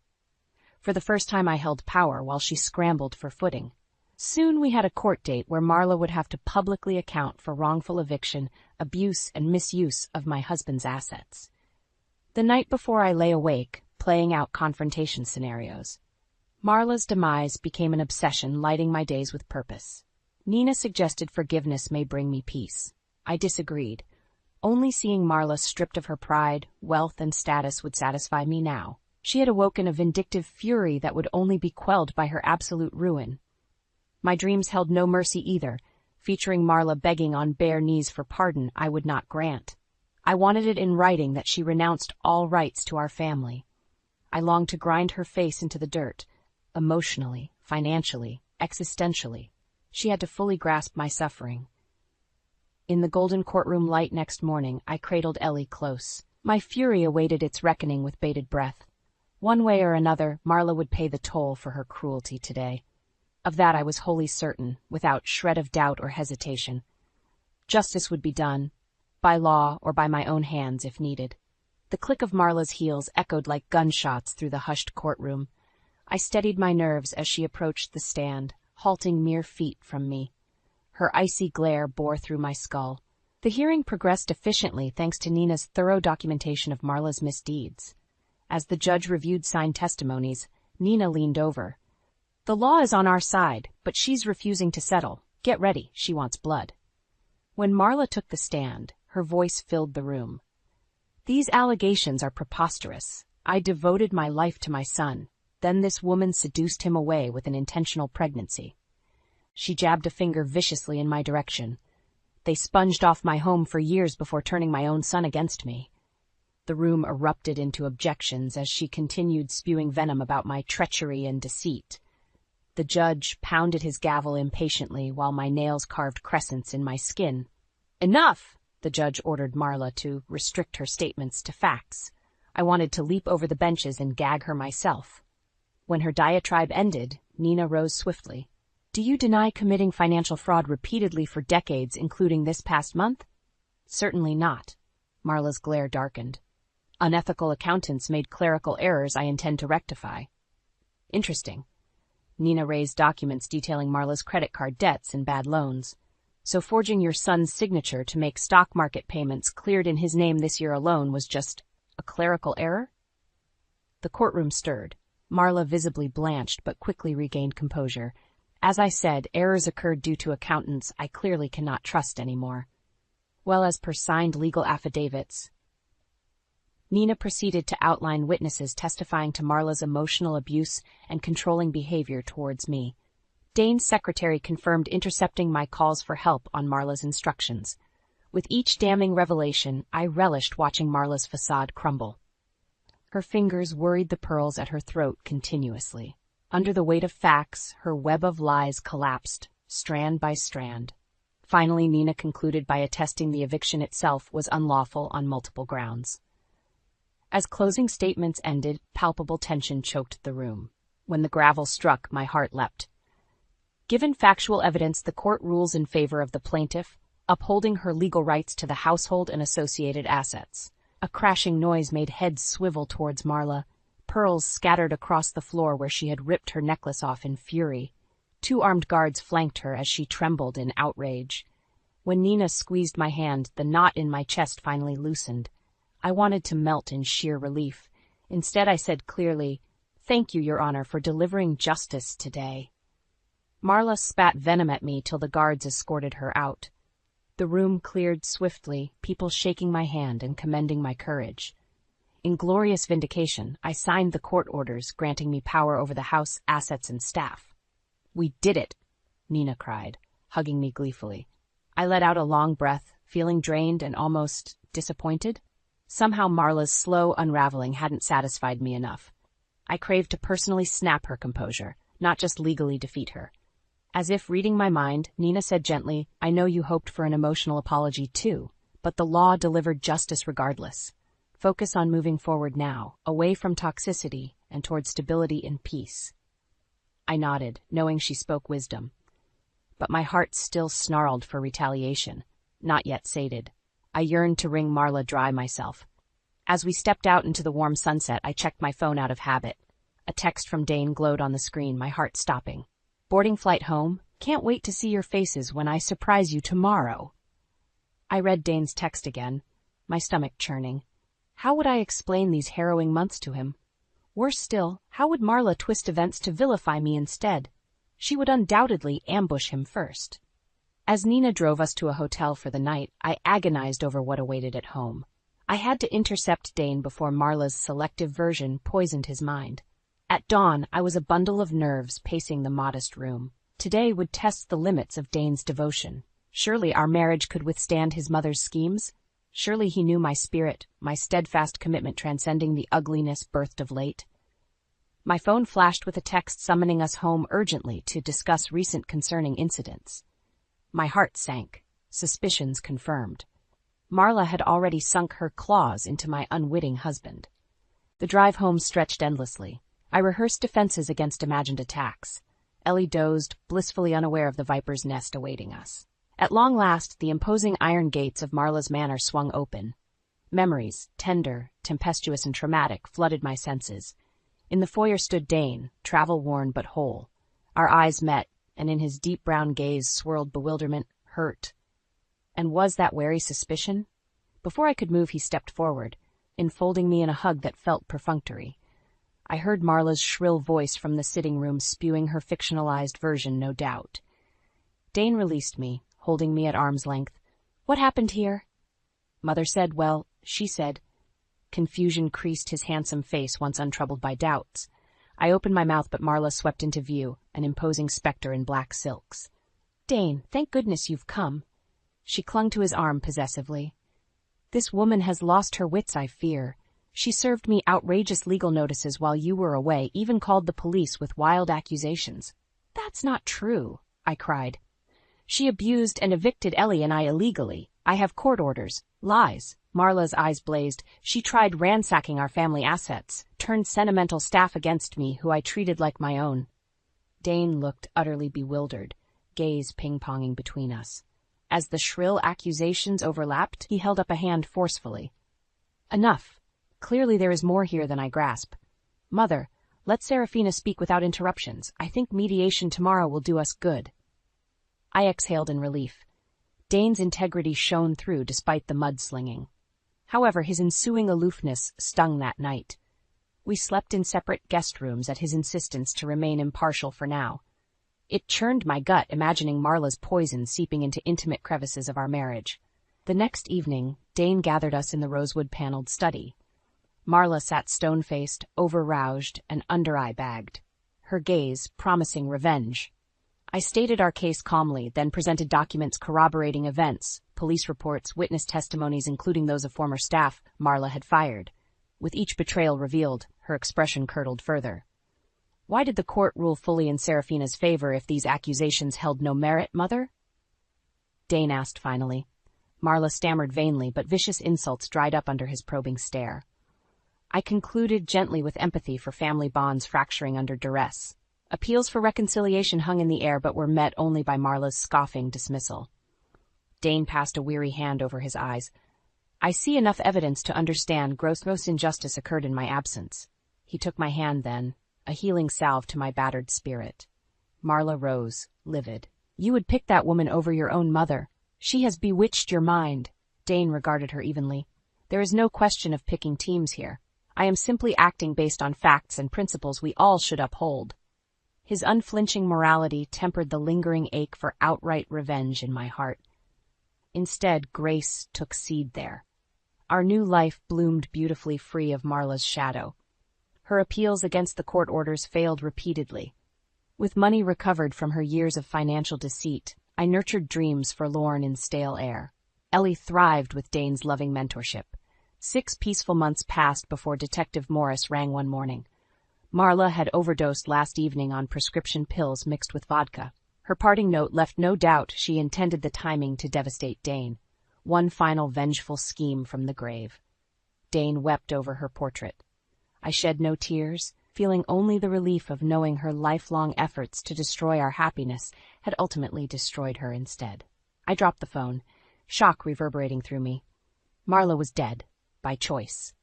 For the first time I held power while she scrambled for footing. Soon we had a court date where Marla would have to publicly account for wrongful eviction, abuse, and misuse of my husband's assets. The night before I lay awake, playing out confrontation scenarios. Marla's demise became an obsession, lighting my days with purpose. Nina suggested forgiveness may bring me peace. I disagreed. Only seeing Marla stripped of her pride, wealth, and status would satisfy me now. She had awoken a vindictive fury that would only be quelled by her absolute ruin. My dreams held no mercy either, featuring Marla begging on bare knees for pardon I would not grant. I wanted it in writing that she renounced all rights to our family. I longed to grind her face into the dirt, emotionally, financially, existentially. She had to fully grasp my suffering. In the golden courtroom light next morning, I cradled Ellie close. My fury awaited its reckoning with bated breath. One way or another, Marla would pay the toll for her cruelty today. Of that I was wholly certain, without shred of doubt or hesitation. Justice would be done, by law or by my own hands if needed. The click of Marla's heels echoed like gunshots through the hushed courtroom. I steadied my nerves as she approached the stand, halting mere feet from me. Her icy glare bore through my skull. The hearing progressed efficiently thanks to Nina's thorough documentation of Marla's misdeeds. As the judge reviewed signed testimonies, Nina leaned over. "The law is on our side, but she's refusing to settle. Get ready, she wants blood." When Marla took the stand, her voice filled the room. "These allegations are preposterous. I devoted my life to my son. Then this woman seduced him away with an intentional pregnancy." She jabbed a finger viciously in my direction. "They sponged off my home for years before turning my own son against me." The room erupted into objections as she continued spewing venom about my treachery and deceit. The judge pounded his gavel impatiently while my nails carved crescents in my skin. "Enough!" the judge ordered Marla to restrict her statements to facts. I wanted to leap over the benches and gag her myself. When her diatribe ended, Nina rose swiftly. "Do you deny committing financial fraud repeatedly for decades, including this past month?" "Certainly not." Marla's glare darkened. "Unethical accountants made clerical errors I intend to rectify." "Interesting." Nina raised documents detailing Marla's credit card debts and bad loans. "So forging your son's signature to make stock market payments cleared in his name this year alone was just a clerical error?" The courtroom stirred. Marla visibly blanched but quickly regained composure. "As I said, errors occurred due to accountants I clearly cannot trust anymore. Well, as per signed legal affidavits." Nina proceeded to outline witnesses testifying to Marla's emotional abuse and controlling behavior towards me. Dane's secretary confirmed intercepting my calls for help on Marla's instructions. With each damning revelation, I relished watching Marla's facade crumble. Her fingers worried the pearls at her throat continuously. Under the weight of facts, her web of lies collapsed, strand by strand. Finally, Nina concluded by attesting the eviction itself was unlawful on multiple grounds. As closing statements ended, palpable tension choked the room. When the gavel struck, my heart leapt. Given factual evidence, the court rules in favor of the plaintiff, upholding her legal rights to the household and associated assets. A crashing noise made heads swivel towards Marla. Pearls scattered across the floor where she had ripped her necklace off in fury. 2 armed guards flanked her as she trembled in outrage. When Nina squeezed my hand, the knot in my chest finally loosened. I wanted to melt in sheer relief. Instead, I said clearly, "Thank you, Your Honor, for delivering justice today." Marla spat venom at me till the guards escorted her out. The room cleared swiftly, people shaking my hand and commending my courage. In glorious vindication, I signed the court orders granting me power over the house, assets, and staff. "We did it," Nina cried, hugging me gleefully. I let out a long breath, feeling drained and almost disappointed? Somehow Marla's slow unraveling hadn't satisfied me enough. I craved to personally snap her composure, not just legally defeat her. As if reading my mind, Nina said gently, "I know you hoped for an emotional apology too, but the law delivered justice regardless. Focus on moving forward now, away from toxicity and toward stability and peace." I nodded, knowing she spoke wisdom. But my heart still snarled for retaliation, not yet sated. I yearned to wring Marla dry myself. As we stepped out into the warm sunset, I checked my phone out of habit. A text from Dane glowed on the screen, my heart stopping. "Boarding flight home. Can't wait to see your faces when I surprise you tomorrow." I read Dane's text again, my stomach churning. How would I explain these harrowing months to him? Worse still, how would Marla twist events to vilify me instead? She would undoubtedly ambush him first. As Nina drove us to a hotel for the night, I agonized over what awaited at home. I had to intercept Dane before Marla's selective version poisoned his mind. At dawn, I was a bundle of nerves pacing the modest room. Today would test the limits of Dane's devotion. Surely our marriage could withstand his mother's schemes? Surely he knew my spirit, my steadfast commitment transcending the ugliness birthed of late. My phone flashed with a text summoning us home urgently to discuss recent concerning incidents. My heart sank, suspicions confirmed. Marla had already sunk her claws into my unwitting husband. The drive home stretched endlessly. I rehearsed defenses against imagined attacks. Ellie dozed, blissfully unaware of the viper's nest awaiting us. At long last, the imposing iron gates of Marla's manor swung open. Memories, tender, tempestuous, and traumatic, flooded my senses. In the foyer stood Dane, travel-worn but whole. Our eyes met, and in his deep brown gaze swirled bewilderment, hurt. And was that wary suspicion? Before I could move, he stepped forward, enfolding me in a hug that felt perfunctory. I heard Marla's shrill voice from the sitting room spewing her fictionalized version, no doubt. Dane released me, holding me at arm's length. "What happened here?" Mother said, well, she said. Confusion creased his handsome face, once untroubled by doubts. I opened my mouth, but Marla swept into view, an imposing specter in black silks. "Dane, thank goodness you've come." She clung to his arm possessively. "This woman has lost her wits, I fear. She served me outrageous legal notices while you were away, even called the police with wild accusations." "That's not true," I cried. "She abused and evicted Ellie and I illegally. I have court orders." "Lies." Marla's eyes blazed. "She tried ransacking our family assets, turned sentimental staff against me, who I treated like my own." Dane looked utterly bewildered, gaze ping-ponging between us. As the shrill accusations overlapped, he held up a hand forcefully. "Enough. Clearly there is more here than I grasp. Mother, let Serafina speak without interruptions. I think mediation tomorrow will do us good." I exhaled in relief. Dane's integrity shone through despite the mudslinging. However, his ensuing aloofness stung that night. We slept in separate guest rooms at his insistence to remain impartial for now. It churned my gut imagining Marla's poison seeping into intimate crevices of our marriage. The next evening, Dane gathered us in the rosewood-paneled study. Marla sat stone-faced, over-roused, and under-eye bagged, her gaze promising revenge. I stated our case calmly, then presented documents corroborating events, police reports, witness testimonies including those of former staff Marla had fired. With each betrayal revealed, her expression curdled further. "Why did the court rule fully in Serafina's favor if these accusations held no merit, Mother?" Dane asked finally. Marla stammered vainly, but vicious insults dried up under his probing stare. I concluded gently with empathy for family bonds fracturing under duress. Appeals for reconciliation hung in the air but were met only by Marla's scoffing dismissal. Dane passed a weary hand over his eyes. "I see enough evidence to understand gross injustice occurred in my absence." He took my hand then, a healing salve to my battered spirit. Marla rose, livid. "You would pick that woman over your own mother. She has bewitched your mind." Dane regarded her evenly. "There is no question of picking teams here. I am simply acting based on facts and principles we all should uphold." His unflinching morality tempered the lingering ache for outright revenge in my heart. Instead, grace took seed there. Our new life bloomed beautifully free of Marla's shadow. Her appeals against the court orders failed repeatedly. With money recovered from her years of financial deceit, I nurtured dreams forlorn in stale air. Ellie thrived with Dane's loving mentorship. 6 peaceful months passed before Detective Morris rang one morning. Marla had overdosed last evening on prescription pills mixed with vodka. Her parting note left no doubt she intended the timing to devastate Dane. One final vengeful scheme from the grave. Dane wept over her portrait. I shed no tears, feeling only the relief of knowing her lifelong efforts to destroy our happiness had ultimately destroyed her instead. I dropped the phone, shock reverberating through me. Marla was dead, by choice.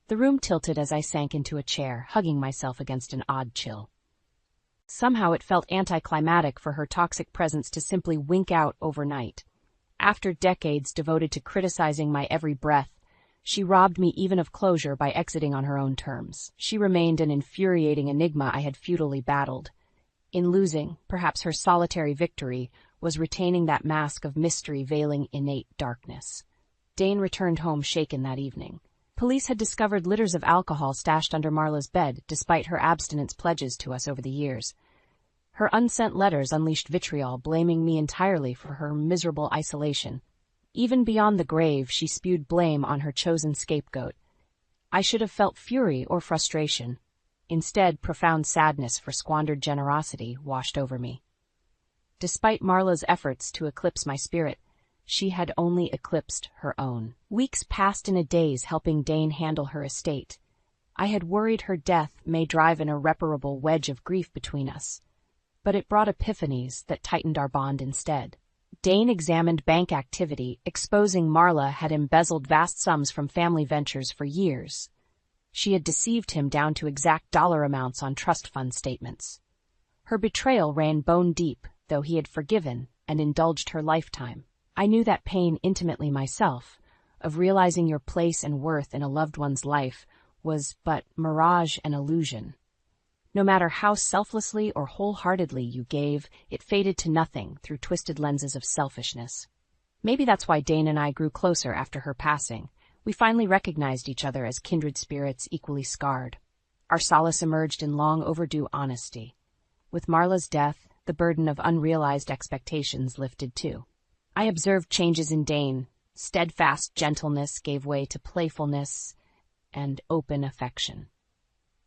The room tilted as I sank into a chair, hugging myself against an odd chill. Somehow it felt anticlimactic for her toxic presence to simply wink out overnight. After decades devoted to criticizing my every breath, she robbed me even of closure by exiting on her own terms. She remained an infuriating enigma I had futilely battled. In losing, perhaps her solitary victory was retaining that mask of mystery veiling innate darkness. Dane returned home shaken that evening. Police had discovered litters of alcohol stashed under Marla's bed, despite her abstinence pledges to us over the years. Her unsent letters unleashed vitriol, blaming me entirely for her miserable isolation. Even beyond the grave, she spewed blame on her chosen scapegoat. I should have felt fury or frustration. Instead, profound sadness for squandered generosity washed over me. Despite Marla's efforts to eclipse my spirit, she had only eclipsed her own. Weeks passed in a daze helping Dane handle her estate. I had worried her death may drive an irreparable wedge of grief between us, but it brought epiphanies that tightened our bond instead. Dane examined bank activity, exposing Marla had embezzled vast sums from family ventures for years. She had deceived him down to exact dollar amounts on trust fund statements. Her betrayal ran bone deep, though he had forgiven and indulged her lifetime. I knew that pain intimately myself, of realizing your place and worth in a loved one's life was but mirage and illusion. No matter how selflessly or wholeheartedly you gave, it faded to nothing through twisted lenses of selfishness. Maybe that's why Dane and I grew closer after her passing. We finally recognized each other as kindred spirits equally scarred. Our solace emerged in long overdue honesty. With Marla's death, the burden of unrealized expectations lifted too. I observed changes in Dane. Steadfast gentleness gave way to playfulness and open affection.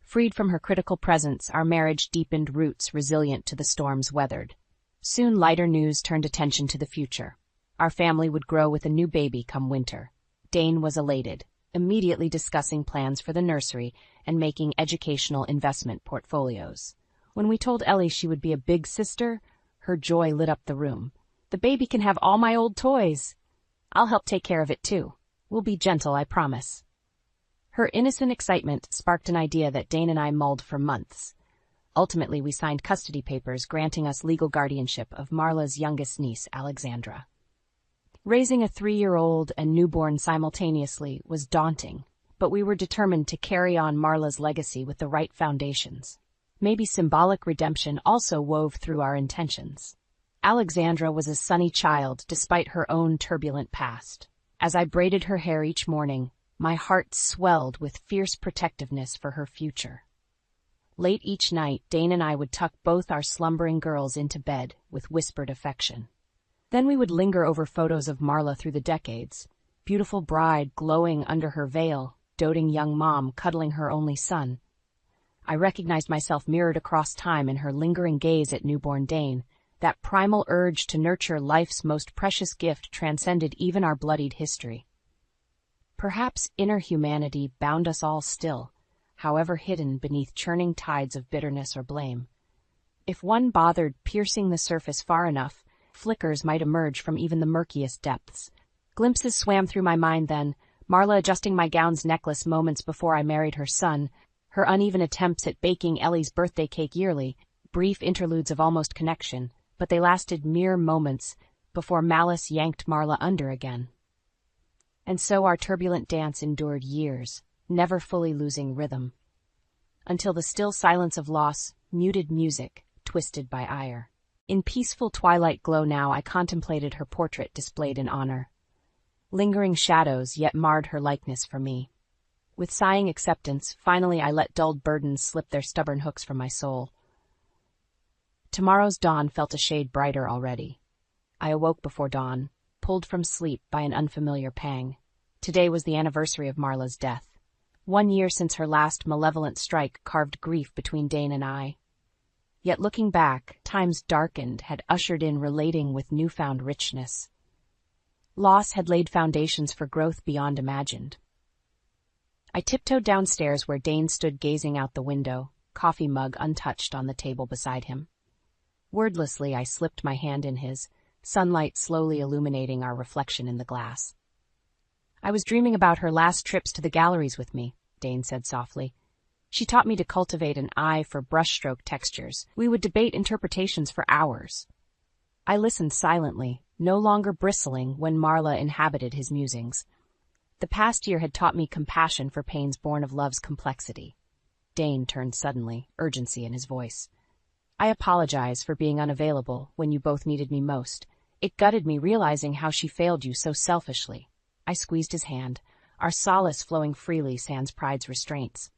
Freed from her critical presence, our marriage deepened roots resilient to the storms weathered. Soon lighter news turned attention to the future. Our family would grow with a new baby come winter. Dane was elated, immediately discussing plans for the nursery and making educational investment portfolios. When we told Ellie she would be a big sister, her joy lit up the room. The baby can have all my old toys. I'll help take care of it too. We'll be gentle, I promise. Her innocent excitement sparked an idea that Dane and I mulled for months. Ultimately, we signed custody papers granting us legal guardianship of Marla's youngest niece, Alexandra. Raising a 3-year-old and newborn simultaneously was daunting, but we were determined to carry on Marla's legacy with the right foundations. Maybe symbolic redemption also wove through our intentions. Alexandra was a sunny child despite her own turbulent past. As I braided her hair each morning, my heart swelled with fierce protectiveness for her future. Late each night, Dane and I would tuck both our slumbering girls into bed with whispered affection. Then we would linger over photos of Marla through the decades, beautiful bride glowing under her veil, doting young mom cuddling her only son. I recognized myself mirrored across time in her lingering gaze at newborn Dane. That primal urge to nurture life's most precious gift transcended even our bloodied history. Perhaps inner humanity bound us all still, however hidden beneath churning tides of bitterness or blame. If one bothered piercing the surface far enough, flickers might emerge from even the murkiest depths. Glimpses swam through my mind then, Marla adjusting my gown's necklace moments before I married her son, her uneven attempts at baking Ellie's birthday cake yearly, brief interludes of almost connection, but they lasted mere moments before malice yanked Marla under again. And so our turbulent dance endured years, never fully losing rhythm, until the still silence of loss, muted music, twisted by ire. In peaceful twilight glow now I contemplated her portrait displayed in honor. Lingering shadows yet marred her likeness for me. With sighing acceptance, finally I let dulled burdens slip their stubborn hooks from my soul. Tomorrow's dawn felt a shade brighter already. I awoke before dawn, pulled from sleep by an unfamiliar pang. Today was the anniversary of Marla's death. 1 year since her last malevolent strike carved grief between Dane and I. Yet looking back, times darkened had ushered in relating with newfound richness. Loss had laid foundations for growth beyond imagined. I tiptoed downstairs where Dane stood gazing out the window, coffee mug untouched on the table beside him. Wordlessly, I slipped my hand in his, sunlight slowly illuminating our reflection in the glass. "I was dreaming about her last trips to the galleries with me," Dane said softly. "She taught me to cultivate an eye for brushstroke textures. We would debate interpretations for hours." I listened silently, no longer bristling when Marla inhabited his musings. The past year had taught me compassion for pains born of love's complexity. Dane turned suddenly, urgency in his voice. "I apologize for being unavailable when you both needed me most. It gutted me realizing how she failed you so selfishly." I squeezed his hand, our solace flowing freely sans pride's restraints.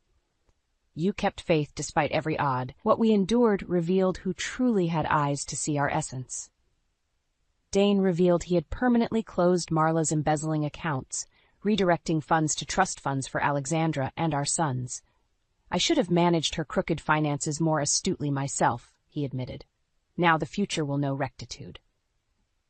"You kept faith despite every odd. What we endured revealed who truly had eyes to see our essence." Dane revealed he had permanently closed Marla's embezzling accounts, redirecting funds to trust funds for Alexandra and our sons. "I should have managed her crooked finances more astutely myself," he admitted. "Now the future will know rectitude."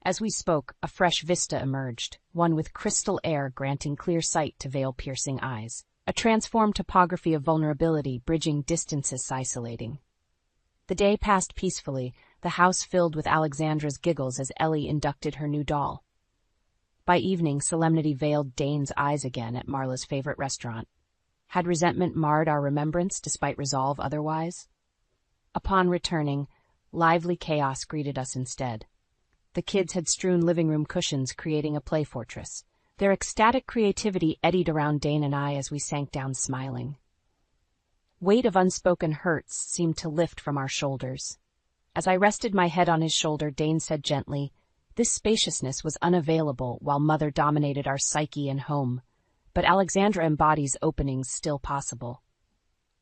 As we spoke, a fresh vista emerged, one with crystal air granting clear sight to veil-piercing eyes, a transformed topography of vulnerability bridging distances isolating. The day passed peacefully, the house filled with Alexandra's giggles as Ellie inducted her new doll. By evening, solemnity veiled Dane's eyes again at Marla's favorite restaurant. Had resentment marred our remembrance despite resolve otherwise? Upon returning, lively chaos greeted us instead. The kids had strewn living room cushions, creating a play fortress. Their ecstatic creativity eddied around Dane and I as we sank down smiling. Weight of unspoken hurts seemed to lift from our shoulders. As I rested my head on his shoulder, Dane said gently, "This spaciousness was unavailable while Mother dominated our psyche and home, but Alexandra embodies openings still possible.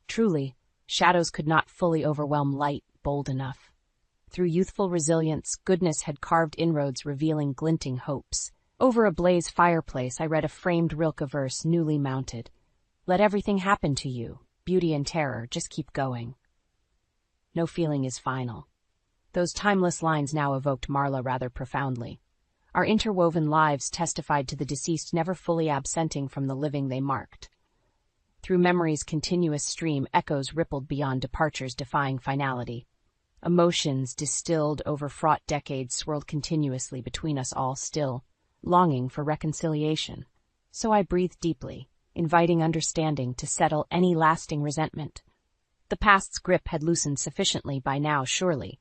Truly, shadows could not fully overwhelm light bold enough. Through youthful resilience, goodness had carved inroads revealing glinting hopes. Over a blaze fireplace, I read a framed Rilke verse newly mounted. Let everything happen to you, beauty and terror, just keep going. No feeling is final." Those timeless lines now evoked Marla rather profoundly. Our interwoven lives testified to the deceased never fully absenting from the living they marked. Through memory's continuous stream, echoes rippled beyond departures defying finality. Emotions distilled over fraught decades swirled continuously between us all still, longing for reconciliation. So I breathed deeply, inviting understanding to settle any lasting resentment. The past's grip had loosened sufficiently by now, surely.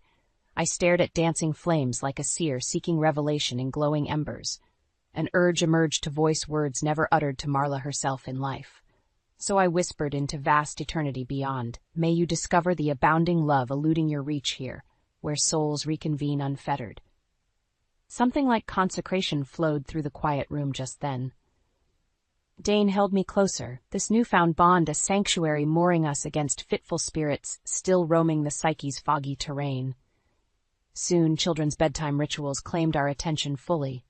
I stared at dancing flames like a seer seeking revelation in glowing embers. An urge emerged to voice words never uttered to Marla herself in life. So I whispered into vast eternity beyond, "May you discover the abounding love eluding your reach here, where souls reconvene unfettered." Something like consecration flowed through the quiet room just then. Dane held me closer, this newfound bond a sanctuary mooring us against fitful spirits still roaming the psyche's foggy terrain. Soon, children's bedtime rituals claimed our attention fully.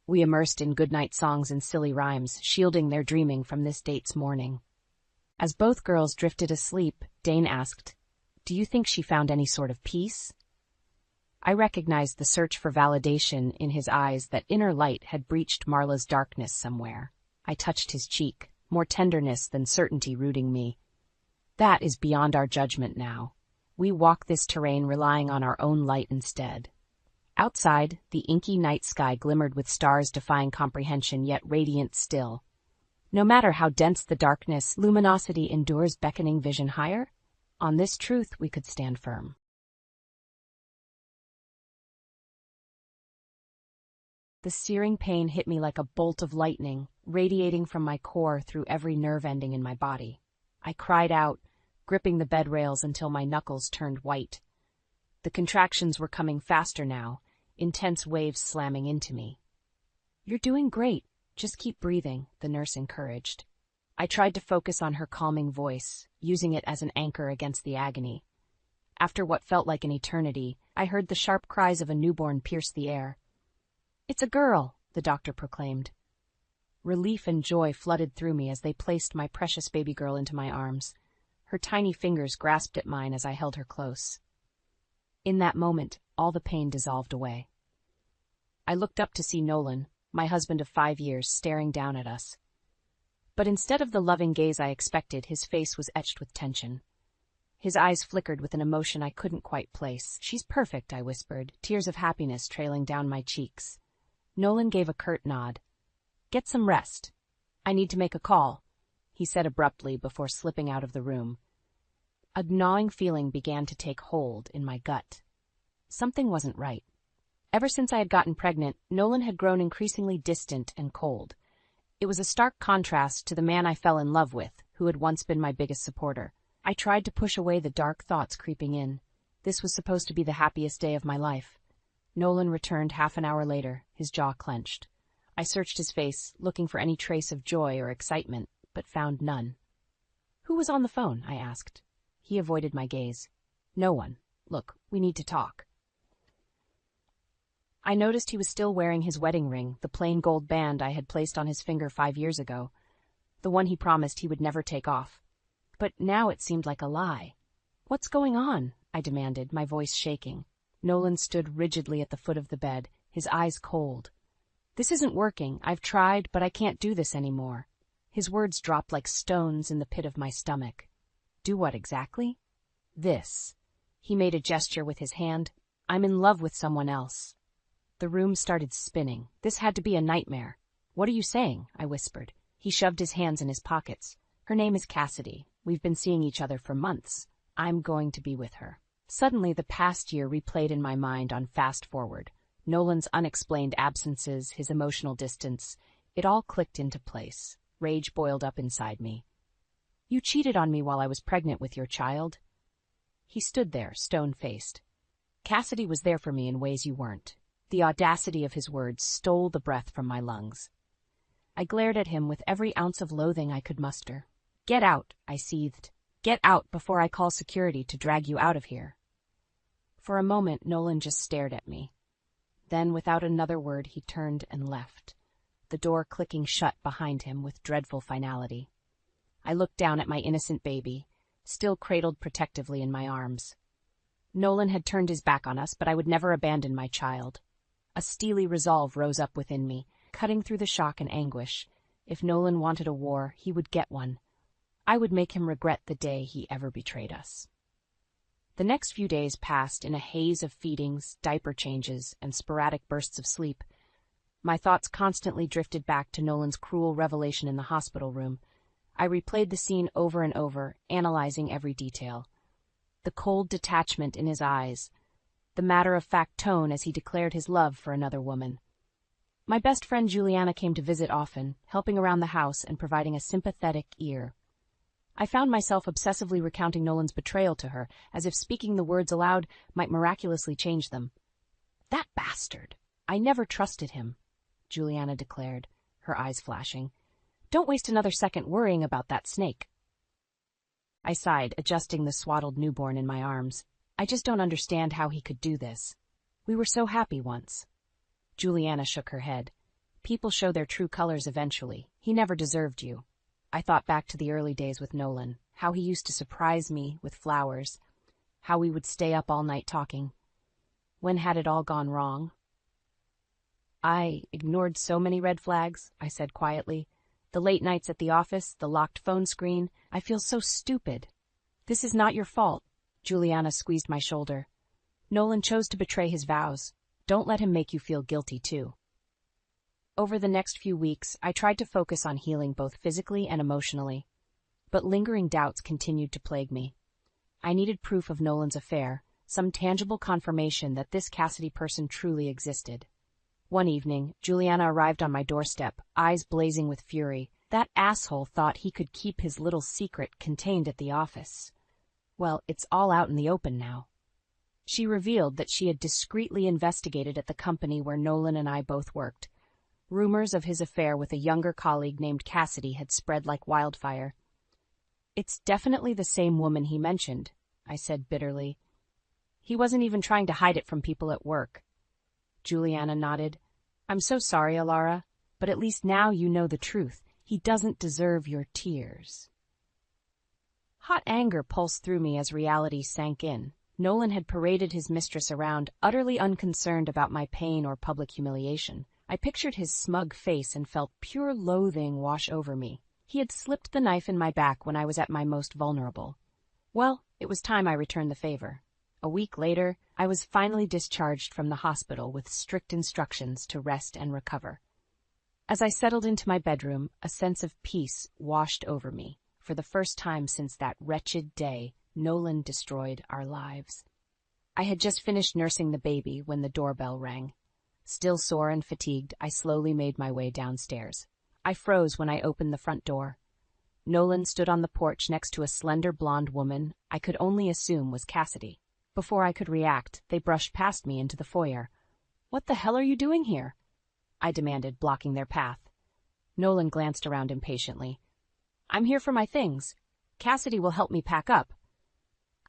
We immersed in goodnight songs and silly rhymes, shielding their dreaming from this date's morning. As both girls drifted asleep, Dane asked, "Do you think she found any sort of peace?" I recognized the search for validation in his eyes, that inner light had breached Marla's darkness somewhere. I touched his cheek, more tenderness than certainty rooting me. "That is beyond our judgment now. We walk this terrain relying on our own light instead." Outside, the inky night sky glimmered with stars defying comprehension, yet radiant still. No matter how dense the darkness, luminosity endures, beckoning vision higher. On this truth we could stand firm. The searing pain hit me like a bolt of lightning, radiating from my core through every nerve ending in my body. I cried out, gripping the bed rails until my knuckles turned white. The contractions were coming faster now, intense waves slamming into me. "You're doing great. Just keep breathing," the nurse encouraged. I tried to focus on her calming voice, using it as an anchor against the agony. After what felt like an eternity, I heard the sharp cries of a newborn pierce the air. "It's a girl," the doctor proclaimed. Relief and joy flooded through me as they placed my precious baby girl into my arms. Her tiny fingers grasped at mine as I held her close. In that moment, all the pain dissolved away. I looked up to see Nolan, my husband of 5 years, staring down at us. But instead of the loving gaze I expected, his face was etched with tension. His eyes flickered with an emotion I couldn't quite place. "She's perfect," I whispered, tears of happiness trailing down my cheeks. Nolan gave a curt nod. "Get some rest. I need to make a call," he said abruptly before slipping out of the room. A gnawing feeling began to take hold in my gut. Something wasn't right. Ever since I had gotten pregnant, Nolan had grown increasingly distant and cold. It was a stark contrast to the man I fell in love with, who had once been my biggest supporter. I tried to push away the dark thoughts creeping in. This was supposed to be the happiest day of my life. Nolan returned half an hour later, his jaw clenched. I searched his face, looking for any trace of joy or excitement, but found none. "Who was on the phone?" I asked. He avoided my gaze. "No one. Look, we need to talk." I noticed he was still wearing his wedding ring, the plain gold band I had placed on his finger 5 years ago, the one he promised he would never take off. But now it seemed like a lie. "What's going on?" I demanded, my voice shaking. Nolan stood rigidly at the foot of the bed, his eyes cold. "This isn't working. I've tried, but I can't do this anymore." His words dropped like stones in the pit of my stomach. "Do what exactly?" "This." He made a gesture with his hand. "I'm in love with someone else." The room started spinning. This had to be a nightmare. "What are you saying?" I whispered. He shoved his hands in his pockets. "Her name is Cassidy. We've been seeing each other for months. I'm going to be with her." Suddenly, the past year replayed in my mind on fast forward. Nolan's unexplained absences, his emotional distance, it all clicked into place. Rage boiled up inside me. "You cheated on me while I was pregnant with your child." He stood there, stone-faced. "Cassidy was there for me in ways you weren't." The audacity of his words stole the breath from my lungs. I glared at him with every ounce of loathing I could muster. "Get out," I seethed. "Get out before I call security to drag you out of here." For a moment, Nolan just stared at me. Then, without another word, he turned and left, the door clicking shut behind him with dreadful finality. I looked down at my innocent baby, still cradled protectively in my arms. Nolan had turned his back on us, but I would never abandon my child. A steely resolve rose up within me, cutting through the shock and anguish. If Nolan wanted a war, he would get one. I would make him regret the day he ever betrayed us. The next few days passed in a haze of feedings, diaper changes, and sporadic bursts of sleep. My thoughts constantly drifted back to Nolan's cruel revelation in the hospital room. I replayed the scene over and over, analyzing every detail. The cold detachment in his eyes, the matter-of-fact tone as he declared his love for another woman. My best friend Juliana came to visit often, helping around the house and providing a sympathetic ear. I found myself obsessively recounting Nolan's betrayal to her, as if speaking the words aloud might miraculously change them. "That bastard! I never trusted him," Juliana declared, her eyes flashing. "Don't waste another second worrying about that snake." I sighed, adjusting the swaddled newborn in my arms. "I just don't understand how he could do this. We were so happy once." Juliana shook her head. "People show their true colors eventually. He never deserved you." I thought back to the early days with Nolan, how he used to surprise me with flowers, how we would stay up all night talking. When had it all gone wrong? "I ignored so many red flags," I said quietly. "The late nights at the office, the locked phone screen. I feel so stupid." "This is not your fault." Juliana squeezed my shoulder. "Nolan chose to betray his vows. Don't let him make you feel guilty, too." Over the next few weeks, I tried to focus on healing both physically and emotionally. But lingering doubts continued to plague me. I needed proof of Nolan's affair, some tangible confirmation that this Cassidy person truly existed. One evening, Juliana arrived on my doorstep, eyes blazing with fury. That asshole thought he could keep his little secret contained at the office. Well, it's all out in the open now. She revealed that she had discreetly investigated at the company where Nolan and I both worked. Rumors of his affair with a younger colleague named Cassidy had spread like wildfire. "It's definitely the same woman he mentioned," I said bitterly. "He wasn't even trying to hide it from people at work." Juliana nodded. I'm so sorry, Alara, but at least now you know the truth. He doesn't deserve your tears. Hot anger pulsed through me as reality sank in. Nolan had paraded his mistress around, utterly unconcerned about my pain or public humiliation. I pictured his smug face and felt pure loathing wash over me. He had slipped the knife in my back when I was at my most vulnerable. Well, it was time I returned the favor. A week later, I was finally discharged from the hospital with strict instructions to rest and recover. As I settled into my bedroom, a sense of peace washed over me. For the first time since that wretched day, Nolan destroyed our lives. I had just finished nursing the baby when the doorbell rang. Still sore and fatigued, I slowly made my way downstairs. I froze when I opened the front door. Nolan stood on the porch next to a slender blonde woman I could only assume was Cassidy. Before I could react, they brushed past me into the foyer. "What the hell are you doing here?" I demanded, blocking their path. Nolan glanced around impatiently. "I'm here for my things. Cassidy will help me pack up."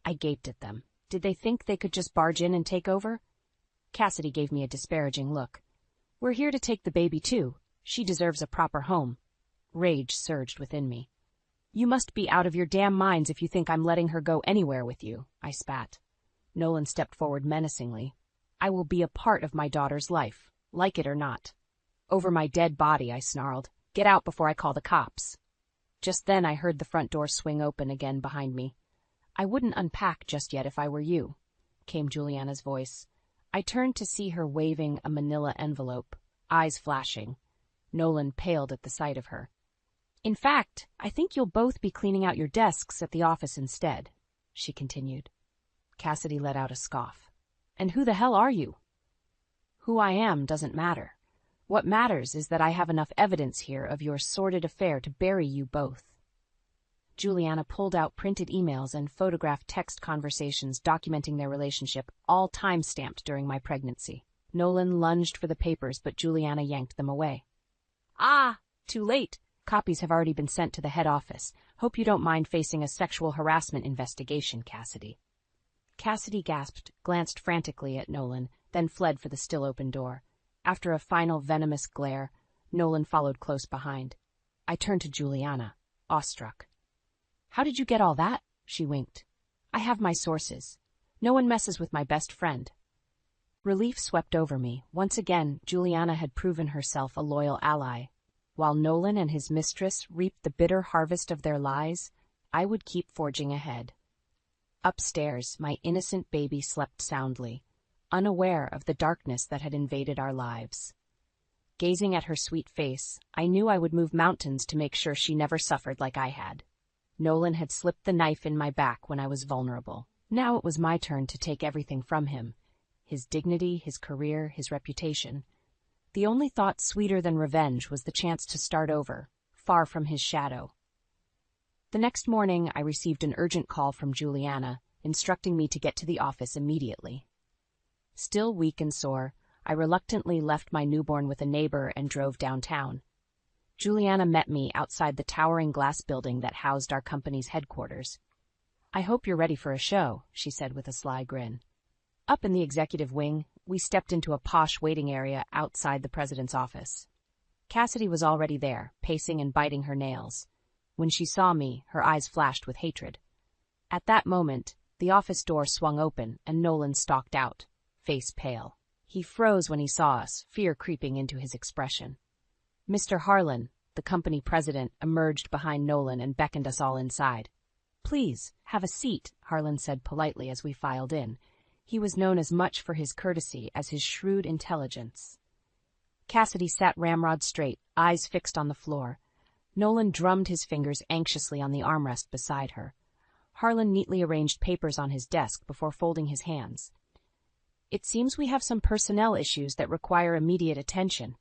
I gaped at them. Did they think they could just barge in and take over? Cassidy gave me a disparaging look. "We're here to take the baby too. She deserves a proper home." Rage surged within me. "You must be out of your damn minds if you think I'm letting her go anywhere with you," I spat. Nolan stepped forward menacingly. "I will be a part of my daughter's life, like it or not." "Over my dead body," I snarled. "Get out before I call the cops." Just then I heard the front door swing open again behind me. "I wouldn't unpack just yet if I were you," came Juliana's voice. I turned to see her waving a manila envelope, eyes flashing. Nolan paled at the sight of her. "In fact, I think you'll both be cleaning out your desks at the office instead," she continued. Cassidy let out a scoff. "And who the hell are you?" "Who I am doesn't matter. What matters is that I have enough evidence here of your sordid affair to bury you both." Juliana pulled out printed emails and photographed text conversations documenting their relationship, all time-stamped during my pregnancy. Nolan lunged for the papers, but Juliana yanked them away. "Ah, too late. Copies have already been sent to the head office. Hope you don't mind facing a sexual harassment investigation, Cassidy." Cassidy gasped, glanced frantically at Nolan, then fled for the still-open door. After a final venomous glare, Nolan followed close behind. I turned to Juliana, awestruck. "How did you get all that?" she winked. "I have my sources. No one messes with my best friend." Relief swept over me. Once again, Juliana had proven herself a loyal ally. While Nolan and his mistress reaped the bitter harvest of their lies, I would keep forging ahead. Upstairs, my innocent baby slept soundly, unaware of the darkness that had invaded our lives. Gazing at her sweet face, I knew I would move mountains to make sure she never suffered like I had. Nolan had slipped the knife in my back when I was vulnerable. Now it was my turn to take everything from him. His dignity, his career, his reputation. The only thought sweeter than revenge was the chance to start over, far from his shadow. The next morning, I received an urgent call from Juliana, instructing me to get to the office immediately. Still weak and sore, I reluctantly left my newborn with a neighbor and drove downtown. Juliana met me outside the towering glass building that housed our company's headquarters. "I hope you're ready for a show," she said with a sly grin. Up in the executive wing, we stepped into a posh waiting area outside the president's office. Cassidy was already there, pacing and biting her nails. When she saw me, her eyes flashed with hatred. At that moment, the office door swung open and Nolan stalked out, face pale. He froze when he saw us, fear creeping into his expression. Mr. Harlan, the company president, emerged behind Nolan and beckoned us all inside. "Please, have a seat," Harlan said politely as we filed in. He was known as much for his courtesy as his shrewd intelligence. Cassidy sat ramrod straight, eyes fixed on the floor. Nolan drummed his fingers anxiously on the armrest beside her. Harlan neatly arranged papers on his desk before folding his hands. "It seems we have some personnel issues that require immediate attention."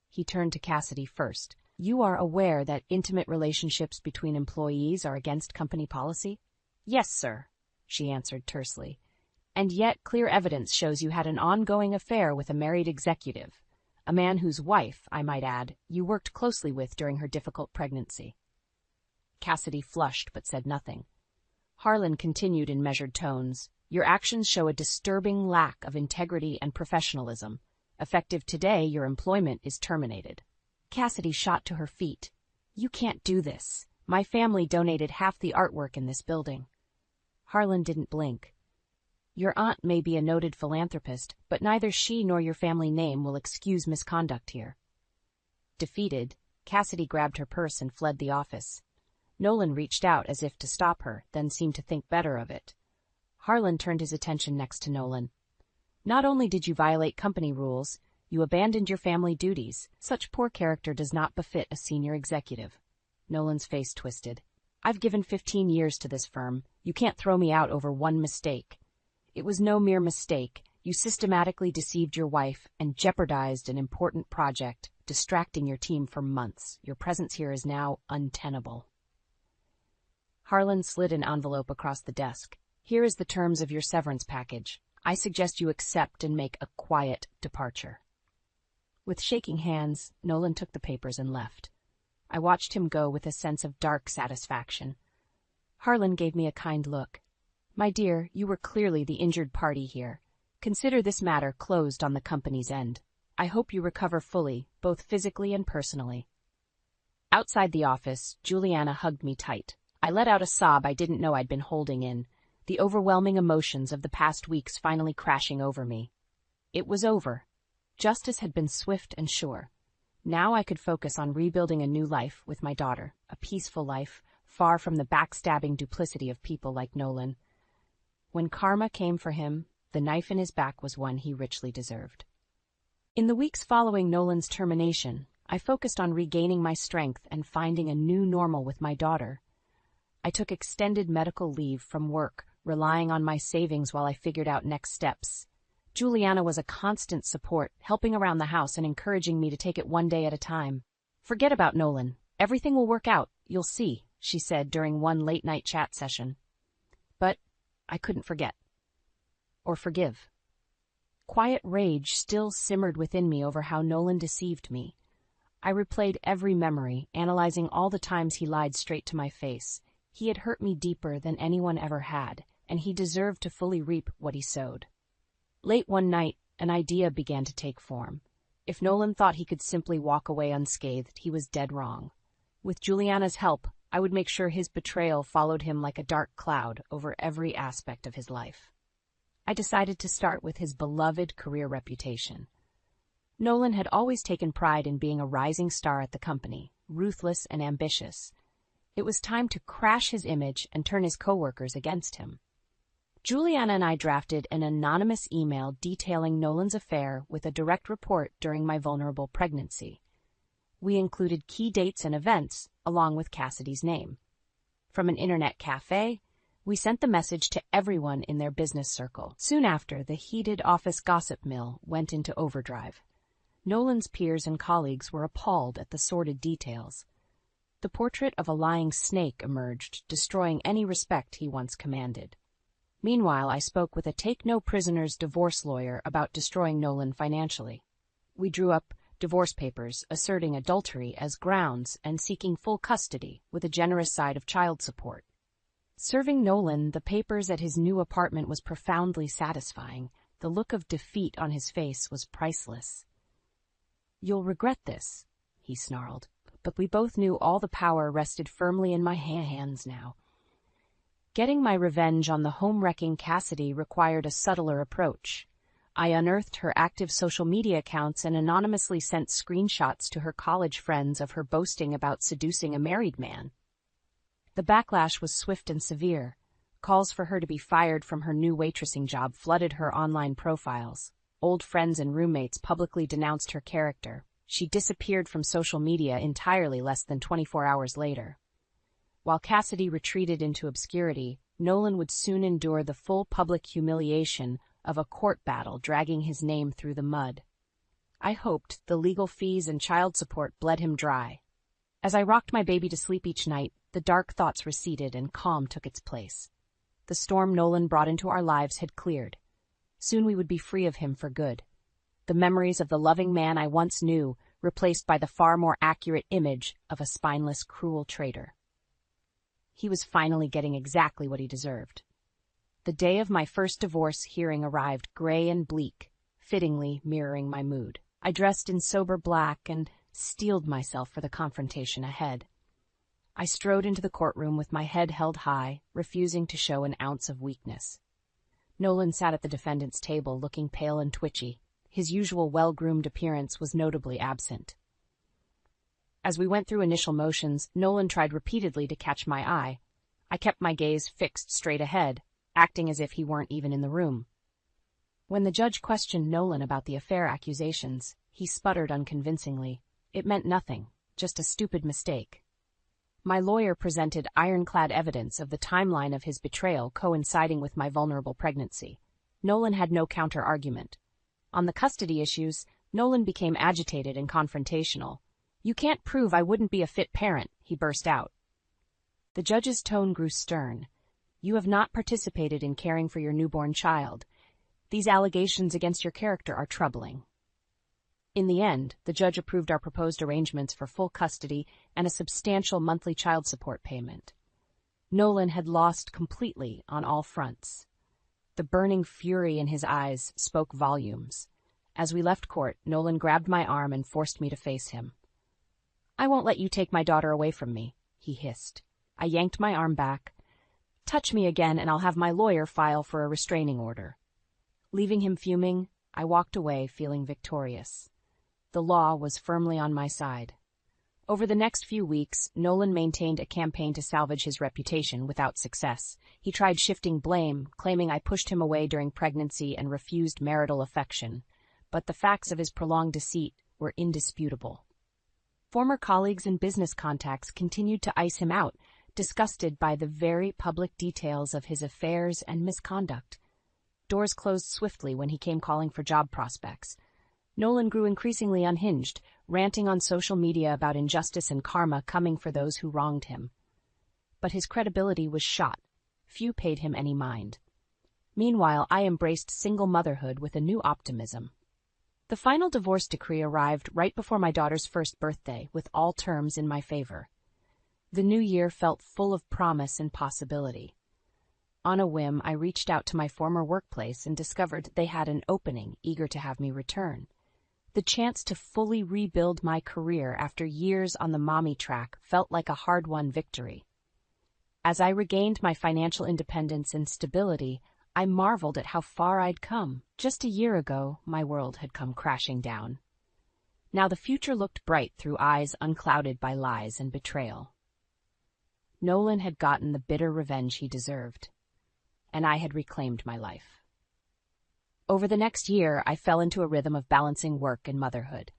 He turned to Cassidy first. "You are aware that intimate relationships between employees are against company policy?" "Yes, sir," she answered tersely. "And yet clear evidence shows you had an ongoing affair with a married executive, a man whose wife, I might add, you worked closely with during her difficult pregnancy." Cassidy flushed but said nothing. Harlan continued in measured tones. "Your actions show a disturbing lack of integrity and professionalism, Effective today, your employment is terminated. Cassidy shot to her feet. You can't do this. My family donated half the artwork in this building. Harlan didn't blink. Your aunt may be a noted philanthropist, but neither she nor your family name will excuse misconduct here. Defeated, Cassidy grabbed her purse and fled the office. Nolan reached out as if to stop her, then seemed to think better of it. Harlan turned his attention next to Nolan. Not only did you violate company rules, you abandoned your family duties. Such poor character does not befit a senior executive. Nolan's face twisted. I've given 15 years to this firm. You can't throw me out over one mistake. It was no mere mistake. You systematically deceived your wife and jeopardized an important project, distracting your team for months. Your presence here is now untenable. Harlan slid an envelope across the desk. Here is the terms of your severance package. I suggest you accept and make a quiet departure. With shaking hands, Nolan took the papers and left. I watched him go with a sense of dark satisfaction. Harlan gave me a kind look. My dear, you were clearly the injured party here. Consider this matter closed on the company's end. I hope you recover fully, both physically and personally. Outside the office, Juliana hugged me tight. I let out a sob I didn't know I'd been holding in, the overwhelming emotions of the past weeks finally crashing over me. It was over. Justice had been swift and sure. Now I could focus on rebuilding a new life with my daughter, a peaceful life, far from the backstabbing duplicity of people like Nolan. When karma came for him, the knife in his back was one he richly deserved. In the weeks following Nolan's termination, I focused on regaining my strength and finding a new normal with my daughter. I took extended medical leave from work, relying on my savings while I figured out next steps. Juliana was a constant support, helping around the house and encouraging me to take it one day at a time. Forget about Nolan. Everything will work out, you'll see, she said during one late-night chat session. But I couldn't forget. Or forgive. Quiet rage still simmered within me over how Nolan deceived me. I replayed every memory, analyzing all the times he lied straight to my face. He had hurt me deeper than anyone ever had, and he deserved to fully reap what he sowed. Late one night, an idea began to take form. If Nolan thought he could simply walk away unscathed, he was dead wrong. With Juliana's help, I would make sure his betrayal followed him like a dark cloud over every aspect of his life. I decided to start with his beloved career reputation. Nolan had always taken pride in being a rising star at the company, ruthless and ambitious. It was time to crash his image and turn his coworkers against him. Juliana and I drafted an anonymous email detailing Nolan's affair with a direct report during my vulnerable pregnancy. We included key dates and events, along with Cassidy's name. From an internet cafe, we sent the message to everyone in their business circle. Soon after, the heated office gossip mill went into overdrive. Nolan's peers and colleagues were appalled at the sordid details. The portrait of a lying snake emerged, destroying any respect he once commanded. Meanwhile, I spoke with a take-no-prisoners divorce lawyer about destroying Nolan financially. We drew up divorce papers asserting adultery as grounds and seeking full custody with a generous side of child support. Serving Nolan the papers at his new apartment was profoundly satisfying. The look of defeat on his face was priceless. "You'll regret this," he snarled. But we both knew all the power rested firmly in my hands now. Getting my revenge on the home-wrecking Cassidy required a subtler approach. I unearthed her active social media accounts and anonymously sent screenshots to her college friends of her boasting about seducing a married man. The backlash was swift and severe. Calls for her to be fired from her new waitressing job flooded her online profiles. Old friends and roommates publicly denounced her character. She disappeared from social media entirely less than 24 hours later. While Cassidy retreated into obscurity, Nolan would soon endure the full public humiliation of a court battle dragging his name through the mud. I hoped the legal fees and child support bled him dry. As I rocked my baby to sleep each night, the dark thoughts receded and calm took its place. The storm Nolan brought into our lives had cleared. Soon we would be free of him for good. The memories of the loving man I once knew, replaced by the far more accurate image of a spineless, cruel traitor. He was finally getting exactly what he deserved. The day of my first divorce hearing arrived gray and bleak, fittingly mirroring my mood. I dressed in sober black and steeled myself for the confrontation ahead. I strode into the courtroom with my head held high, refusing to show an ounce of weakness. Nolan sat at the defendant's table, looking pale and twitchy. His usual well-groomed appearance was notably absent. As we went through initial motions, Nolan tried repeatedly to catch my eye. I kept my gaze fixed straight ahead, acting as if he weren't even in the room. When the judge questioned Nolan about the affair accusations, he sputtered unconvincingly. It meant nothing, just a stupid mistake. My lawyer presented ironclad evidence of the timeline of his betrayal coinciding with my vulnerable pregnancy. Nolan had no counter-argument. On the custody issues, Nolan became agitated and confrontational. "You can't prove I wouldn't be a fit parent," he burst out. The judge's tone grew stern. "You have not participated in caring for your newborn child. These allegations against your character are troubling." In the end, the judge approved our proposed arrangements for full custody and a substantial monthly child support payment. Nolan had lost completely on all fronts. The burning fury in his eyes spoke volumes. As we left court, Nolan grabbed my arm and forced me to face him. "I won't let you take my daughter away from me," he hissed. I yanked my arm back. "Touch me again and I'll have my lawyer file for a restraining order." Leaving him fuming, I walked away feeling victorious. The law was firmly on my side. Over the next few weeks, Nolan maintained a campaign to salvage his reputation without success. He tried shifting blame, claiming I pushed him away during pregnancy and refused marital affection. But the facts of his prolonged deceit were indisputable. Former colleagues and business contacts continued to ice him out, disgusted by the very public details of his affairs and misconduct. Doors closed swiftly when he came calling for job prospects. Nolan grew increasingly unhinged, ranting on social media about injustice and karma coming for those who wronged him. But his credibility was shot. Few paid him any mind. Meanwhile, I embraced single motherhood with a new optimism. The final divorce decree arrived right before my daughter's first birthday, with all terms in my favor. The new year felt full of promise and possibility. On a whim, I reached out to my former workplace and discovered they had an opening, eager to have me return. The chance to fully rebuild my career after years on the mommy track felt like a hard-won victory. As I regained my financial independence and stability, I marveled at how far I'd come. Just a year ago, my world had come crashing down. Now the future looked bright through eyes unclouded by lies and betrayal. Nolan had gotten the bitter revenge he deserved, and I had reclaimed my life. Over the next year, I fell into a rhythm of balancing work and motherhood.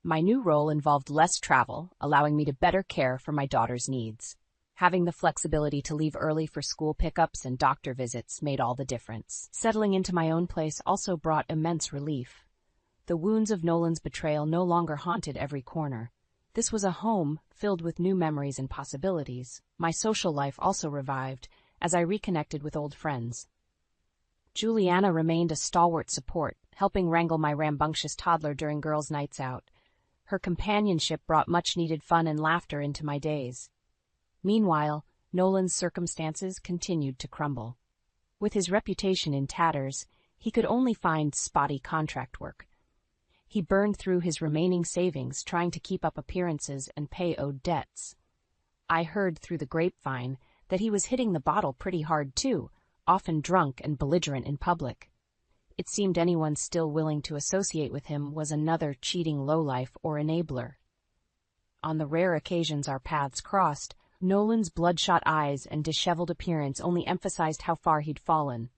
My new role involved less travel, allowing me to better care for my daughter's needs. Having the flexibility to leave early for school pickups and doctor visits made all the difference. Settling into my own place also brought immense relief. The wounds of Nolan's betrayal no longer haunted every corner. This was a home filled with new memories and possibilities. My social life also revived as I reconnected with old friends. Juliana remained a stalwart support, helping wrangle my rambunctious toddler during girls' nights out. Her companionship brought much-needed fun and laughter into my days. Meanwhile, Nolan's circumstances continued to crumble. With his reputation in tatters, he could only find spotty contract work. He burned through his remaining savings trying to keep up appearances and pay owed debts. I heard through the grapevine that he was hitting the bottle pretty hard too, often drunk and belligerent in public. It seemed anyone still willing to associate with him was another cheating lowlife or enabler. On the rare occasions our paths crossed, Nolan's bloodshot eyes and disheveled appearance only emphasized how far he'd fallen.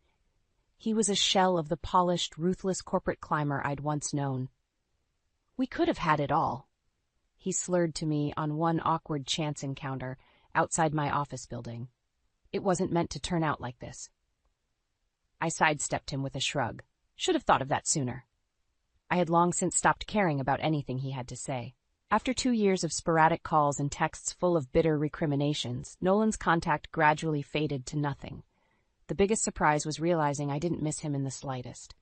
He was a shell of the polished, ruthless corporate climber I'd once known. "We could have had it all," he slurred to me on one awkward chance encounter outside my office building. "It wasn't meant to turn out like this." I sidestepped him with a shrug. Should have thought of that sooner. I had long since stopped caring about anything he had to say. After 2 years of sporadic calls and texts full of bitter recriminations, Nolan's contact gradually faded to nothing. The biggest surprise was realizing I didn't miss him in the slightest.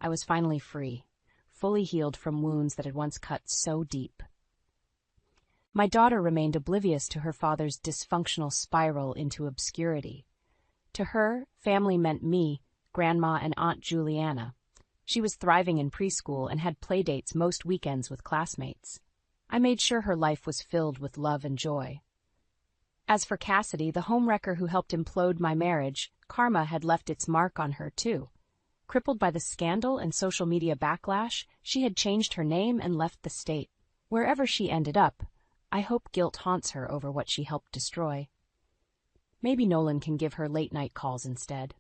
I was finally free, fully healed from wounds that had once cut so deep. My daughter remained oblivious to her father's dysfunctional spiral into obscurity. To her, family meant me, Grandma, and Aunt Juliana. She was thriving in preschool and had playdates most weekends with classmates. I made sure her life was filled with love and joy. As for Cassidy, the homewrecker who helped implode my marriage, karma had left its mark on her too. Crippled by the scandal and social media backlash, she had changed her name and left the state. Wherever she ended up, I hope guilt haunts her over what she helped destroy. Maybe Nolan can give her late-night calls instead.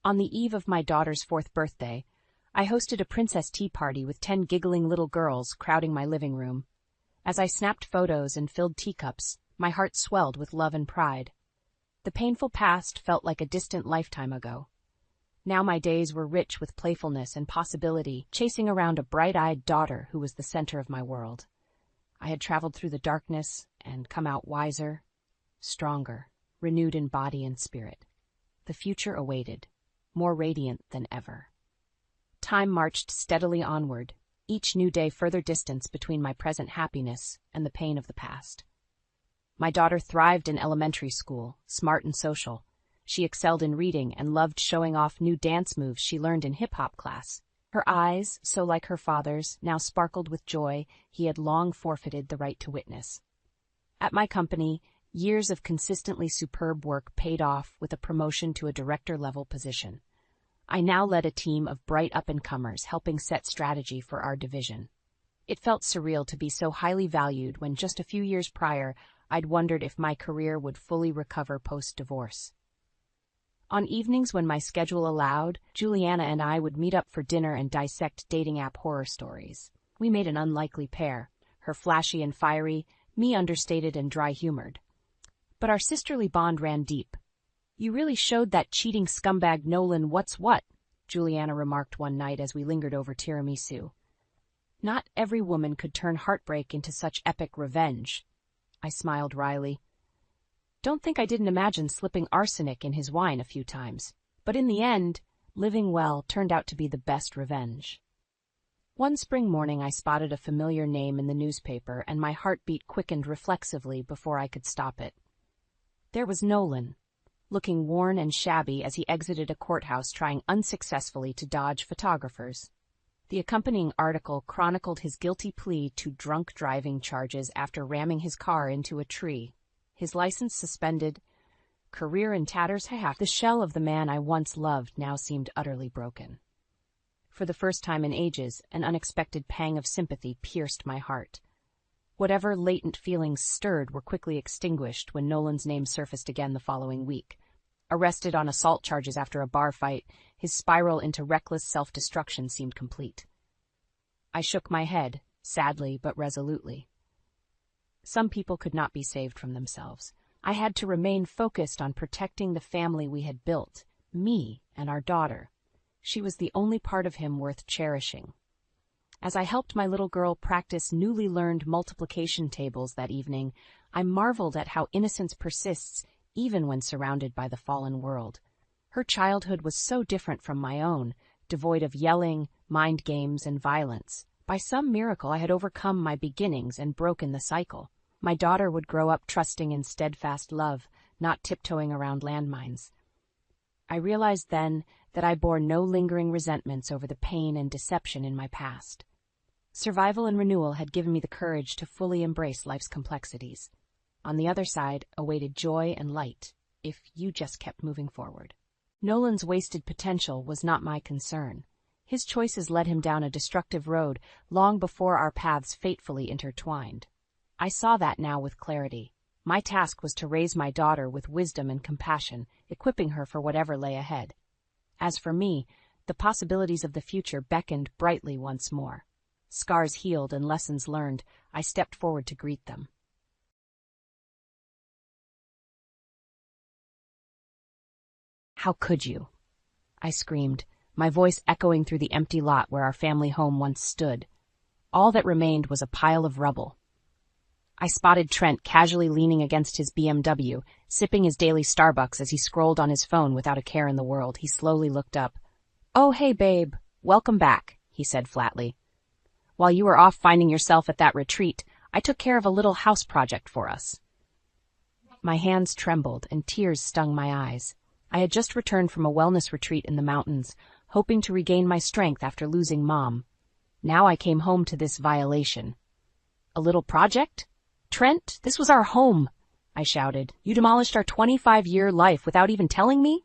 On the eve of my daughter's 4th birthday, I hosted a princess tea party with 10 giggling little girls crowding my living room. As I snapped photos and filled teacups, my heart swelled with love and pride. The painful past felt like a distant lifetime ago. Now my days were rich with playfulness and possibility, chasing around a bright-eyed daughter who was the center of my world. I had traveled through the darkness and come out wiser, stronger, renewed in body and spirit. The future awaited, more radiant than ever. Time marched steadily onward, each new day further distance between my present happiness and the pain of the past. My daughter thrived in elementary school, smart and social. She excelled in reading and loved showing off new dance moves she learned in hip-hop class. Her eyes, so like her father's, now sparkled with joy he had long forfeited the right to witness. At my company, years of consistently superb work paid off with a promotion to a director-level position. I now led a team of bright up-and-comers helping set strategy for our division. It felt surreal to be so highly valued when just a few years prior I'd wondered if my career would fully recover post-divorce. On evenings when my schedule allowed, Juliana and I would meet up for dinner and dissect dating app horror stories. We made an unlikely pair, her flashy and fiery, me understated and dry-humored. But our sisterly bond ran deep. "You really showed that cheating scumbag Nolan what's what," Juliana remarked one night as we lingered over tiramisu. Not every woman could turn heartbreak into such epic revenge. I smiled wryly. Don't think I didn't imagine slipping arsenic in his wine a few times, but in the end, living well turned out to be the best revenge. One spring morning I spotted a familiar name in the newspaper and my heartbeat quickened reflexively before I could stop it. There was Nolan, looking worn and shabby as he exited a courthouse trying unsuccessfully to dodge photographers. The accompanying article chronicled his guilty plea to drunk driving charges after ramming his car into a tree. His license suspended, career in tatters. The shell of the man I once loved now seemed utterly broken. For the first time in ages, an unexpected pang of sympathy pierced my heart. Whatever latent feelings stirred were quickly extinguished when Nolan's name surfaced again the following week. Arrested on assault charges after a bar fight, his spiral into reckless self-destruction seemed complete. I shook my head, sadly but resolutely. Some people could not be saved from themselves. I had to remain focused on protecting the family we had built, me and our daughter. She was the only part of him worth cherishing. As I helped my little girl practice newly learned multiplication tables that evening, I marveled at how innocence persists even when surrounded by the fallen world. Her childhood was so different from my own, devoid of yelling, mind games, and violence. By some miracle I had overcome my beginnings and broken the cycle. My daughter would grow up trusting in steadfast love, not tiptoeing around landmines. I realized then that I bore no lingering resentments over the pain and deception in my past. Survival and renewal had given me the courage to fully embrace life's complexities. On the other side awaited joy and light, if you just kept moving forward. Nolan's wasted potential was not my concern. His choices led him down a destructive road long before our paths fatefully intertwined. I saw that now with clarity. My task was to raise my daughter with wisdom and compassion, equipping her for whatever lay ahead. As for me, the possibilities of the future beckoned brightly once more. Scars healed and lessons learned, I stepped forward to greet them. "How could you?" I screamed, my voice echoing through the empty lot where our family home once stood. All that remained was a pile of rubble. I spotted Trent casually leaning against his BMW, sipping his daily Starbucks as he scrolled on his phone without a care in the world. He slowly looked up. "Oh, hey, babe. Welcome back," he said flatly. "While you were off finding yourself at that retreat, I took care of a little house project for us." My hands trembled and tears stung my eyes. I had just returned from a wellness retreat in the mountains, hoping to regain my strength after losing Mom. Now I came home to this violation. A little project? Trent, this was our home, I shouted. You demolished our 25-year life without even telling me?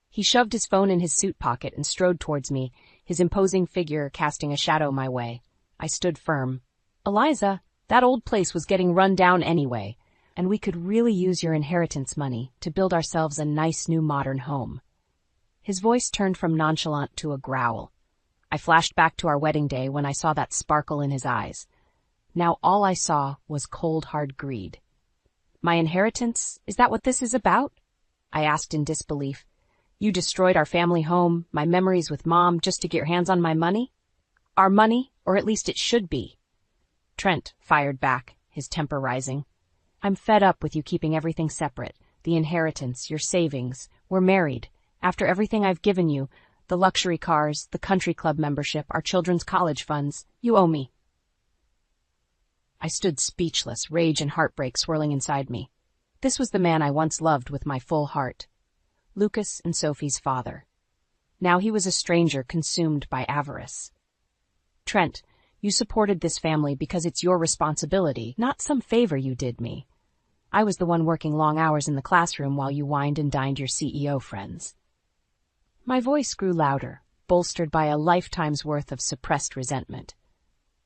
He shoved his phone in his suit pocket and strode towards me, his imposing figure casting a shadow my way. I stood firm. Eliza, that old place was getting run down anyway, and we could really use your inheritance money to build ourselves a nice new modern home. His voice turned from nonchalant to a growl. I flashed back to our wedding day when I saw that sparkle in his eyes. Now all I saw was cold, hard greed. My inheritance, is that what this is about? I asked in disbelief. You destroyed our family home, my memories with Mom, just to get your hands on my money? Our money, or at least it should be. Trent fired back, his temper rising. I'm fed up with you keeping everything separate. The inheritance, your savings. We're married. After everything I've given you, the luxury cars, the country club membership, our children's college funds, you owe me. I stood speechless, rage and heartbreak swirling inside me. This was the man I once loved with my full heart. Lucas and Sophie's father. Now he was a stranger consumed by avarice. Trent, you supported this family because it's your responsibility, not some favor you did me. I was the one working long hours in the classroom while you wined and dined your CEO friends. My voice grew louder, bolstered by a lifetime's worth of suppressed resentment.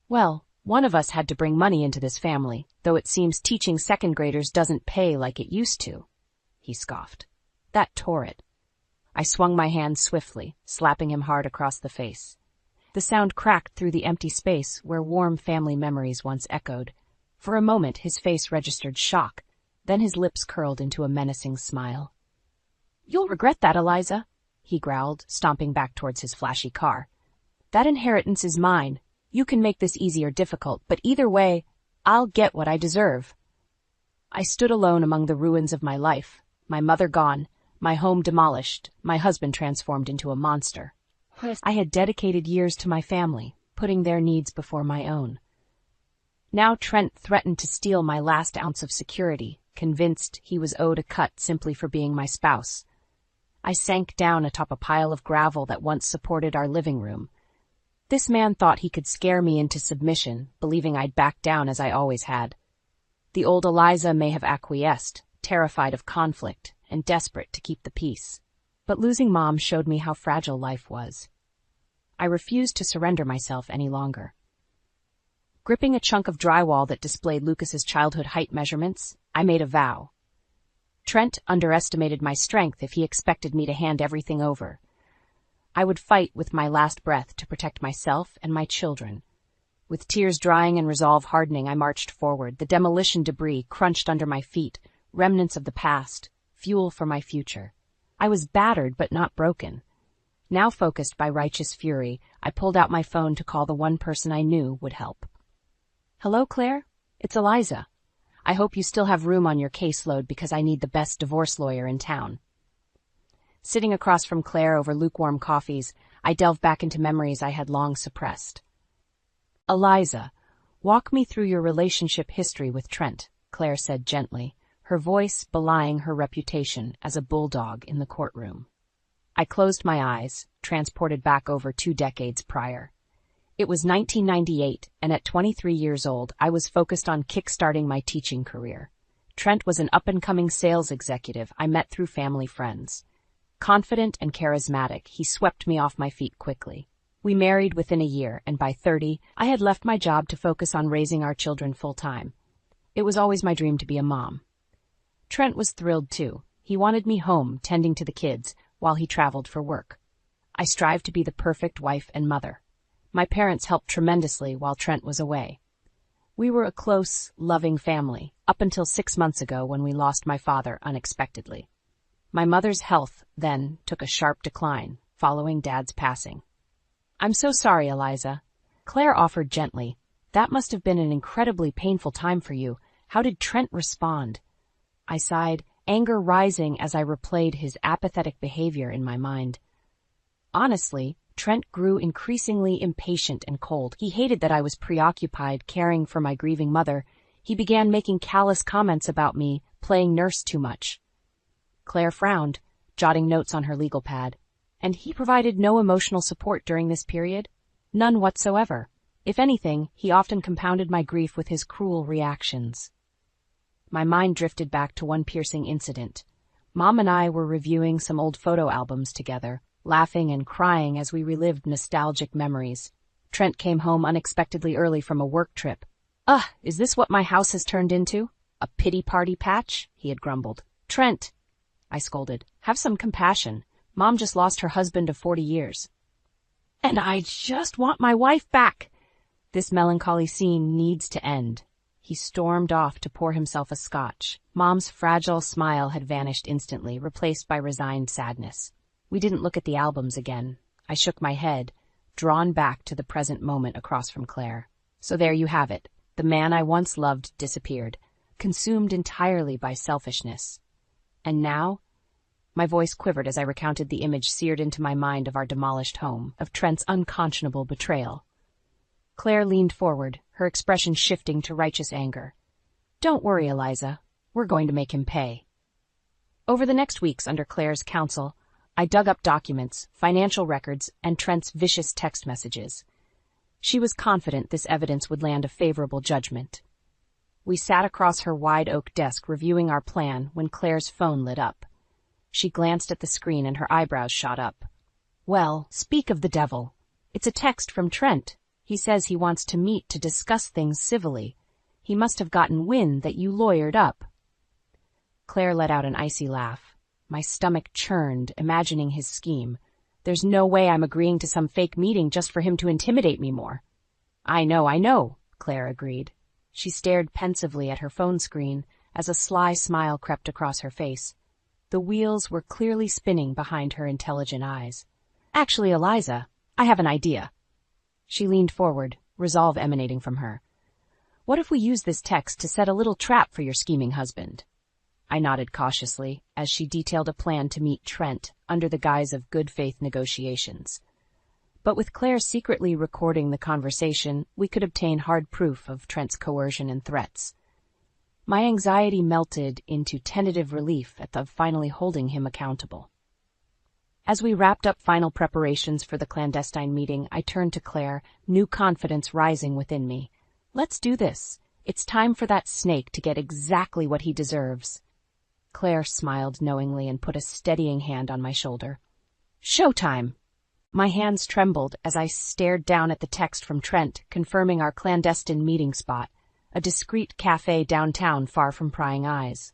Well, one of us had to bring money into this family, though it seems teaching second graders doesn't pay like it used to, he scoffed. That tore it. I swung my hand swiftly, slapping him hard across the face. The sound cracked through the empty space where warm family memories once echoed. For a moment his face registered shock, then his lips curled into a menacing smile. You'll regret that, Eliza, he growled, stomping back towards his flashy car. That inheritance is mine. You can make this easy or difficult, but either way, I'll get what I deserve. I stood alone among the ruins of my life, my mother gone, my home demolished, my husband transformed into a monster. I had dedicated years to my family, putting their needs before my own. Now Trent threatened to steal my last ounce of security, convinced he was owed a cut simply for being my spouse. I sank down atop a pile of gravel that once supported our living room. This man thought he could scare me into submission, believing I'd back down as I always had. The old Eliza may have acquiesced, terrified of conflict and desperate to keep the peace. But losing Mom showed me how fragile life was. I refused to surrender myself any longer. Gripping a chunk of drywall that displayed Lucas's childhood height measurements, I made a vow. Trent underestimated my strength if he expected me to hand everything over. I would fight with my last breath to protect myself and my children. With tears drying and resolve hardening, I marched forward, the demolition debris crunched under my feet, remnants of the past, fuel for my future. I was battered but not broken. Now focused by righteous fury, I pulled out my phone to call the one person I knew would help. Hello, Claire? It's Eliza. I hope you still have room on your caseload because I need the best divorce lawyer in town. Sitting across from Claire over lukewarm coffees, I delved back into memories I had long suppressed. Eliza, walk me through your relationship history with Trent, Claire said gently, her voice belying her reputation as a bulldog in the courtroom. I closed my eyes, transported back over 2 decades prior. It was 1998, and at 23 years old, I was focused on kickstarting my teaching career. Trent was an up-and-coming sales executive I met through family friends. Confident and charismatic, he swept me off my feet quickly. We married within a year, and by 30, I had left my job to focus on raising our children full-time. It was always my dream to be a mom. Trent was thrilled too. He wanted me home, tending to the kids, while he traveled for work. I strived to be the perfect wife and mother. My parents helped tremendously while Trent was away. We were a close, loving family, up until 6 months ago when we lost my father unexpectedly. My mother's health, then, took a sharp decline, following Dad's passing. I'm so sorry, Eliza. Claire offered gently. That must have been an incredibly painful time for you. How did Trent respond? I sighed, anger rising as I replayed his apathetic behavior in my mind. Honestly, Trent grew increasingly impatient and cold. He hated that I was preoccupied caring for my grieving mother. He began making callous comments about me, playing nurse too much. Claire frowned, jotting notes on her legal pad. And he provided no emotional support during this period? None whatsoever. If anything, he often compounded my grief with his cruel reactions. My mind drifted back to one piercing incident. Mom and I were reviewing some old photo albums together, laughing and crying as we relived nostalgic memories. Trent came home unexpectedly early from a work trip. "Ugh, is this what my house has turned into? A pity party patch?" he had grumbled. "Trent," I scolded, "have some compassion. Mom just lost her husband of 40 years. And I just want my wife back. This melancholy scene needs to end." He stormed off to pour himself a scotch. Mom's fragile smile had vanished instantly, replaced by resigned sadness. We didn't look at the albums again. I shook my head, drawn back to the present moment across from Claire. So there you have it. The man I once loved disappeared, consumed entirely by selfishness. And now? My voice quivered as I recounted the image seared into my mind of our demolished home, of Trent's unconscionable betrayal. Claire leaned forward, her expression shifting to righteous anger. "Don't worry, Eliza. We're going to make him pay." Over the next weeks, under Claire's counsel, I dug up documents, financial records, and Trent's vicious text messages. She was confident this evidence would land a favorable judgment. We sat across her wide oak desk reviewing our plan when Claire's phone lit up. She glanced at the screen and her eyebrows shot up. "Well, speak of the devil. It's a text from Trent. He says he wants to meet to discuss things civilly. He must have gotten wind that you lawyered up." Claire let out an icy laugh. My stomach churned, imagining his scheme. "There's no way I'm agreeing to some fake meeting just for him to intimidate me more." I know, Claire agreed. She stared pensively at her phone screen as a sly smile crept across her face. The wheels were clearly spinning behind her intelligent eyes. "Actually, Eliza, I have an idea." She leaned forward, resolve emanating from her. "What if we use this text to set a little trap for your scheming husband?" I nodded cautiously as she detailed a plan to meet Trent under the guise of good faith negotiations. But with Claire secretly recording the conversation, we could obtain hard proof of Trent's coercion and threats. My anxiety melted into tentative relief at the finally holding him accountable. As we wrapped up final preparations for the clandestine meeting, I turned to Claire, new confidence rising within me. "Let's do this. It's time for that snake to get exactly what he deserves." Claire smiled knowingly and put a steadying hand on my shoulder. "Showtime!" My hands trembled as I stared down at the text from Trent, confirming our clandestine meeting spot, a discreet cafe downtown far from prying eyes.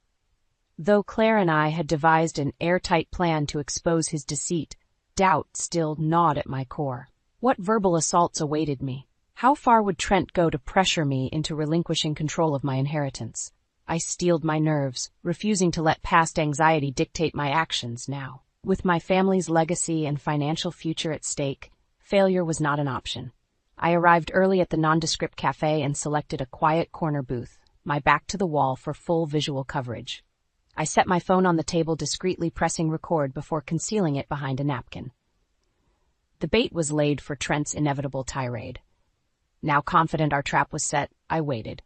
Though Claire and I had devised an airtight plan to expose his deceit, doubt still gnawed at my core. What verbal assaults awaited me? How far would Trent go to pressure me into relinquishing control of my inheritance? I steeled my nerves, refusing to let past anxiety dictate my actions now. With my family's legacy and financial future at stake, failure was not an option. I arrived early at the nondescript cafe and selected a quiet corner booth, my back to the wall for full visual coverage. I set my phone on the table, discreetly pressing record before concealing it behind a napkin. The bait was laid for Trent's inevitable tirade. Now confident our trap was set, I waited.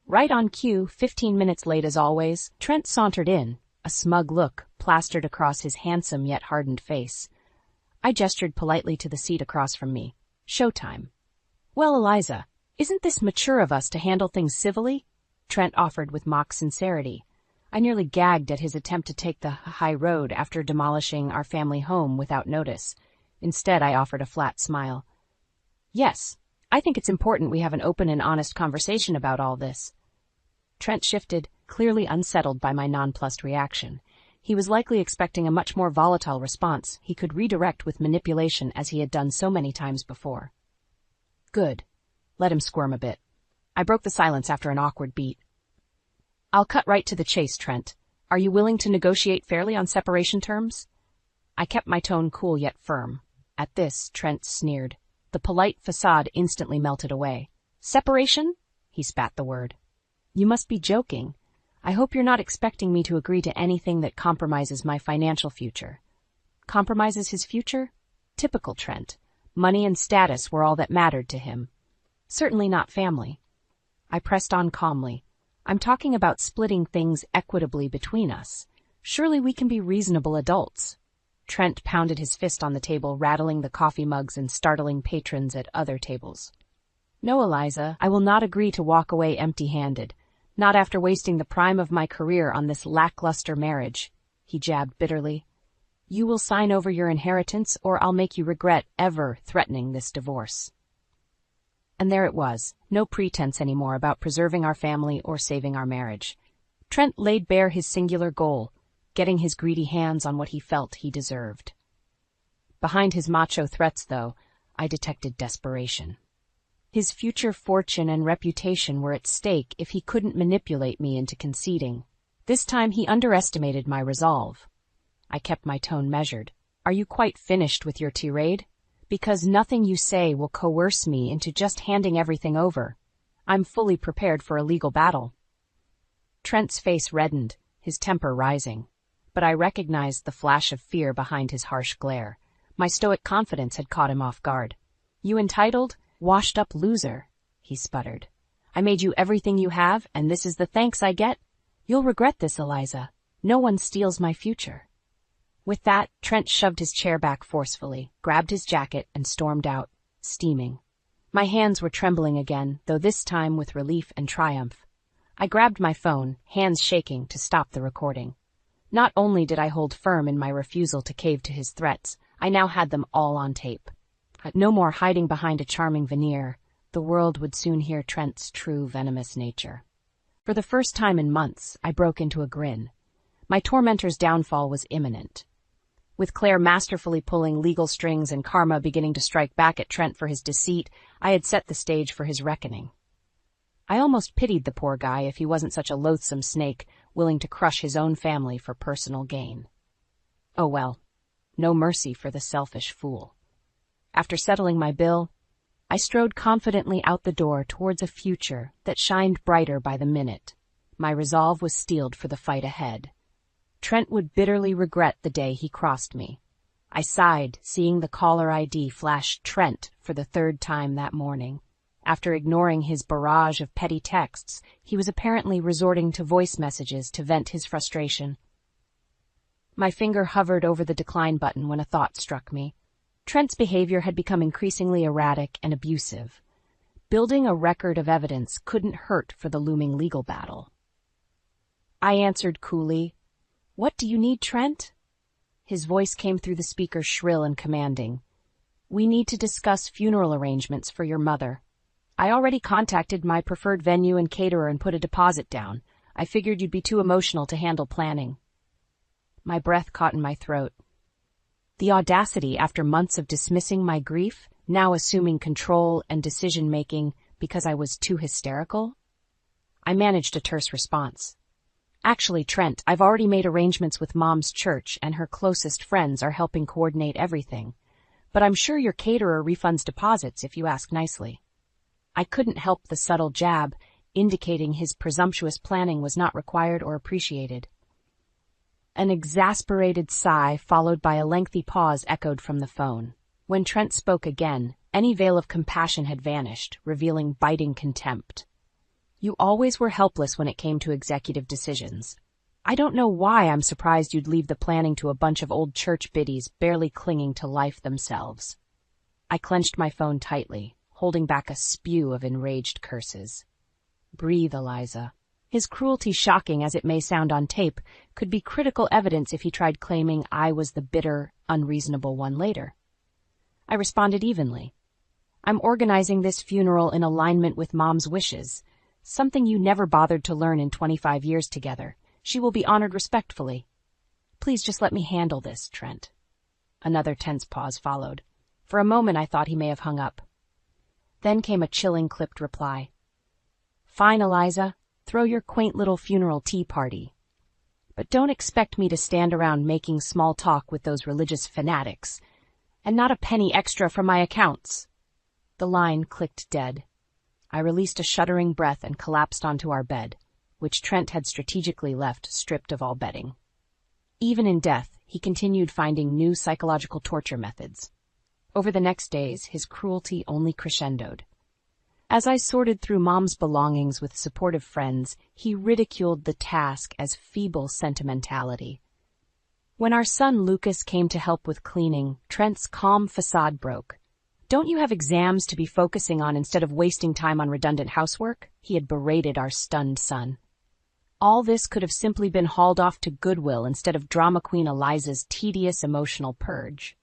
Right on cue, 15 minutes late as always, Trent sauntered in, a smug look plastered across his handsome yet hardened face. I gestured politely to the seat across from me. Showtime. "Well, Eliza, isn't this mature of us to handle things civilly?" Trent offered with mock sincerity. I nearly gagged at his attempt to take the high road after demolishing our family home without notice. Instead, I offered a flat smile. "Yes, I think it's important we have an open and honest conversation about all this." Trent shifted, clearly unsettled by my nonplussed reaction. He was likely expecting a much more volatile response he could redirect with manipulation as he had done so many times before. Good. Let him squirm a bit. I broke the silence after an awkward beat. "I'll cut right to the chase, Trent. Are you willing to negotiate fairly on separation terms?" I kept my tone cool yet firm. At this, Trent sneered. The polite facade instantly melted away. "Separation?" He spat the word. "You must be joking. I hope you're not expecting me to agree to anything that compromises my financial future." Compromises his future? Typical Trent. Money and status were all that mattered to him. Certainly not family. I pressed on calmly. "I'm talking about splitting things equitably between us. Surely we can be reasonable adults." Trent pounded his fist on the table, rattling the coffee mugs and startling patrons at other tables. "No, Eliza, I will not agree to walk away empty-handed. Not after wasting the prime of my career on this lackluster marriage," he jabbed bitterly. "You will sign over your inheritance, or I'll make you regret ever threatening this divorce." And there it was, no pretense anymore about preserving our family or saving our marriage. Trent laid bare his singular goal, getting his greedy hands on what he felt he deserved. Behind his macho threats, though, I detected desperation. His future fortune and reputation were at stake if he couldn't manipulate me into conceding. This time he underestimated my resolve. I kept my tone measured. "Are you quite finished with your tirade? Because nothing you say will coerce me into just handing everything over. I'm fully prepared for a legal battle." Trent's face reddened, his temper rising. But I recognized the flash of fear behind his harsh glare. My stoic confidence had caught him off guard. "You entitled, washed-up loser," he sputtered. "I made you everything you have, and this is the thanks I get? You'll regret this, Eliza. No one steals my future." With that, Trent shoved his chair back forcefully, grabbed his jacket, and stormed out, steaming. My hands were trembling again, though this time with relief and triumph. I grabbed my phone, hands shaking, to stop the recording. Not only did I hold firm in my refusal to cave to his threats, I now had them all on tape. No more hiding behind a charming veneer. The world would soon hear Trent's true venomous nature. For the first time in months, I broke into a grin. My tormentor's downfall was imminent. With Claire masterfully pulling legal strings and karma beginning to strike back at Trent for his deceit, I had set the stage for his reckoning. I almost pitied the poor guy if he wasn't such a loathsome snake, willing to crush his own family for personal gain. Oh well, no mercy for the selfish fool. After settling my bill, I strode confidently out the door towards a future that shined brighter by the minute. My resolve was steeled for the fight ahead. Trent would bitterly regret the day he crossed me. I sighed, seeing the caller ID flash Trent for the third time that morning. After ignoring his barrage of petty texts, he was apparently resorting to voice messages to vent his frustration. My finger hovered over the decline button when a thought struck me. Trent's behavior had become increasingly erratic and abusive. Building a record of evidence couldn't hurt for the looming legal battle. I answered coolly, "What do you need, Trent?" His voice came through the speaker shrill and commanding. "We need to discuss funeral arrangements for your mother. I already contacted my preferred venue and caterer and put a deposit down. I figured you'd be too emotional to handle planning." My breath caught in my throat. The audacity after months of dismissing my grief, now assuming control and decision-making because I was too hysterical? I managed a terse response. "Actually, Trent, I've already made arrangements with Mom's church and her closest friends are helping coordinate everything. But I'm sure your caterer refunds deposits if you ask nicely." I couldn't help the subtle jab, indicating his presumptuous planning was not required or appreciated. An exasperated sigh followed by a lengthy pause echoed from the phone. When Trent spoke again, any veil of compassion had vanished, revealing biting contempt. "You always were helpless when it came to executive decisions. I don't know why I'm surprised you'd leave the planning to a bunch of old church biddies barely clinging to life themselves." I clenched my phone tightly, holding back a spew of enraged curses. "Breathe, Eliza." His cruelty, shocking as it may sound on tape, could be critical evidence if he tried claiming I was the bitter, unreasonable one later. I responded evenly. "I'm organizing this funeral in alignment with Mom's wishes, something you never bothered to learn in 25 years together. She will be honored respectfully. Please just let me handle this, Trent." Another tense pause followed. For a moment I thought he may have hung up. Then came a chilling, clipped reply. "Fine, Eliza. Throw your quaint little funeral tea party. But don't expect me to stand around making small talk with those religious fanatics. And not a penny extra from my accounts." The line clicked dead. I released a shuddering breath and collapsed onto our bed, which Trent had strategically left stripped of all bedding. Even in death, he continued finding new psychological torture methods. Over the next days, his cruelty only crescendoed. As I sorted through Mom's belongings with supportive friends, he ridiculed the task as feeble sentimentality. When our son Lucas came to help with cleaning, Trent's calm facade broke. "Don't you have exams to be focusing on instead of wasting time on redundant housework?" he had berated our stunned son. All this could have simply been hauled off to Goodwill instead of drama queen Eliza's tedious emotional purge.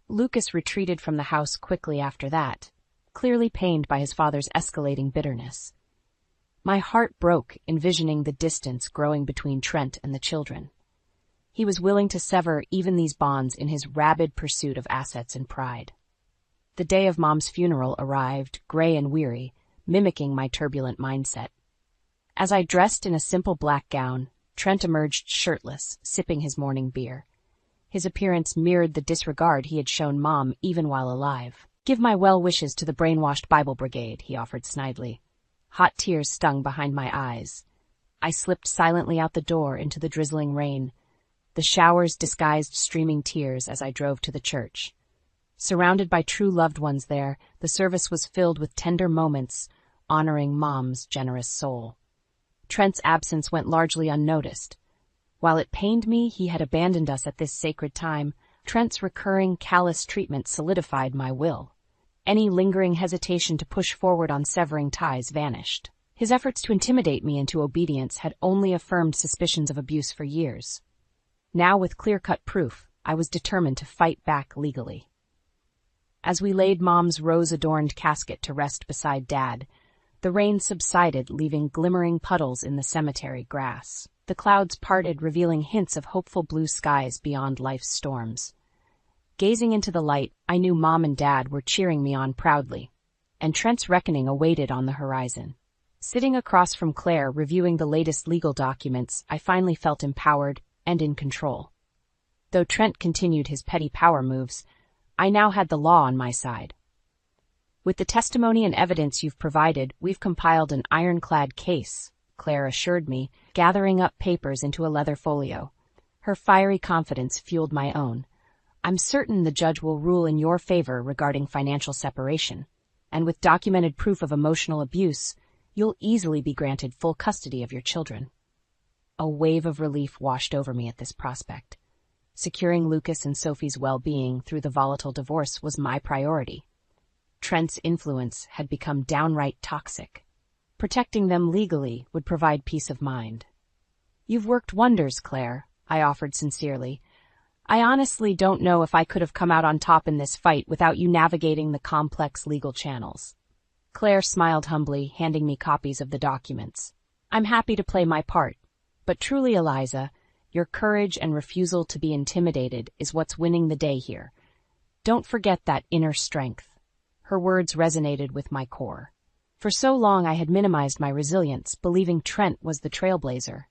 Lucas retreated from the house quickly after that, clearly pained by his father's escalating bitterness. My heart broke envisioning the distance growing between Trent and the children. He was willing to sever even these bonds in his rabid pursuit of assets and pride. The day of Mom's funeral arrived, gray and weary, mimicking my turbulent mindset. As I dressed in a simple black gown, Trent emerged shirtless, sipping his morning beer. His appearance mirrored the disregard he had shown Mom even while alive. "Give my well wishes to the brainwashed Bible Brigade," he offered snidely. Hot tears stung behind my eyes. I slipped silently out the door into the drizzling rain. The showers disguised streaming tears as I drove to the church. Surrounded by true loved ones there, the service was filled with tender moments, honoring Mom's generous soul. Trent's absence went largely unnoticed. While it pained me he had abandoned us at this sacred time, Trent's recurring callous treatment solidified my will. Any lingering hesitation to push forward on severing ties vanished. His efforts to intimidate me into obedience had only affirmed suspicions of abuse for years. Now, with clear-cut proof, I was determined to fight back legally. As we laid Mom's rose-adorned casket to rest beside Dad, the rain subsided, leaving glimmering puddles in the cemetery grass. The clouds parted, revealing hints of hopeful blue skies beyond life's storms. Gazing into the light, I knew Mom and Dad were cheering me on proudly, and Trent's reckoning awaited on the horizon. Sitting across from Claire, reviewing the latest legal documents, I finally felt empowered and in control. Though Trent continued his petty power moves, I now had the law on my side. "With the testimony and evidence you've provided, we've compiled an ironclad case," Claire assured me, gathering up papers into a leather folio. Her fiery confidence fueled my own. "I'm certain the judge will rule in your favor regarding financial separation, and with documented proof of emotional abuse, you'll easily be granted full custody of your children." A wave of relief washed over me at this prospect. Securing Lucas and Sophie's well-being through the volatile divorce was my priority. Trent's influence had become downright toxic. Protecting them legally would provide peace of mind. "You've worked wonders, Claire," I offered sincerely. "I honestly don't know if I could have come out on top in this fight without you navigating the complex legal channels." Claire smiled humbly, handing me copies of the documents. "I'm happy to play my part, but truly, Eliza, your courage and refusal to be intimidated is what's winning the day here. Don't forget that inner strength." Her words resonated with my core. For so long I had minimized my resilience, believing Trent was the trailblazer.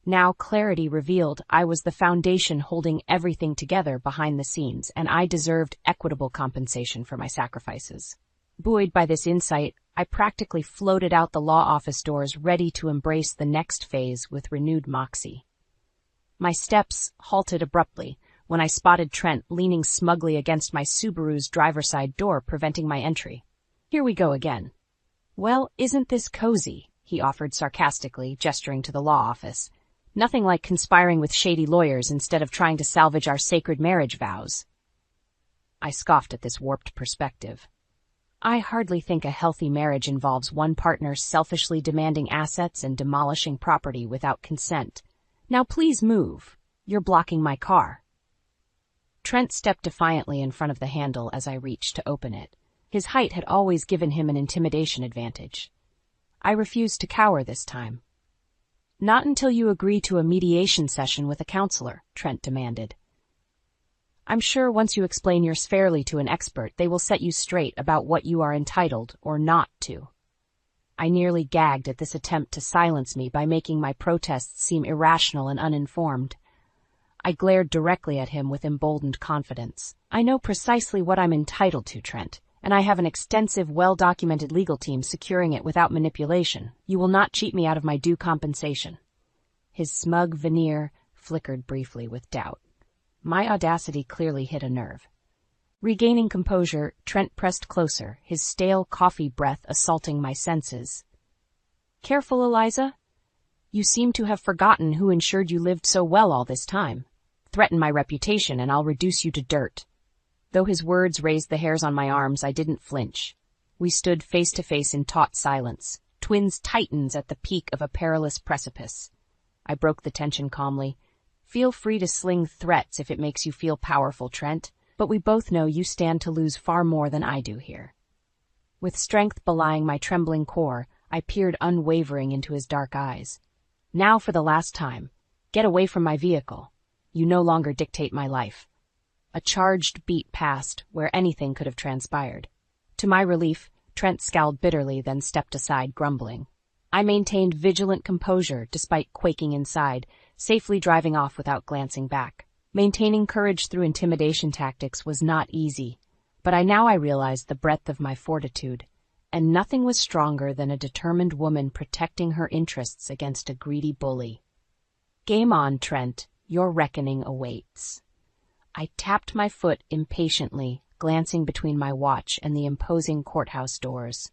Now clarity revealed I was the foundation holding everything together behind the scenes, and I deserved equitable compensation for my sacrifices. Buoyed by this insight, I practically floated out the law office doors, ready to embrace the next phase with renewed moxie. My steps halted abruptly when I spotted Trent leaning smugly against my Subaru's driver's side door, preventing my entry. "Here we go again." "Well, isn't this cozy?" he offered sarcastically, gesturing to the law office. "Nothing like conspiring with shady lawyers instead of trying to salvage our sacred marriage vows." I scoffed at this warped perspective. I hardly think a healthy marriage involves one partner selfishly demanding assets and demolishing property without consent. "Now please move. You're blocking my car." Trent stepped defiantly in front of the handle as I reached to open it. His height had always given him an intimidation advantage. I refused to cower this time. "Not until you agree to a mediation session with a counselor," Trent demanded. "I'm sure once you explain yours fairly to an expert, they will set you straight about what you are entitled or not to." I nearly gagged at this attempt to silence me by making my protests seem irrational and uninformed. I glared directly at him with emboldened confidence. "I know precisely what I'm entitled to, Trent, and I have an extensive, well-documented legal team securing it without manipulation. You will not cheat me out of my due compensation." His smug veneer flickered briefly with doubt. My audacity clearly hit a nerve. Regaining composure, Trent pressed closer, his stale coffee breath assaulting my senses. "Careful, Eliza. You seem to have forgotten who ensured you lived so well all this time." threaten my reputation and I'll reduce you to dirt." Though his words raised the hairs on my arms, I didn't flinch. We stood face to face in taut silence, twins titans at the peak of a perilous precipice. I broke the tension calmly. "Feel free to sling threats if it makes you feel powerful, Trent, but we both know you stand to lose far more than I do here." With strength belying my trembling core, I peered unwavering into his dark eyes. "Now for the last time. Get away from my vehicle. You no longer dictate my life." A charged beat passed where anything could have transpired. To my relief, Trent scowled bitterly, then stepped aside, grumbling. I maintained vigilant composure despite quaking inside, safely driving off without glancing back. Maintaining courage through intimidation tactics was not easy, but I realized the breadth of my fortitude, and nothing was stronger than a determined woman protecting her interests against a greedy bully. "Game on, Trent. Your reckoning awaits." I tapped my foot impatiently, glancing between my watch and the imposing courthouse doors.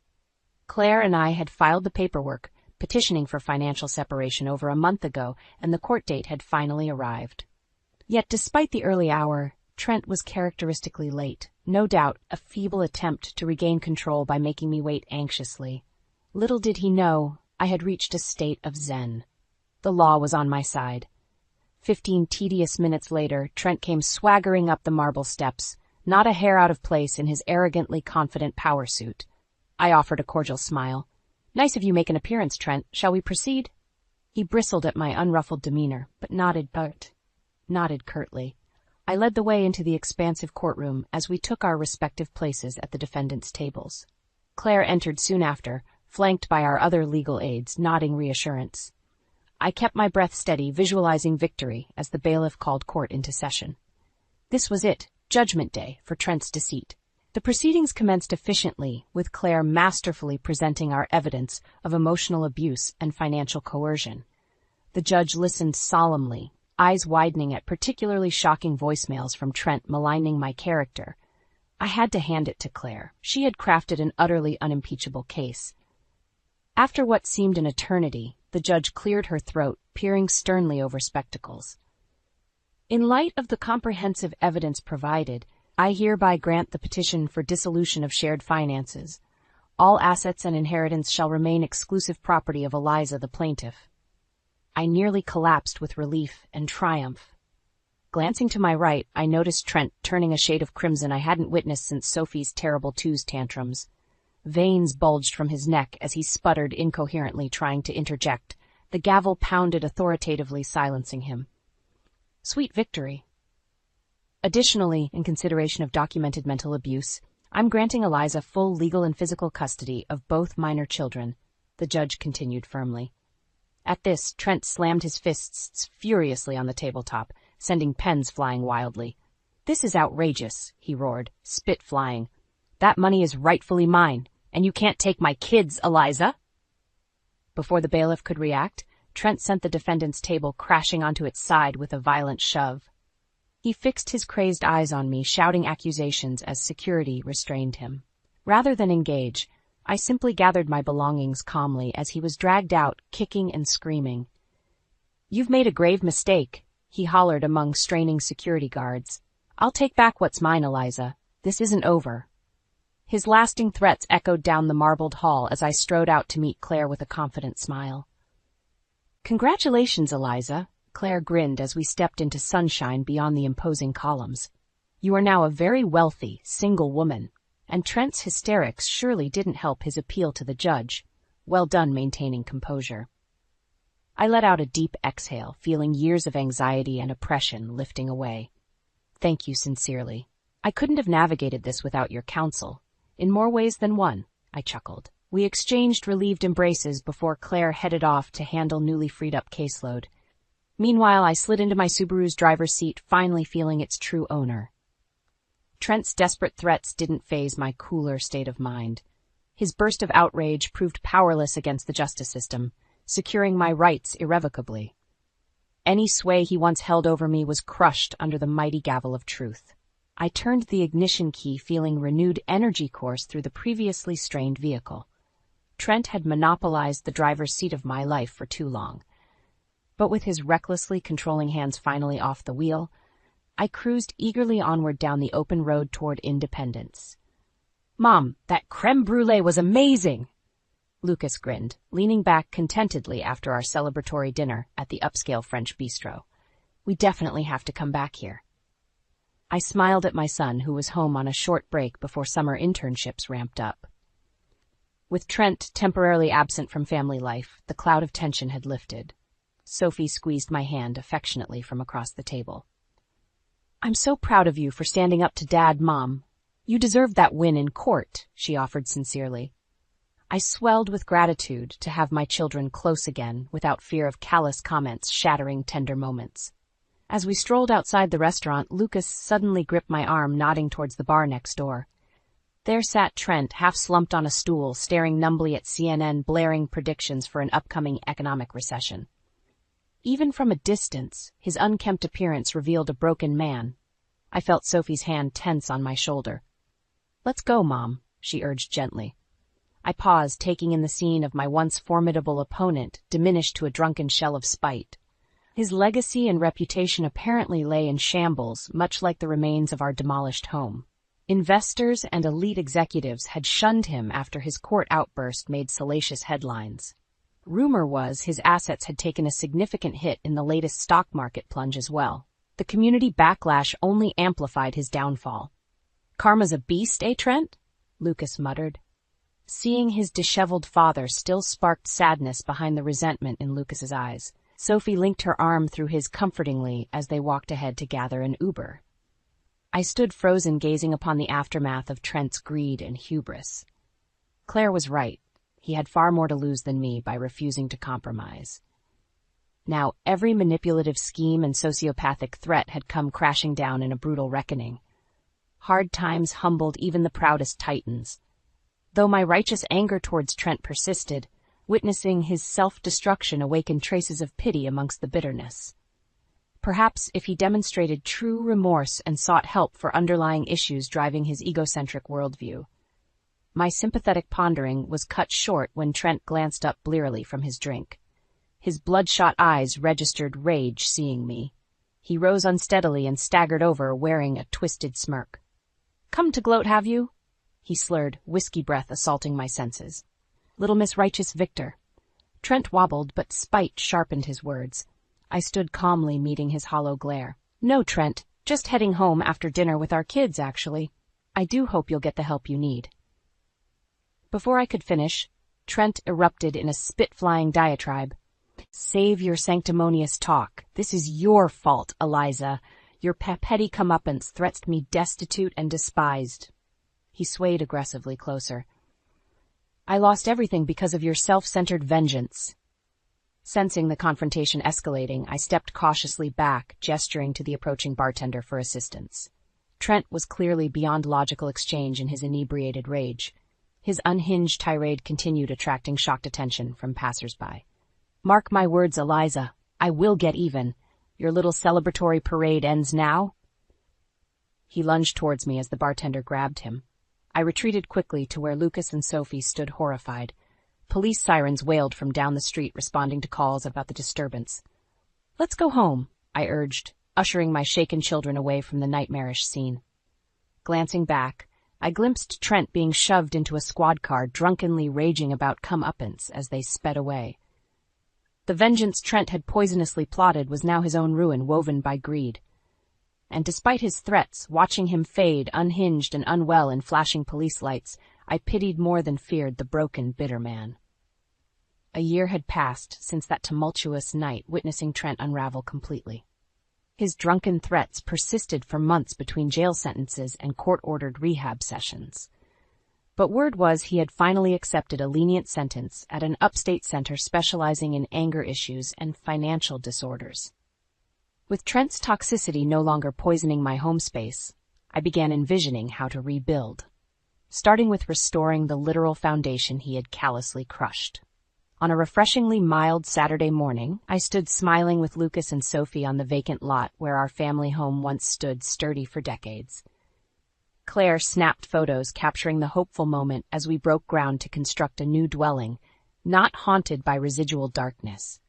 Claire and I had filed the paperwork, petitioning for financial separation over a month ago, and the court date had finally arrived. Yet despite the early hour, Trent was characteristically late, no doubt a feeble attempt to regain control by making me wait anxiously. Little did he know, I had reached a state of zen. The law was on my side. 15 tedious minutes later, Trent came swaggering up the marble steps, not a hair out of place in his arrogantly confident power suit. I offered a cordial smile. "Nice of you make an appearance, Trent. Shall we proceed?" He bristled at my unruffled demeanor, but nodded curtly. I led the way into the expansive courtroom as we took our respective places at the defendants' tables. Claire entered soon after, flanked by our other legal aides, nodding reassurance. I kept my breath steady, visualizing victory as the bailiff called court into session. This was it, Judgment Day, for Trent's deceit. The proceedings commenced efficiently, with Claire masterfully presenting our evidence of emotional abuse and financial coercion. The judge listened solemnly, eyes widening at particularly shocking voicemails from Trent maligning my character. I had to hand it to Claire. She had crafted an utterly unimpeachable case. After what seemed an eternity, the judge cleared her throat, peering sternly over spectacles. "In light of the comprehensive evidence provided, I hereby grant the petition for dissolution of shared finances. All assets and inheritance shall remain exclusive property of Eliza, the plaintiff." I nearly collapsed with relief and triumph. Glancing to my right, I noticed Trent turning a shade of crimson I hadn't witnessed since Sophie's terrible twos tantrums. Veins bulged from his neck as he sputtered incoherently, trying to interject. The gavel pounded authoritatively, silencing him. Sweet victory. Additionally, in consideration of documented mental abuse, I'm granting Eliza full legal and physical custody of both minor children, the judge continued firmly. At this, Trent slammed his fists furiously on the tabletop, sending pens flying wildly. "This is outrageous," he roared, spit flying. "That money is rightfully mine, and you can't take my kids, Eliza." Before the bailiff could react, Trent sent the defendant's table crashing onto its side with a violent shove. He fixed his crazed eyes on me, shouting accusations as security restrained him. Rather than engage, I simply gathered my belongings calmly as he was dragged out, kicking and screaming. "You've made a grave mistake," he hollered among straining security guards. "I'll take back what's mine, Eliza. This isn't over." His lasting threats echoed down the marbled hall as I strode out to meet Claire with a confident smile. "Congratulations, Eliza," Claire grinned as we stepped into sunshine beyond the imposing columns. "You are now a very wealthy, single woman." And Trent's hysterics surely didn't help his appeal to the judge. Well done maintaining composure. I let out a deep exhale, feeling years of anxiety and oppression lifting away. "Thank you sincerely. I couldn't have navigated this without your counsel. In more ways than one," I chuckled. We exchanged relieved embraces before Claire headed off to handle newly freed up caseload. Meanwhile, I slid into my Subaru's driver's seat, finally feeling its true owner. Trent's desperate threats didn't faze my cooler state of mind. His burst of outrage proved powerless against the justice system, securing my rights irrevocably. Any sway he once held over me was crushed under the mighty gavel of truth. I turned the ignition key, feeling renewed energy course through the previously strained vehicle. Trent had monopolized the driver's seat of my life for too long. But with his recklessly controlling hands finally off the wheel, I cruised eagerly onward down the open road toward independence. "Mom, that creme brulee was amazing!" Lucas grinned, leaning back contentedly after our celebratory dinner at the upscale French bistro. "We definitely have to come back here." I smiled at my son, who was home on a short break before summer internships ramped up. With Trent temporarily absent from family life, the cloud of tension had lifted. Sophie squeezed my hand affectionately from across the table. "I'm so proud of you for standing up to Dad, Mom. You deserved that win in court," she offered sincerely. I swelled with gratitude to have my children close again without fear of callous comments shattering tender moments. As we strolled outside the restaurant, Lucas suddenly gripped my arm, nodding towards the bar next door. There sat Trent, half-slumped on a stool, staring numbly at CNN, blaring predictions for an upcoming economic recession. Even from a distance, his unkempt appearance revealed a broken man. I felt Sophie's hand tense on my shoulder. "Let's go, Mom," she urged gently. I paused, taking in the scene of my once formidable opponent, diminished to a drunken shell of spite. His legacy and reputation apparently lay in shambles, much like the remains of our demolished home. Investors and elite executives had shunned him after his court outburst made salacious headlines. Rumor was his assets had taken a significant hit in the latest stock market plunge as well. The community backlash only amplified his downfall. "Karma's a beast, eh, Trent?" Lucas muttered. Seeing his disheveled father still sparked sadness behind the resentment in Lucas's eyes. Sophie linked her arm through his comfortingly as they walked ahead to gather an Uber. I stood frozen, gazing upon the aftermath of Trent's greed and hubris. Claire was right. He had far more to lose than me by refusing to compromise. Now every manipulative scheme and sociopathic threat had come crashing down in a brutal reckoning. Hard times humbled even the proudest titans. Though my righteous anger towards Trent persisted, witnessing his self-destruction awakened traces of pity amongst the bitterness. Perhaps if he demonstrated true remorse and sought help for underlying issues driving his egocentric worldview. My sympathetic pondering was cut short when Trent glanced up blearily from his drink. His bloodshot eyes registered rage seeing me. He rose unsteadily and staggered over, wearing a twisted smirk. "Come to gloat, have you?" He slurred, whiskey breath assaulting my senses. "Little Miss Righteous Victor." Trent wobbled, but spite sharpened his words. I stood calmly, meeting his hollow glare. "No, Trent, just heading home after dinner with our kids, actually. I do hope you'll get the help you need." Before I could finish, Trent erupted in a spit-flying diatribe. "Save your sanctimonious talk. This is your fault, Eliza. Your petty comeuppance threats me destitute and despised." He swayed aggressively closer. "I lost everything because of your self-centered vengeance." Sensing the confrontation escalating, I stepped cautiously back, gesturing to the approaching bartender for assistance. Trent was clearly beyond logical exchange in his inebriated rage. His unhinged tirade continued, attracting shocked attention from passers-by. "Mark my words, Eliza. I will get even. Your little celebratory parade ends now." He lunged towards me as the bartender grabbed him. I retreated quickly to where Lucas and Sophie stood horrified. Police sirens wailed from down the street, responding to calls about the disturbance. "Let's go home," I urged, ushering my shaken children away from the nightmarish scene. Glancing back, I glimpsed Trent being shoved into a squad car, drunkenly raging about comeuppance as they sped away. The vengeance Trent had poisonously plotted was now his own ruin, woven by greed. And despite his threats, watching him fade, unhinged and unwell in flashing police lights, I pitied more than feared the broken, bitter man. A year had passed since that tumultuous night, witnessing Trent unravel completely. His drunken threats persisted for months between jail sentences and court-ordered rehab sessions. But word was he had finally accepted a lenient sentence at an upstate center specializing in anger issues and financial disorders. With Trent's toxicity no longer poisoning my home space, I began envisioning how to rebuild, starting with restoring the literal foundation he had callously crushed. On a refreshingly mild Saturday morning, I stood smiling with Lucas and Sophie on the vacant lot where our family home once stood sturdy for decades. Claire snapped photos capturing the hopeful moment as we broke ground to construct a new dwelling, not haunted by residual darkness.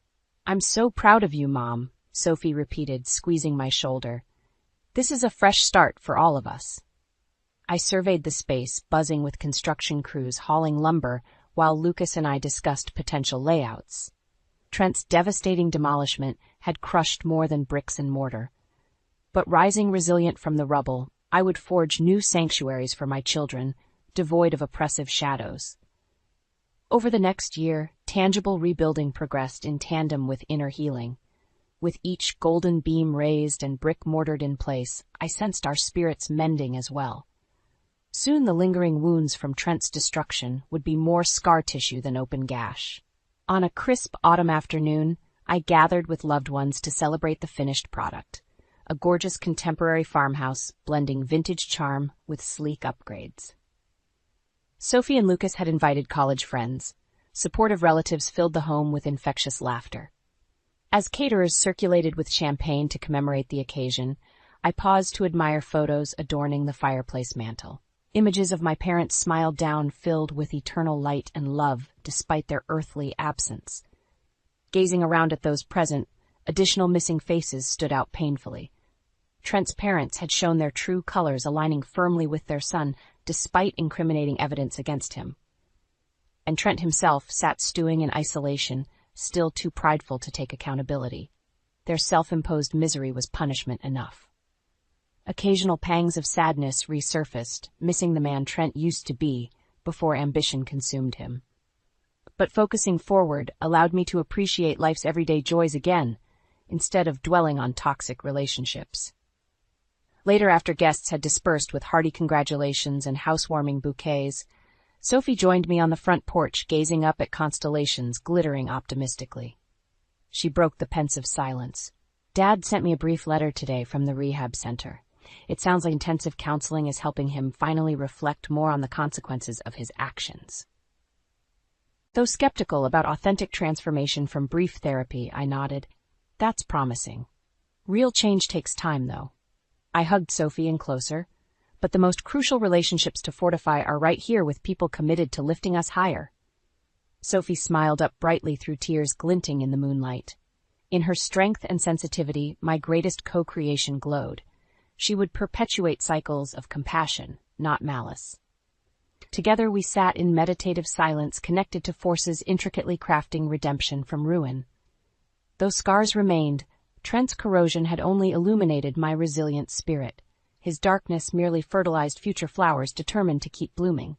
"I'm so proud of you, Mom," Sophie repeated, squeezing my shoulder. This is a fresh start for all of us. I surveyed the space, buzzing with construction crews hauling lumber, while Lucas and I discussed potential layouts. Trent's devastating demolishment had crushed more than bricks and mortar. But rising resilient from the rubble, I would forge new sanctuaries for my children, devoid of oppressive shadows. Over the next year, tangible rebuilding progressed in tandem with inner healing. With each golden beam raised and brick mortared in place, I sensed our spirits mending as well. Soon the lingering wounds from Trent's destruction would be more scar tissue than open gash. On a crisp autumn afternoon, I gathered with loved ones to celebrate the finished product, a gorgeous contemporary farmhouse blending vintage charm with sleek upgrades. Sophie and Lucas had invited college friends. Supportive relatives filled the home with infectious laughter. As caterers circulated with champagne to commemorate the occasion, I paused to admire photos adorning the fireplace mantel. Images of my parents smiled down, filled with eternal light and love despite their earthly absence. Gazing around at those present, additional missing faces stood out painfully. Trent's parents had shown their true colors, aligning firmly with their son despite incriminating evidence against him. And Trent himself sat stewing in isolation, still too prideful to take accountability. Their self-imposed misery was punishment enough. Occasional pangs of sadness resurfaced, missing the man Trent used to be before ambition consumed him. But focusing forward allowed me to appreciate life's everyday joys again, instead of dwelling on toxic relationships. Later, after guests had dispersed with hearty congratulations and housewarming bouquets, Sophie joined me on the front porch, gazing up at constellations glittering optimistically. She broke the pensive silence. "Dad sent me a brief letter today from the rehab center. It sounds like intensive counseling is helping him finally reflect more on the consequences of his actions." Though skeptical about authentic transformation from brief therapy, I nodded. "That's promising. Real change takes time, though." I hugged Sophie in closer. "But the most crucial relationships to fortify are right here, with people committed to lifting us higher." Sophie smiled up brightly through tears glinting in the moonlight. In her strength and sensitivity, my greatest co-creation glowed. She would perpetuate cycles of compassion, not malice. Together we sat in meditative silence, connected to forces intricately crafting redemption from ruin. Though scars remained, Trent's corrosion had only illuminated my resilient spirit. His darkness merely fertilized future flowers determined to keep blooming.